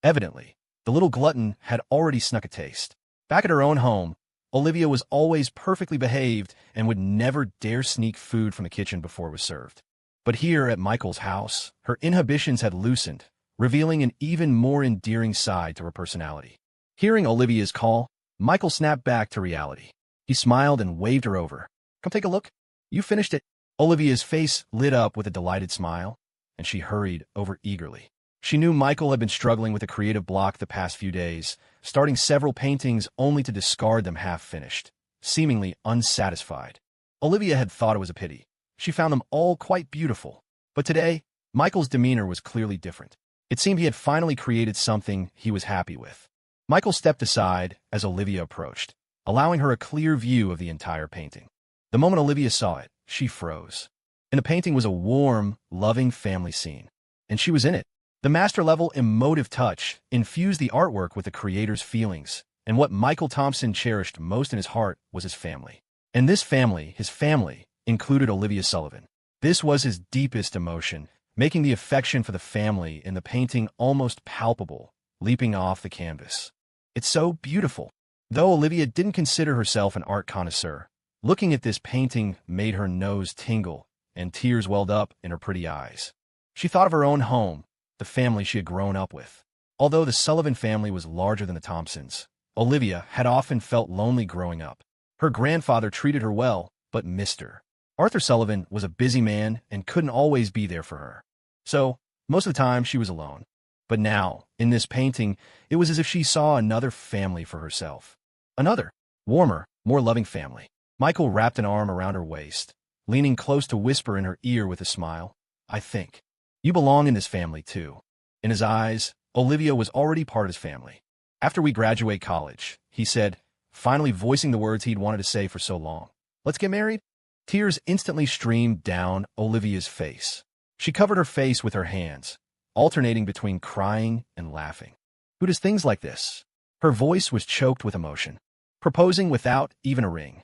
Evidently, the little glutton had already snuck a taste. Back at her own home, Olivia was always perfectly behaved and would never dare sneak food from the kitchen before it was served. But here at Michael's house, her inhibitions had loosened, revealing an even more endearing side to her personality. Hearing Olivia's call, Michael snapped back to reality. He smiled and waved her over. "Come take a look. You finished it." Olivia's face lit up with a delighted smile, and she hurried over eagerly. She knew Michael had been struggling with a creative block the past few days, starting several paintings only to discard them half-finished, seemingly unsatisfied. Olivia had thought it was a pity. She found them all quite beautiful. But today, Michael's demeanor was clearly different. It seemed he had finally created something he was happy with. Michael stepped aside as Olivia approached, allowing her a clear view of the entire painting. The moment Olivia saw it, she froze. In the painting was a warm, loving family scene, and she was in it. The master-level emotive touch infused the artwork with the creator's feelings, and what Michael Thompson cherished most in his heart was his family. And this family, his family, included Olivia Sullivan. This was his deepest emotion, making the affection for the family in the painting almost palpable, leaping off the canvas. "It's so beautiful." Though Olivia didn't consider herself an art connoisseur, looking at this painting made her nose tingle, and tears welled up in her pretty eyes. She thought of her own home, the family she had grown up with. Although the Sullivan family was larger than the Thompsons, Olivia had often felt lonely growing up. Her grandfather treated her well, but missed her. Arthur Sullivan was a busy man and couldn't always be there for her. So, most of the time, she was alone. But now, in this painting, it was as if she saw another family for herself. Another, warmer, more loving family. Michael wrapped an arm around her waist, leaning close to whisper in her ear with a smile, "I think you belong in this family, too." In his eyes, Olivia was already part of his family. "After we graduate college," he said, finally voicing the words he'd wanted to say for so long. "Let's get married?" Tears instantly streamed down Olivia's face. She covered her face with her hands, alternating between crying and laughing. "Who does things like this?" Her voice was choked with emotion. "Proposing without even a ring.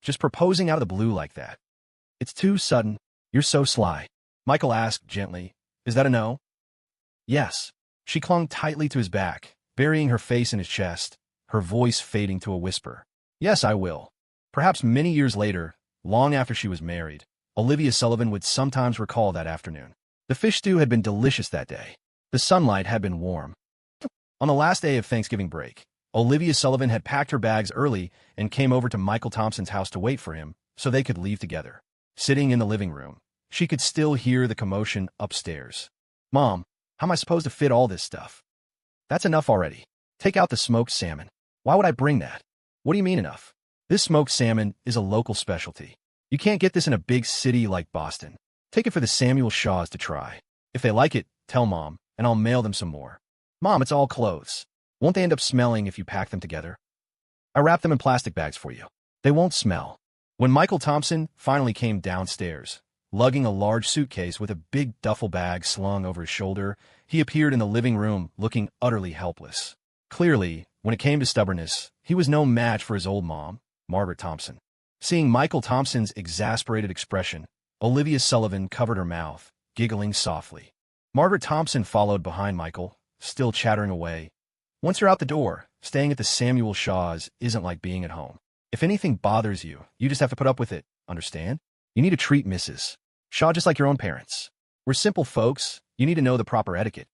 Just proposing out of the blue like that. It's too sudden. You're so sly." Michael asked gently, "Is that a no?" "Yes." She clung tightly to his back, burying her face in his chest, her voice fading to a whisper. "Yes, I will." Perhaps many years later, long after she was married, Olivia Sullivan would sometimes recall that afternoon. The fish stew had been delicious that day. The sunlight had been warm. On the last day of Thanksgiving break, Olivia Sullivan had packed her bags early and came over to Michael Thompson's house to wait for him so they could leave together. Sitting in the living room, she could still hear the commotion upstairs. "Mom, how am I supposed to fit all this stuff?" "That's enough already. Take out the smoked salmon." "Why would I bring that?" "What do you mean enough?" "This smoked salmon is a local specialty. You can't get this in a big city like Boston. Take it for the Samuel Shaws to try. If they like it, tell Mom, and I'll mail them some more." "Mom, it's all clothes. Won't they end up smelling if you pack them together?" "I wrap them in plastic bags for you. They won't smell." When Michael Thompson finally came downstairs, lugging a large suitcase with a big duffel bag slung over his shoulder, he appeared in the living room looking utterly helpless. Clearly, when it came to stubbornness, he was no match for his old mom, Margaret Thompson. Seeing Michael Thompson's exasperated expression, Olivia Sullivan covered her mouth, giggling softly. Margaret Thompson followed behind Michael, still chattering away. "Once you're out the door, staying at the Samuel Shaws isn't like being at home. If anything bothers you, you just have to put up with it, understand? You need to treat Mrs. Shaw just like your own parents. We're simple folks. You need to know the proper etiquette.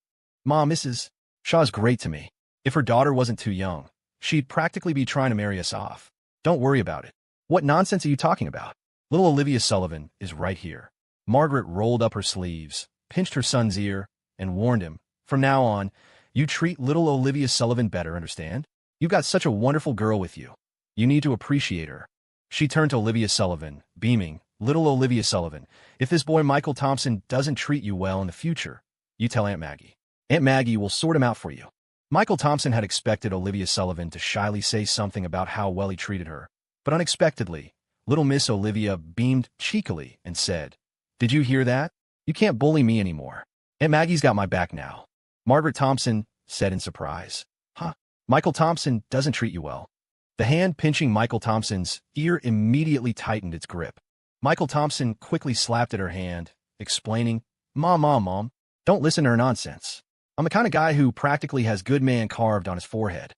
Mom, Mrs. Shaw's great to me. If her daughter wasn't too young, she'd practically be trying to marry us off. Don't worry about it." "What nonsense are you talking about?" Little Olivia Sullivan is right here. Margaret rolled up her sleeves, pinched her son's ear, and warned him, from now on, you treat little Olivia Sullivan better, understand? You've got such a wonderful girl with you. You need to appreciate her. She turned to Olivia Sullivan, beaming, little Olivia Sullivan, if this boy Michael Thompson doesn't treat you well in the future, you tell Aunt Maggie. Aunt Maggie will sort him out for you. Michael Thompson had expected Olivia Sullivan to shyly say something about how well he treated her, but unexpectedly, little Miss Olivia beamed cheekily and said, Did you hear that? You can't bully me anymore. Aunt Maggie's got my back now. Margaret Thompson said in surprise. Huh? Michael Thompson doesn't treat you well. The hand pinching Michael Thompson's ear immediately tightened its grip. Michael Thompson quickly slapped at her hand, explaining, Mom, don't listen to her nonsense. I'm the kind of guy who practically has good man carved on his forehead.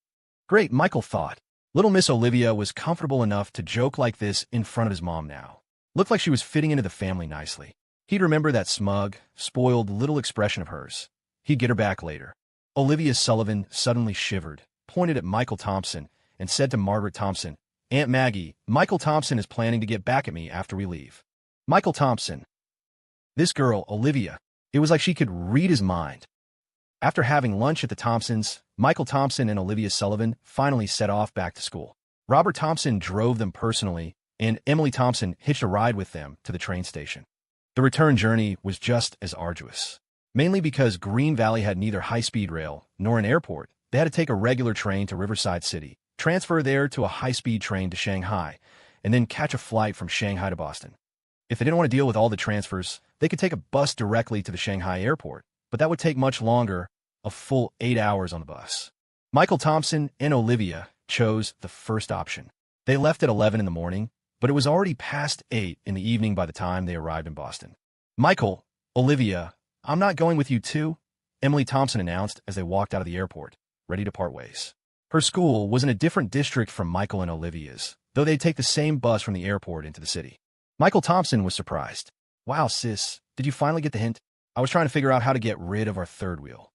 Great, Michael thought. Little Miss Olivia was comfortable enough to joke like this in front of his mom now. Looked like she was fitting into the family nicely. He'd remember that smug, spoiled little expression of hers. He'd get her back later. Olivia Sullivan suddenly shivered, pointed at Michael Thompson, and said to Margaret Thompson, Aunt Maggie, Michael Thompson is planning to get back at me after we leave. Michael Thompson. This girl, Olivia, it was like she could read his mind. After having lunch at the Thompsons, Michael Thompson and Olivia Sullivan finally set off back to school. Robert Thompson drove them personally, and Emily Thompson hitched a ride with them to the train station. The return journey was just as arduous. Mainly because Green Valley had neither high-speed rail nor an airport, they had to take a regular train to Riverside City, transfer there to a high-speed train to Shanghai, and then catch a flight from Shanghai to Boston. If they didn't want to deal with all the transfers, they could take a bus directly to the Shanghai airport, but that would take much longer, a full 8 hours on the bus. Michael Thompson and Olivia chose the first option. They left at 11 in the morning, but it was already past 8 in the evening by the time they arrived in Boston. Michael, Olivia, I'm not going with you too, Emily Thompson announced as they walked out of the airport, ready to part ways. Her school was in a different district from Michael and Olivia's, though they'd take the same bus from the airport into the city. Michael Thompson was surprised. Wow, sis, did you finally get the hint? I was trying to figure out how to get rid of our third wheel.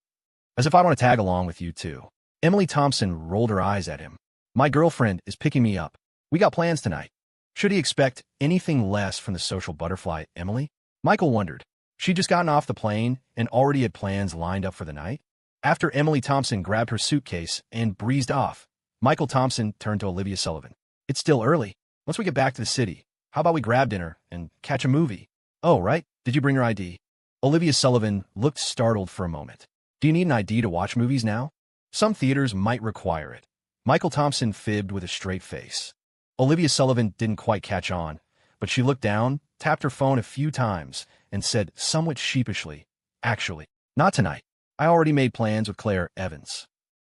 As if I want to tag along with you too. Emily Thompson rolled her eyes at him. My girlfriend is picking me up. We got plans tonight. Should he expect anything less from the social butterfly, Emily? Michael wondered. She'd just gotten off the plane and already had plans lined up for the night. After Emily Thompson grabbed her suitcase and breezed off, Michael Thompson turned to Olivia Sullivan. It's still early. Once we get back to the city, how about we grab dinner and catch a movie? Oh, right. Did you bring your ID? Olivia Sullivan looked startled for a moment. Do you need an ID to watch movies now? Some theaters might require it. Michael Thompson fibbed with a straight face. Olivia Sullivan didn't quite catch on, but she looked down, tapped her phone a few times, and said somewhat sheepishly, Actually, not tonight. I already made plans with Claire Evans.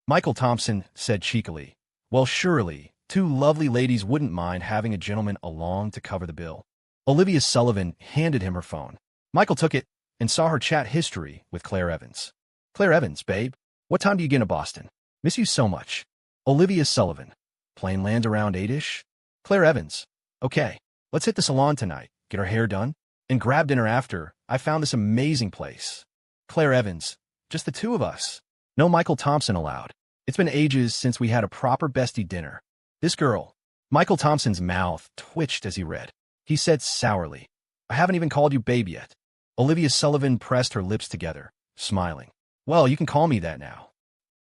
Michael Thompson said cheekily, Well, surely, two lovely ladies wouldn't mind having a gentleman along to cover the bill. Olivia Sullivan handed him her phone. Michael took it and saw her chat history with Claire Evans. Claire Evans, babe, what time do you get into Boston? Miss you so much. Olivia Sullivan. Plane lands around 8-ish? Claire Evans. Okay, let's hit the salon tonight, get our hair done, and grab dinner after. I found this amazing place. Claire Evans. Just the two of us. No Michael Thompson allowed. It's been ages since we had a proper bestie dinner. This girl. Michael Thompson's mouth twitched as he read. He said sourly, I haven't even called you babe yet. Olivia Sullivan pressed her lips together, smiling. Well, you can call me that now.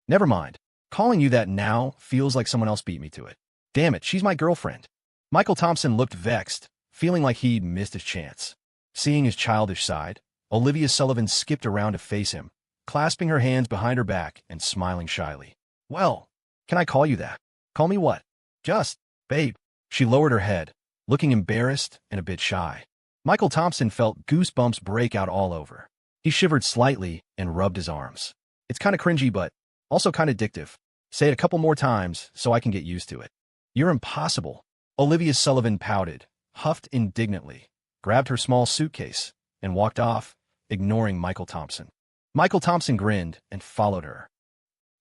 Never mind. Calling you that now feels like someone else beat me to it. Damn it, she's my girlfriend. Michael Thompson looked vexed, feeling like he'd missed his chance. Seeing his childish side, Olivia Sullivan skipped around to face him, clasping her hands behind her back and smiling shyly. Well, can I call you that? Call me what? Just, babe. She lowered her head, looking embarrassed and a bit shy. Michael Thompson felt goosebumps break out all over. He shivered slightly and rubbed his arms. It's kind of cringy, but also kind of addictive. Say it a couple more times so I can get used to it. You're impossible. Olivia Sullivan pouted, huffed indignantly, grabbed her small suitcase, and walked off, ignoring Michael Thompson. Michael Thompson grinned and followed her.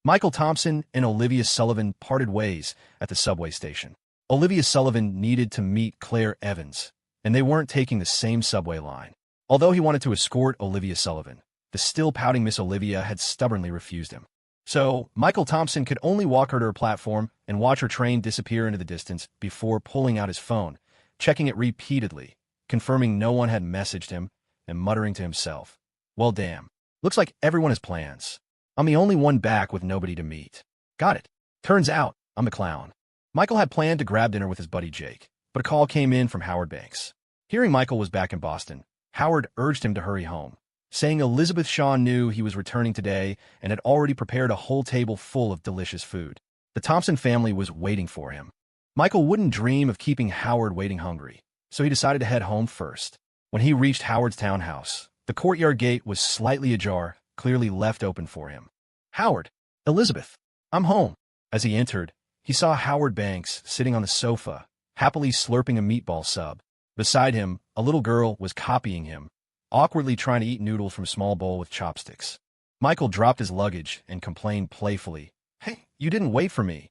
Michael Thompson and Olivia Sullivan parted ways at the subway station. Olivia Sullivan needed to meet Claire Evans, and they weren't taking the same subway line. Although he wanted to escort Olivia Sullivan, the still pouting Miss Olivia had stubbornly refused him. So, Michael Thompson could only walk her to her platform and watch her train disappear into the distance before pulling out his phone, checking it repeatedly, confirming no one had messaged him, and muttering to himself, "Well, damn. Looks like everyone has plans. I'm the only one back with nobody to meet. Got it. Turns out, I'm the clown." Michael had planned to grab dinner with his buddy Jake, but a call came in from Howard Banks. Hearing Michael was back in Boston, Howard urged him to hurry home, saying Elizabeth Shaw knew he was returning today and had already prepared a whole table full of delicious food. The Thompson family was waiting for him. Michael wouldn't dream of keeping Howard waiting hungry, so he decided to head home first. When he reached Howard's townhouse, the courtyard gate was slightly ajar, clearly left open for him. "Howard, Elizabeth, I'm home." As he entered, he saw Howard Banks sitting on the sofa, happily slurping a meatball sub. Beside him, a little girl was copying him, awkwardly trying to eat noodles from a small bowl with chopsticks. Michael dropped his luggage and complained playfully, "Hey, you didn't wait for me.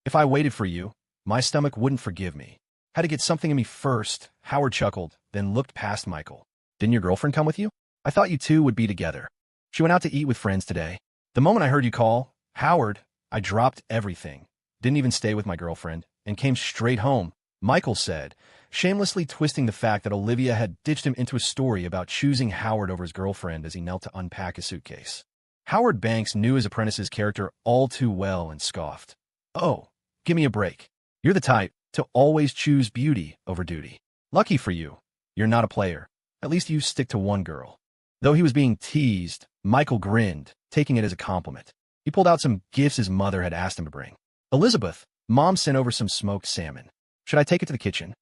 If I waited for you, my stomach wouldn't forgive me. Had to get something in me first." Howard chuckled, then looked past Michael. "Didn't your girlfriend come with you? I thought you two would be together. She went out to eat with friends today." "The moment I heard you call, Howard, I dropped everything. Didn't even stay with my girlfriend, and came straight home," Michael said, shamelessly twisting the fact that Olivia had ditched him into a story about choosing Howard over his girlfriend as he knelt to unpack his suitcase. Howard Banks knew his apprentice's character all too well and scoffed. "Oh, give me a break. You're the type to always choose beauty over duty. Lucky for you, you're not a player. At least you stick to one girl." Though he was being teased, Michael grinned, taking it as a compliment. He pulled out some gifts his mother had asked him to bring. "Elizabeth, Mom sent over some smoked salmon. Should I take it to the kitchen?"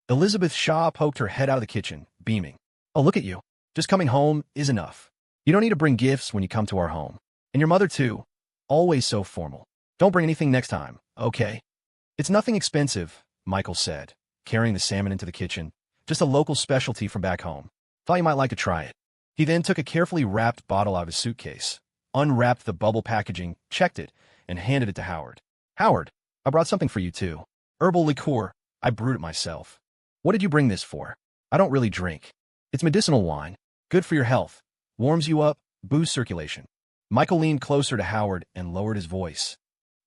Elizabeth Shaw poked her head out of the kitchen, beaming. "Oh, look at you. Just coming home is enough. You don't need to bring gifts when you come to our home. And your mother, too. Always so formal. Don't bring anything next time, okay?" "It's nothing expensive," Michael said, carrying the salmon into the kitchen. "Just a local specialty from back home. Thought you might like to try it." He then took a carefully wrapped bottle out of his suitcase, unwrapped the bubble packaging, checked it, and handed it to Howard. "Howard, I brought something for you, too. Herbal liqueur. I brewed it myself." "What did you bring this for?" "I don't really drink. It's medicinal wine. Good for your health. Warms you up, boosts circulation." Michael leaned closer to Howard and lowered his voice.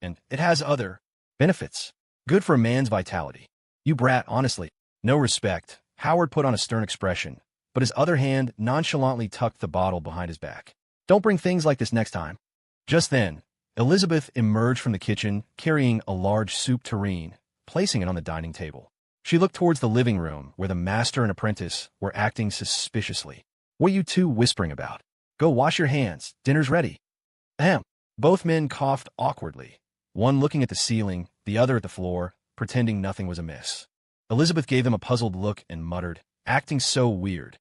"And it has other benefits. Good for a man's vitality." "You brat, honestly." "No respect." Howard put on a stern expression, but his other hand nonchalantly tucked the bottle behind his back. "Don't bring things like this next time." Just then, Elizabeth emerged from the kitchen carrying a large soup tureen, placing it on the dining table. She looked towards the living room where the master and apprentice were acting suspiciously. "What are you two whispering about? Go wash your hands. Dinner's ready." "Ahem." Both men coughed awkwardly, one looking at the ceiling, the other at the floor, pretending nothing was amiss. Elizabeth gave them a puzzled look and muttered, "Acting so weird."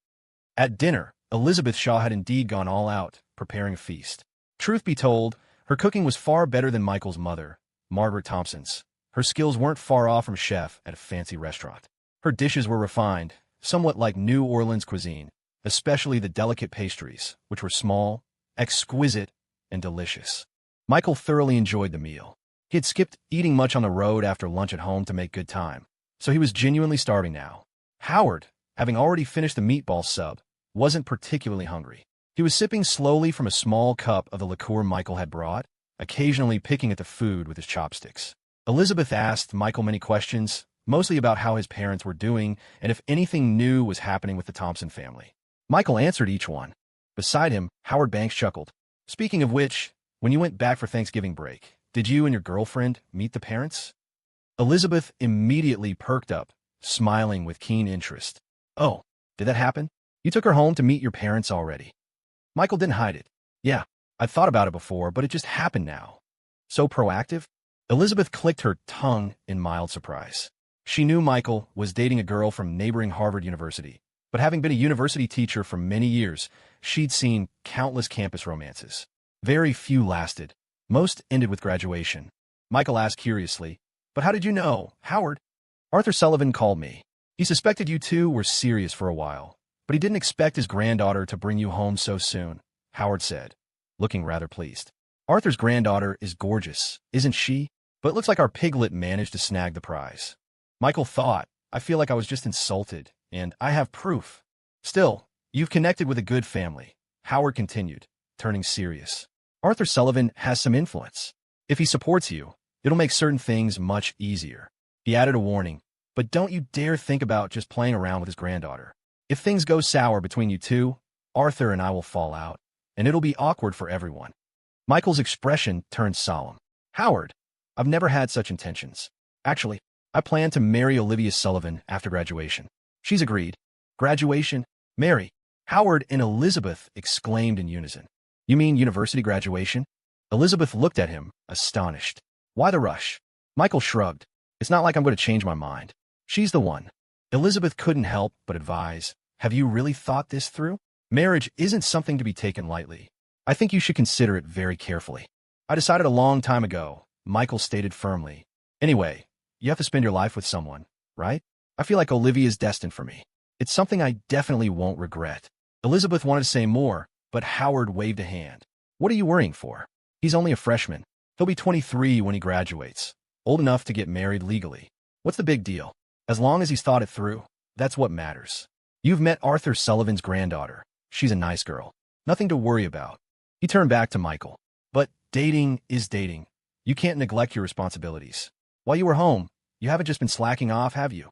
At dinner, Elizabeth Shaw had indeed gone all out, preparing a feast. Truth be told, her cooking was far better than Michael's mother, Margaret Thompson's. Her skills weren't far off from chef at a fancy restaurant. Her dishes were refined, somewhat like New Orleans cuisine, especially the delicate pastries, which were small, exquisite, and delicious. Michael thoroughly enjoyed the meal. He had skipped eating much on the road after lunch at home to make good time, so he was genuinely starving now. Howard, having already finished the meatball sub, wasn't particularly hungry. He was sipping slowly from a small cup of the liqueur Michael had brought, occasionally picking at the food with his chopsticks. Elizabeth asked Michael many questions, mostly about how his parents were doing and if anything new was happening with the Thompson family. Michael answered each one. Beside him, Howard Banks chuckled. "Speaking of which, when you went back for Thanksgiving break, did you and your girlfriend meet the parents?" Elizabeth immediately perked up, smiling with keen interest. "Oh, did that happen? You took her home to meet your parents already?" Michael didn't hide it. "Yeah, I'd thought about it before, but it just happened now." "So proactive?" Elizabeth clicked her tongue in mild surprise. She knew Michael was dating a girl from neighboring Harvard University, but having been a university teacher for many years, she'd seen countless campus romances. Very few lasted. Most ended with graduation. Michael asked curiously, "But how did you know, Howard?" "Arthur Sullivan called me. He suspected you two were serious for a while, but he didn't expect his granddaughter to bring you home so soon," Howard said, looking rather pleased. "Arthur's granddaughter is gorgeous, isn't she? But it looks like our piglet managed to snag the prize." Michael thought, "I feel like I was just insulted, and I have proof." "Still, you've connected with a good family," Howard continued, turning serious. "Arthur Sullivan has some influence. If he supports you, it'll make certain things much easier." He added a warning. But don't you dare think about just playing around with his granddaughter. If things go sour between you two, Arthur and I will fall out, and it'll be awkward for everyone. Michael's expression turned solemn. Howard, I've never had such intentions. Actually, I plan to marry Olivia Sullivan after graduation. She's agreed. Graduation? Marry. Howard and Elizabeth exclaimed in unison. You mean university graduation? Elizabeth looked at him, astonished. Why the rush? Michael shrugged. It's not like I'm going to change my mind. She's the one. Elizabeth couldn't help but advise. Have you really thought this through? Marriage isn't something to be taken lightly. I think you should consider it very carefully. I decided a long time ago, Michael stated firmly. Anyway, you have to spend your life with someone, right? I feel like Olivia is destined for me. It's something I definitely won't regret. Elizabeth wanted to say more, but Howard waved a hand. What are you worrying for? He's only a freshman. He'll be 23 when he graduates, old enough to get married legally. What's the big deal? As long as he's thought it through, that's what matters. You've met Arthur Sullivan's granddaughter. She's a nice girl. Nothing to worry about. He turned back to Michael. But dating is dating. You can't neglect your responsibilities. While you were home, you haven't just been slacking off, have you?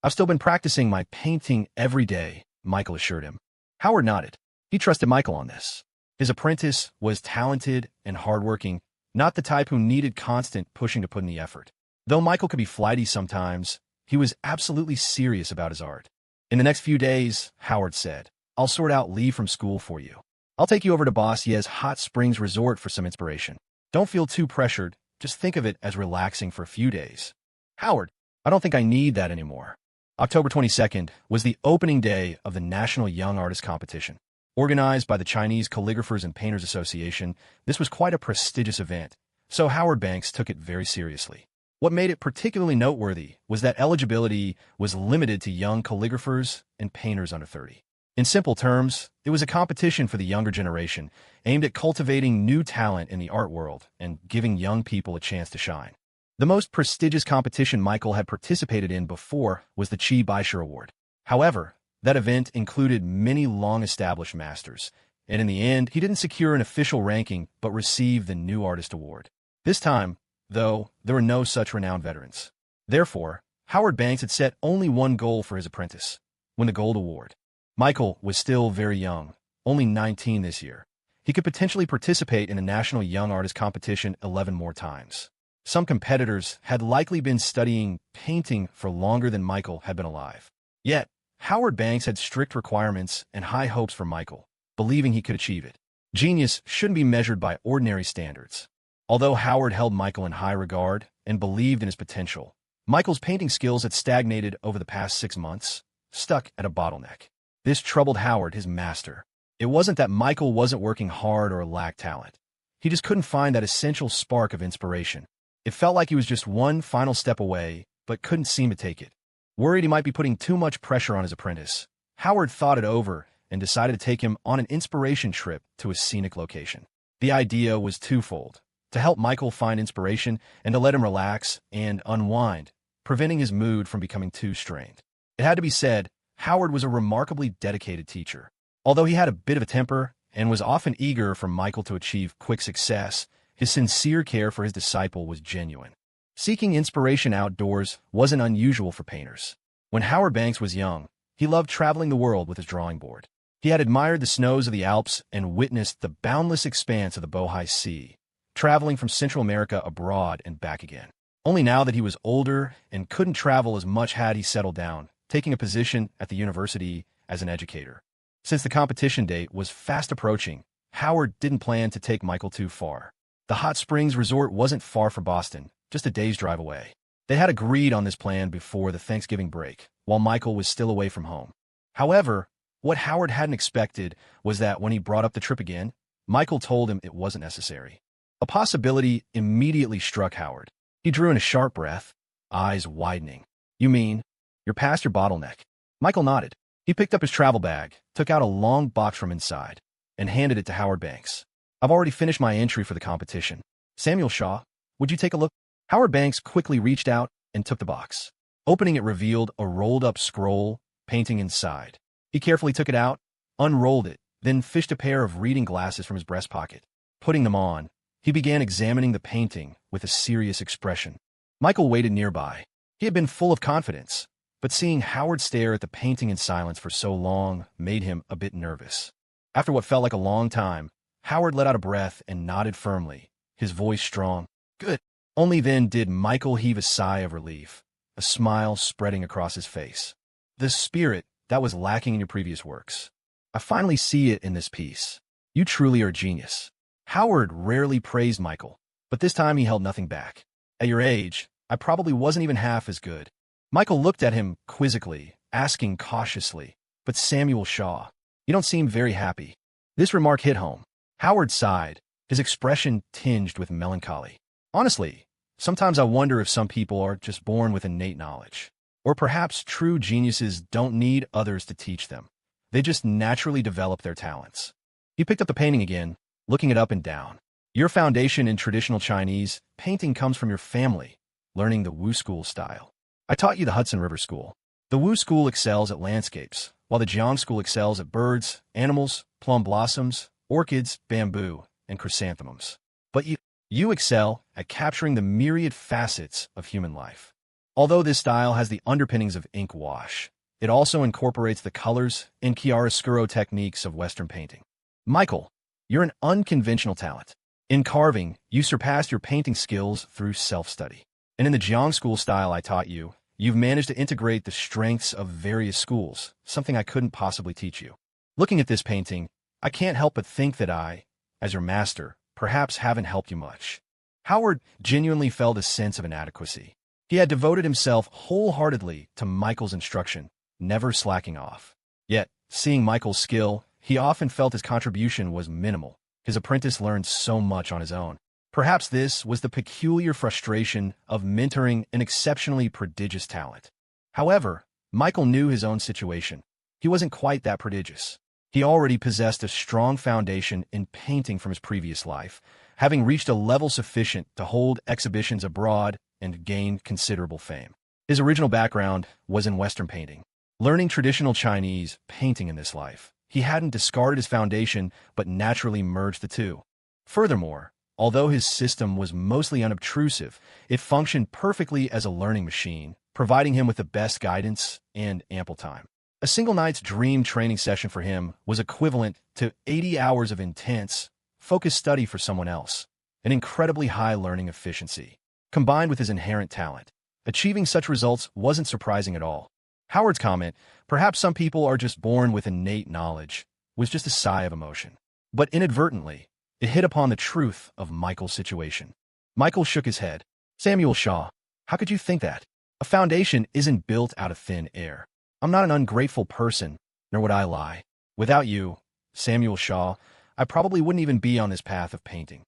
I've still been practicing my painting every day, Michael assured him. Howard nodded. He trusted Michael on this. His apprentice was talented and hardworking, not the type who needed constant pushing to put in the effort. Though Michael could be flighty sometimes, he was absolutely serious about his art. In the next few days, Howard said, I'll sort out leave from school for you. I'll take you over to Boss Ye's Hot Springs Resort for some inspiration. Don't feel too pressured. Just think of it as relaxing for a few days. Howard, I don't think I need that anymore. October 22nd was the opening day of the National Young Artist Competition. Organized by the Chinese Calligraphers and Painters Association, this was quite a prestigious event, so Howard Banks took it very seriously. What made it particularly noteworthy was that eligibility was limited to young calligraphers and painters under 30. In simple terms, it was a competition for the younger generation, aimed at cultivating new talent in the art world and giving young people a chance to shine. The most prestigious competition Michael had participated in before was the Chi Baisher Award. However, that event included many long-established masters, and in the end, he didn't secure an official ranking but received the New Artist Award. This time, though, there were no such renowned veterans. Therefore, Howard Banks had set only one goal for his apprentice: win the Gold Award. Michael was still very young, only 19 this year. He could potentially participate in the National Young Artist Competition 11 more times. Some competitors had likely been studying painting for longer than Michael had been alive. Yet, Howard Banks had strict requirements and high hopes for Michael, believing he could achieve it. Genius shouldn't be measured by ordinary standards. Although Howard held Michael in high regard and believed in his potential, Michael's painting skills had stagnated over the past 6 months, stuck at a bottleneck. This troubled Howard, his master. It wasn't that Michael wasn't working hard or lacked talent. He just couldn't find that essential spark of inspiration. It felt like he was just one final step away, but couldn't seem to take it. Worried he might be putting too much pressure on his apprentice, Howard thought it over and decided to take him on an inspiration trip to a scenic location. The idea was twofold: to help Michael find inspiration and to let him relax and unwind, preventing his mood from becoming too strained. It had to be said, Howard was a remarkably dedicated teacher. Although he had a bit of a temper and was often eager for Michael to achieve quick success, his sincere care for his disciple was genuine. Seeking inspiration outdoors wasn't unusual for painters. When Howard Banks was young, he loved traveling the world with his drawing board. He had admired the snows of the Alps and witnessed the boundless expanse of the Bohai Sea, traveling from Central America abroad and back again. Only now that he was older and couldn't travel as much had he settled down, taking a position at the university as an educator. Since the competition date was fast approaching, Howard didn't plan to take Michael too far. The Hot Springs Resort wasn't far from Boston, just a day's drive away. They had agreed on this plan before the Thanksgiving break, while Michael was still away from home. However, what Howard hadn't expected was that when he brought up the trip again, Michael told him it wasn't necessary. A possibility immediately struck Howard. He drew in a sharp breath, eyes widening. You mean, you're past your bottleneck? Michael nodded. He picked up his travel bag, took out a long box from inside, and handed it to Howard Banks. I've already finished my entry for the competition. Samuel Shaw, would you take a look? Howard Banks quickly reached out and took the box. Opening it revealed a rolled-up scroll, painting inside. He carefully took it out, unrolled it, then fished a pair of reading glasses from his breast pocket. Putting them on, he began examining the painting with a serious expression. Michael waited nearby, He had been full of confidence, but seeing Howard stare at the painting in silence for so long made him a bit nervous. After what felt like a long time, Howard let out a breath and nodded firmly, his voice strong. Good. Only then did Michael heave a sigh of relief, a smile spreading across his face. The spirit that was lacking in your previous works. I finally see it in this piece. You truly are a genius. Howard rarely praised Michael, but this time he held nothing back. At your age, I probably wasn't even half as good. Michael looked at him quizzically, asking cautiously, but Samuel Shaw, you don't seem very happy. This remark hit home. Howard sighed, his expression tinged with melancholy. Honestly, sometimes I wonder if some people are just born with innate knowledge. Or perhaps true geniuses don't need others to teach them. They just naturally develop their talents. He picked up the painting again, looking it up and down. Your foundation in traditional Chinese painting comes from your family, learning the Wu School style. I taught you the Hudson River School. The Wu School excels at landscapes, while the Jiang School excels at birds, animals, plum blossoms, orchids, bamboo, and chrysanthemums. But you excel at capturing the myriad facets of human life. Although this style has the underpinnings of ink wash, it also incorporates the colors and chiaroscuro techniques of Western painting. Michael, you're an unconventional talent. In carving, you surpassed your painting skills through self-study. And in the Jiang School style I taught you, you've managed to integrate the strengths of various schools, something I couldn't possibly teach you. Looking at this painting, I can't help but think that I, as your master, perhaps haven't helped you much. Howard genuinely felt a sense of inadequacy. He had devoted himself wholeheartedly to Michael's instruction, never slacking off. Yet, seeing Michael's skill, he often felt his contribution was minimal. His apprentice learned so much on his own. Perhaps this was the peculiar frustration of mentoring an exceptionally prodigious talent. However, Michael knew his own situation. He wasn't quite that prodigious. He already possessed a strong foundation in painting from his previous life, having reached a level sufficient to hold exhibitions abroad and gain considerable fame. His original background was in Western painting. Learning traditional Chinese painting in this life, he hadn't discarded his foundation but naturally merged the two. Furthermore, although his system was mostly unobtrusive, it functioned perfectly as a learning machine, providing him with the best guidance and ample time. A single night's dream training session for him was equivalent to 80 hours of intense, focused study for someone else, an incredibly high learning efficiency. Combined with his inherent talent, achieving such results wasn't surprising at all. Howard's comment, perhaps some people are just born with innate knowledge, was just a sigh of emotion. But inadvertently, it hit upon the truth of Michael's situation. Michael shook his head. Samuel Shaw, how could you think that? A foundation isn't built out of thin air. I'm not an ungrateful person, nor would I lie. Without you, Samuel Shaw, I probably wouldn't even be on this path of painting.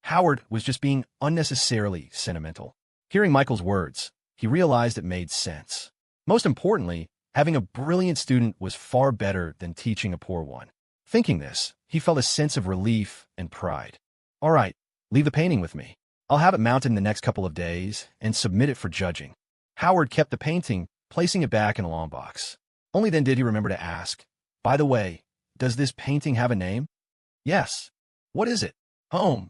Howard was just being unnecessarily sentimental. Hearing Michael's words, he realized it made sense. Most importantly, having a brilliant student was far better than teaching a poor one. Thinking this, he felt a sense of relief and pride. All right, leave the painting with me. I'll have it mounted in the next couple of days and submit it for judging. Howard kept the painting, placing it back in a long box. Only then did he remember to ask, by the way, does this painting have a name? Yes. What is it? Home.